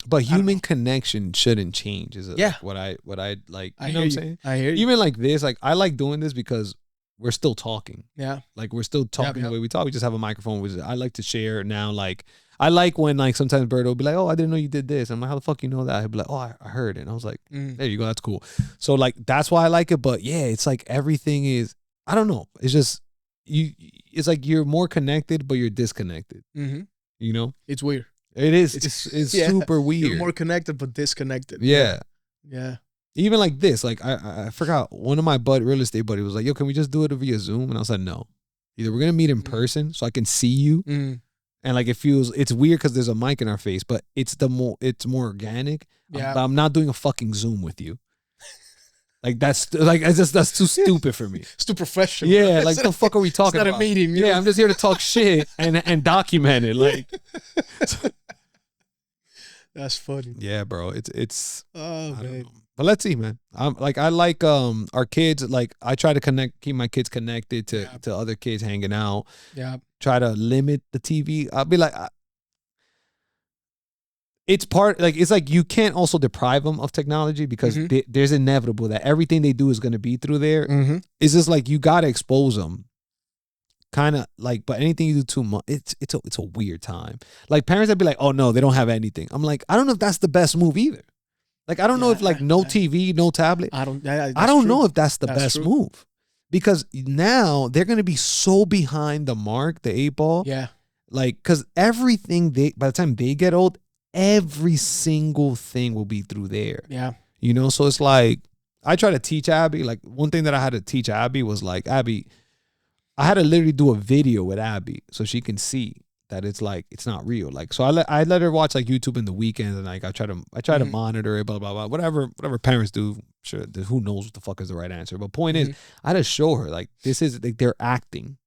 But human connection shouldn't change. Is it like what I like? You know what I'm saying? I hear you. Even like this, like, I like doing this because we're still talking. Yeah. Like, we're still talking the way we talk. We just have a microphone. I like to share now. Like, I like when, like, sometimes Berto will be like, oh, I didn't know you did this. I'm like, how the fuck you know that? He'll be like, oh, I heard it. And I was like, there you go. That's cool. So, like, that's why I like it. But yeah, it's like everything is, I don't know. It's just, it's like you're more connected, but you're disconnected. Mm-hmm. It's weird. It is. It's super weird. You're more connected but disconnected. Yeah. Even like this, like I forgot, one of my real estate buddy was like, yo, can we just do it via Zoom? And I was like, no. Either we're gonna meet in person so I can see you, and like it's weird because there's a mic in our face, but it's more organic. Yeah. I'm not doing a fucking Zoom with you. Like, that's too stupid for me. It's too professional. Yeah, like, the fuck are we talking about? It's not a meeting. Yeah, I'm just here to talk shit and document it. Like, that's funny. Yeah, bro. It's man. But let's see, man. I like our kids. Like, I try to keep my kids connected to other kids hanging out. Yeah. Try to limit the TV. I'll be like, it's like you can't also deprive them of technology because there's inevitable that everything they do is going to be through there. It's just like, you got to expose them. Kind of like, but anything you do too much, it's a weird time. Like, parents would be like, oh no, they don't have anything. I'm like, I don't know if that's the best move either. Like, I don't know if, like, no TV, no tablet. I don't know if that's the best move, because now they're going to be so behind the mark, the 8-ball. Yeah. Like, because everything by the time they get old, every single thing will be through there. Yeah. So it's like, I try to teach Abby. Like, one thing that I had to teach Abby was like, Abby, I had to literally do a video with Abby so she can see that it's like it's not real. Like, so I let her watch like YouTube in the weekends, and like I try to monitor it, blah blah blah, whatever parents do. Sure, who knows what the fuck is the right answer. But point is, I had to show her like this is like they're acting.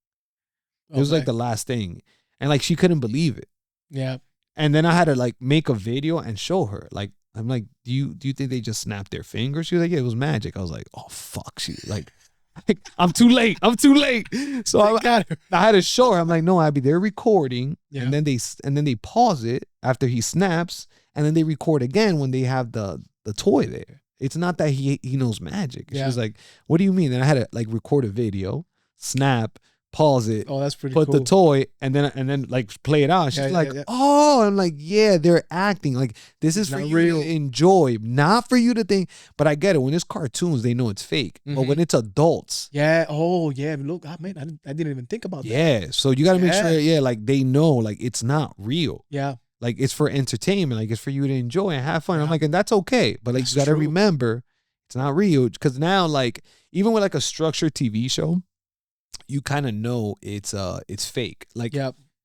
It was like the last thing, and like she couldn't believe it. Yeah. And then I had to like make a video and show her. Like, I'm like, do you think they just snapped their fingers? She was like, yeah, it was magic. I was like, oh fuck, she like I'm too late. So I had to show her. I'm like, no, Abby, they're recording, and then they pause it after he snaps, and then they record again when they have the toy there. It's not that he knows magic. She was like, what do you mean? And I had to like record a video, snap, pause it. Oh, that's pretty put cool. the toy and then like play it out. She's like, oh, I'm like, yeah, they're acting. Like this is for you to enjoy, not for you to think. But I get it. When it's cartoons, they know it's fake. But when it's adults, look, man, I didn't even think about that. Yeah, so you got to make sure, like they know, like it's not real. Yeah, like it's for entertainment, like it's for you to enjoy and have fun. I'm like, and that's okay, but like you got to remember, it's not real. Because now, like even with like a structured TV show, you kind of know it's fake. Like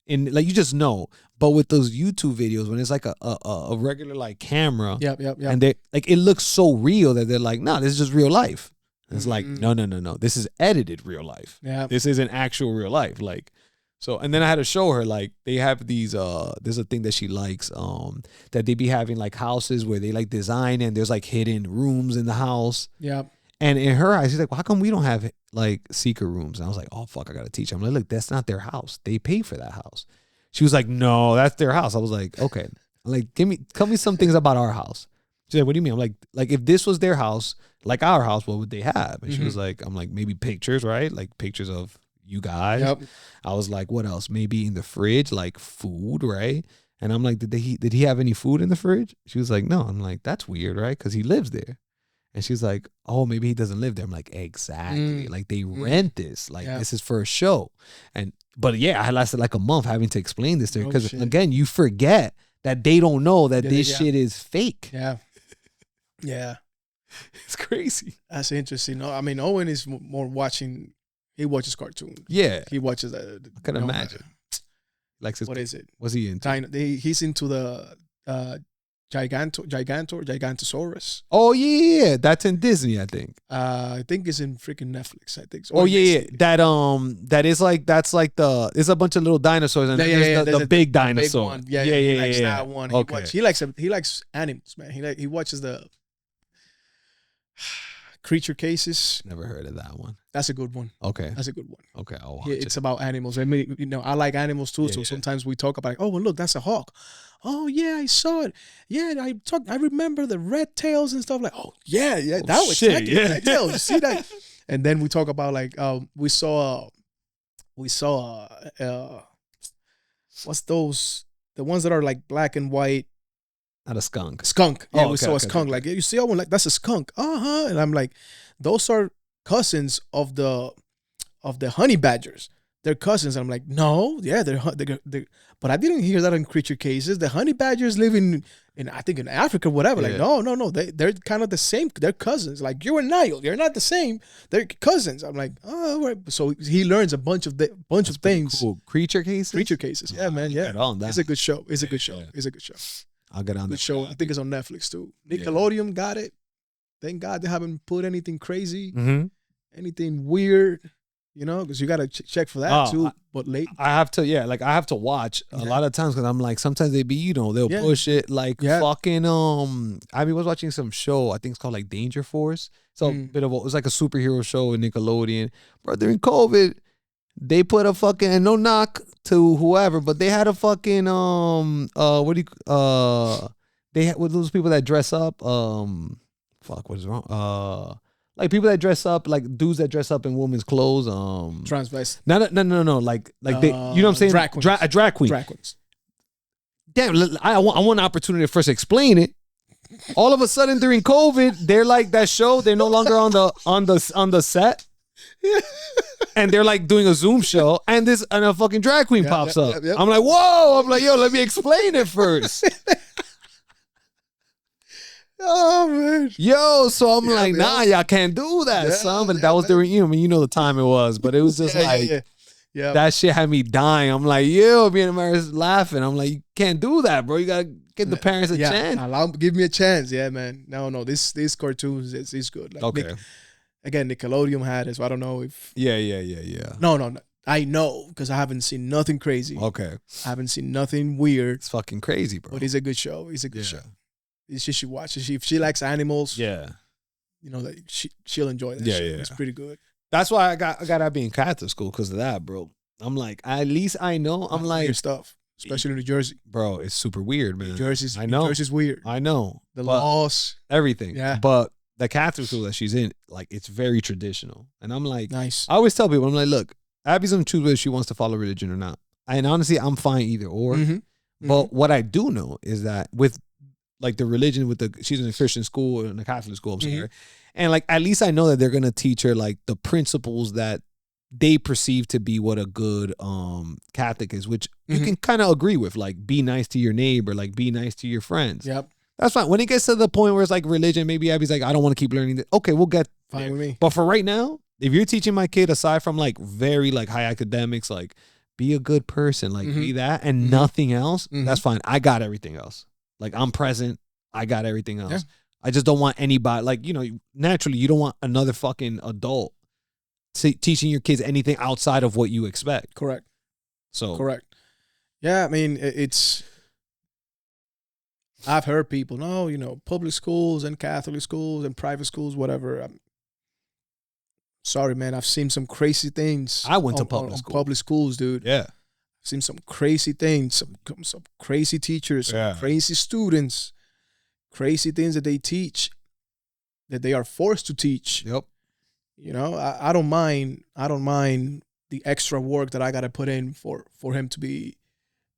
in like you just know. But with those YouTube videos, when it's like a regular like camera, and they like it looks so real that they're like, no, this is just real life. And it's like no, this is edited real life. Yeah, this isn't actual real life. Like so, and then I had to show her like they have these there's a thing that she likes that they be having like houses where they like design and there's like hidden rooms in the house. Yeah. And in her eyes, she's like, well, how come we don't have like secret rooms? And I was like, oh, fuck, I got to teach her. I'm like, look, that's not their house. They pay for that house. She was like, no, that's their house. I was like, okay. I'm like, tell me some things about our house. She's like, what do you mean? I'm like if this was their house, like our house, what would they have? And she was like, I'm like, maybe pictures, right? Like pictures of you guys. Yep. I was like, what else? Maybe in the fridge, like food, right? And I'm like, did he have any food in the fridge? She was like, no. I'm like, that's weird, right? Because he lives there. And she's like, oh, maybe he doesn't live there. I'm like, exactly. Like they rent this. Like this is for a show. But yeah, I lasted like a month having to explain this to her. Because again, you forget that they don't know that this shit is fake. Yeah. Yeah. It's crazy. That's interesting. No, I mean, Owen is more watching. He watches cartoons. Yeah. He watches I can imagine. What is it? What's he into? He's into the Gigantosaurus. Oh yeah, that's in Disney, I think. I think it's in freaking Netflix. I think. Oh yeah, that is like that's like it's a bunch of little dinosaurs and there's the big dinosaur. Big one. He likes that one. Okay. He likes animals, man. He watches the Creature Cases. Never heard of that one. That's a good one. Okay. That's a good one. Okay, I'll watch it's about animals. I mean, I like animals too. So sometimes we talk about like, oh, well, look, that's a hawk. Oh yeah, I saw it. Yeah, I remember the red tails and stuff. Like, oh yeah, that was shit. Red tails. You see that? And then we talk about like, we saw what's those? The ones that are like black and white. Not a skunk. Skunk. Yeah, we saw a skunk. Like, you see that one? Like, that's a skunk. And I'm like, those are cousins of the honey badgers. They're cousins. I'm like, no, yeah, they're but I didn't hear that in Creature Cases. The honey badgers live in I think in Africa, whatever. Like, no, they're kind of the same. They're cousins. Like, you and Niall, you're not the same. They're cousins. I'm like, oh, right. So he learns a bunch of things. Cool. Creature Cases. Yeah, man. Yeah, it's a good show. It's a good show. I'll get on the show. I think it's on Netflix too. Nickelodeon got it. Thank God they haven't put anything crazy, anything weird. Because you got to check for that too. But late, I have to watch a lot of times because I'm like, sometimes they be, they'll push it like fucking. I was watching some show. I think it's called like Danger Force. It's a bit of it's like a superhero show in Nickelodeon. But during COVID, they put a fucking, and no knock to whoever, but they had a fucking they had with those people that dress up. What is wrong? Like people that dress up, like dudes that dress up in women's clothes. Transvestite. No. Like they, you know what I'm saying? Drag queens. Drag queen. Drag queens. Damn, I want an opportunity to first explain it. All of a sudden during COVID, they're like that show. They're no longer on the set. And they're like doing a Zoom show, and a fucking drag queen pops up. I'm like, whoa! I'm like, yo, let me explain it first. Oh man, yo! So I'm like, nah, y'all can't do that, son. But that was during the time it was, but it was just Yeah. That shit had me dying. I'm like, yo, me and Amaris laughing. I'm like, you can't do that, bro. You gotta give the parents a chance. Give me a chance. Yeah, man. No. This cartoons is good. Like Okay. Again, Nickelodeon had it, so I don't know if. Yeah. No. I know because I haven't seen nothing crazy. Okay. I haven't seen nothing weird. It's fucking crazy, bro. But it's a good show. It's a good show. She should watch it. If she likes animals, you know that she'll enjoy that. Show. It's pretty good. That's why I got to be in Catholic school because of that, bro. I'm like, at least I know. I'm like your stuff, especially in New Jersey, bro. It's super weird, man. New Jersey's weird. I know the laws, everything. Yeah, but the Catholic school that she's in, like, it's very traditional, and I'm like, nice. I always tell people, I'm like, look, Abby's gonna choose whether she wants to follow religion or not, and honestly, I'm fine either or. But what I do know is that with like the religion, she's in a Christian school or in a Catholic school, I'm sorry, and like at least I know that they're gonna teach her like the principles that they perceive to be what a good Catholic is, which you can kind of agree with, like be nice to your neighbor, like be nice to your friends. Yep. That's fine. When it gets to the point where it's like religion, maybe Abby's like, I don't want to keep learning this. Okay, we'll get fine with me. But for right now, if you're teaching my kid, aside from like very like high academics, like be a good person, like be that and nothing else, that's fine. I got everything else. Like I'm present. I got everything else. Yeah. I just don't want anybody, like, you know, naturally you don't want another fucking adult teaching your kids anything outside of what you expect. Correct. So correct. Yeah, I mean, I've heard people, no, you know, public schools and Catholic schools and private schools, whatever. Sorry, man. I've seen some crazy things. I went to public school. Public schools, dude. Yeah. I've seen some crazy things, some crazy teachers, some crazy students, crazy things that they teach, that they are forced to teach. Yep. You know, I don't mind the extra work that I got to put in for him to be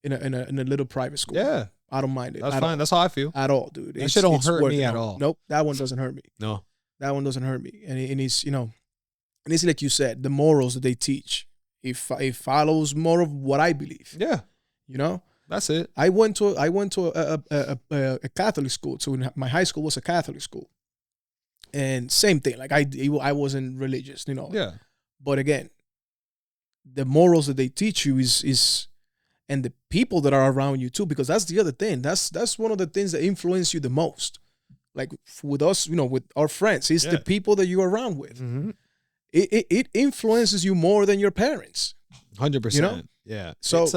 in a little private school. Yeah. I don't mind it. That's fine. That's how I feel. At all, dude. That shit don't hurt me at all. Nope. That one doesn't hurt me. No. That one doesn't hurt me. And it's, you know, and it's like you said, the morals that they teach. It follows more of what I believe. Yeah. You know? That's it. I went to a Catholic school. So my high school was a Catholic school. And same thing. Like I wasn't religious, you know. Yeah. But again, the morals that they teach you is and the people that are around you too, because that's the other thing. That's one of the things that influence you the most. Like with us, you know, with our friends, it's the people that you're around with. Mm-hmm. It influences you more than your parents. 100%. You know? Yeah. So it's,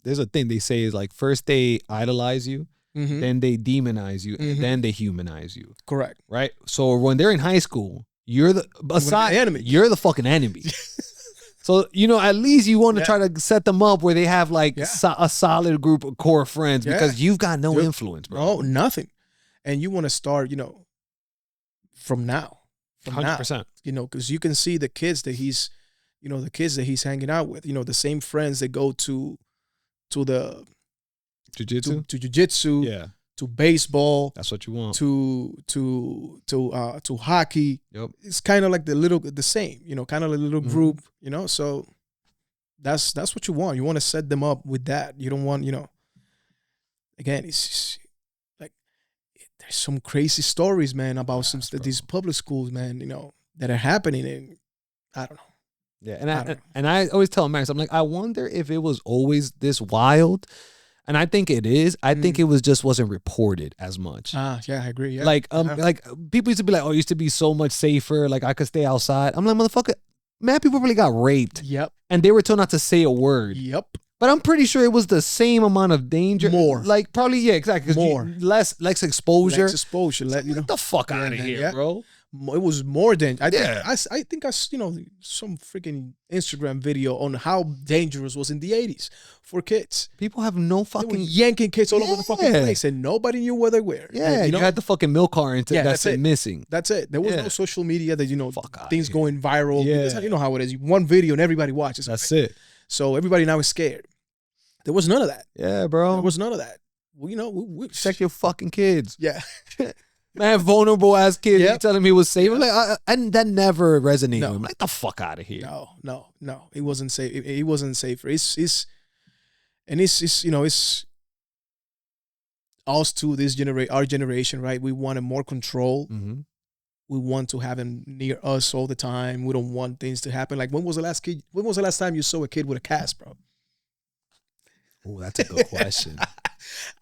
there's a thing they say is like first they idolize you, then they demonize you, and then they humanize you. Correct. Right. So when they're in high school, you're the enemy. You're the fucking enemy. So, you know, at least you want to try to set them up where they have like a solid group of core friends because you've got no influence, bro. No, nothing. And you want to start, you know, from now. 100%. You know, because you can see the kids that he's hanging out with, you know, the same friends that go to the jiu-jitsu, to jiu-jitsu, to baseball. That's what you want. To hockey. Yep. It's kind of like the same, you know, kind of a little group, you know. So that's what you want. You want to set them up with that. You don't want, you know. Again, it's just, like there's some crazy stories, man, about these public schools, man, you know, that are happening, and I don't know. Yeah, and I always tell Max, I'm like, I wonder if it was always this wild. And I think it is. I think it wasn't reported as much. Yeah, I agree. Yeah. Like people used to be like, oh, it used to be so much safer. Like I could stay outside. I'm like, motherfucker, mad people really got raped. Yep. And they were told not to say a word. Yep. But I'm pretty sure it was the same amount of danger. More. Like probably, yeah, exactly. More. Less exposure. Less exposure. So get the fuck out of here, bro. It was more than I think I you know, some freaking Instagram video on how dangerous was in the 80s for kids. People have no fucking yanking kids all over the fucking place, and nobody knew where they were. Yeah, you had the fucking milk carton that's missing. That's it. There was no social media that, you know, things going viral. Yeah, you know how it is. One video and everybody watches. That's it. So everybody now is scared. There was none of that. Yeah, bro. There was none of that. Well, you know, we check your fucking kids. Yeah. Man, vulnerable ass kid. You telling me it was safe? I'm like, and that never resonated with him. Like, the fuck out of here. No. It wasn't safe. It wasn't safer. It's you know, it's us to our generation, right? We wanted more control. we want to have him near us all the time. We don't want things to happen. Like when was the last time you saw a kid with a cast, bro? Oh, that's a good question.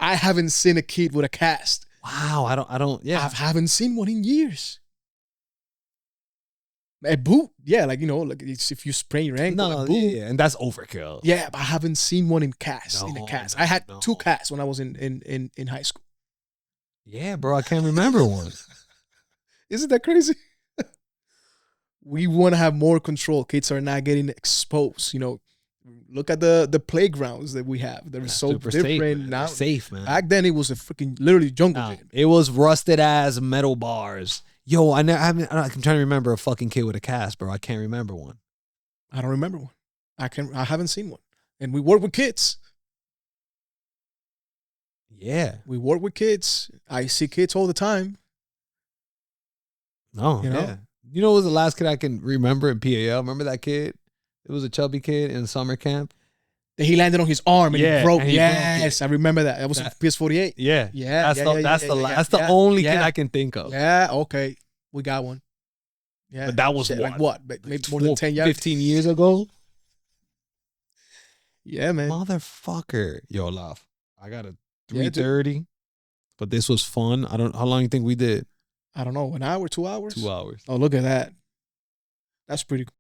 I haven't seen a kid with a cast. Wow, I haven't seen one in years. A boot, yeah, like, like if you sprain your ankle, a boot. Yeah, and that's overkill. Yeah, but I haven't seen one in cast. I had 2 casts when I was in high school. Yeah, bro, I can't remember one. Isn't that crazy? We want to have more control. Kids are not getting exposed. Look at the playgrounds that we have. They're so different now. Safe, man. Back then, it was a freaking literally jungle gym. It was rusted ass metal bars. Yo, I'm trying to remember a fucking kid with a cast, bro. I can't remember one. I don't remember one. I haven't seen one. And we work with kids. Yeah. We work with kids. I see kids all the time. No, yeah. You know what was the last kid I can remember in PAL? Remember that kid? It was a chubby kid in summer camp. That he landed on his arm and he broke. Yes, I remember that. That was PS48. Yeah. Yeah. That's the only kid I can think of. Yeah, okay. We got one. Yeah. But that was what? Like what? Maybe more than 10 years? 15 years ago? Yeah, man. Motherfucker. Yo, Olaph, I got a 3:30, but this was fun. How long you think we did? I don't know. An hour, 2 hours? 2 hours. Oh, look at that. That's pretty cool.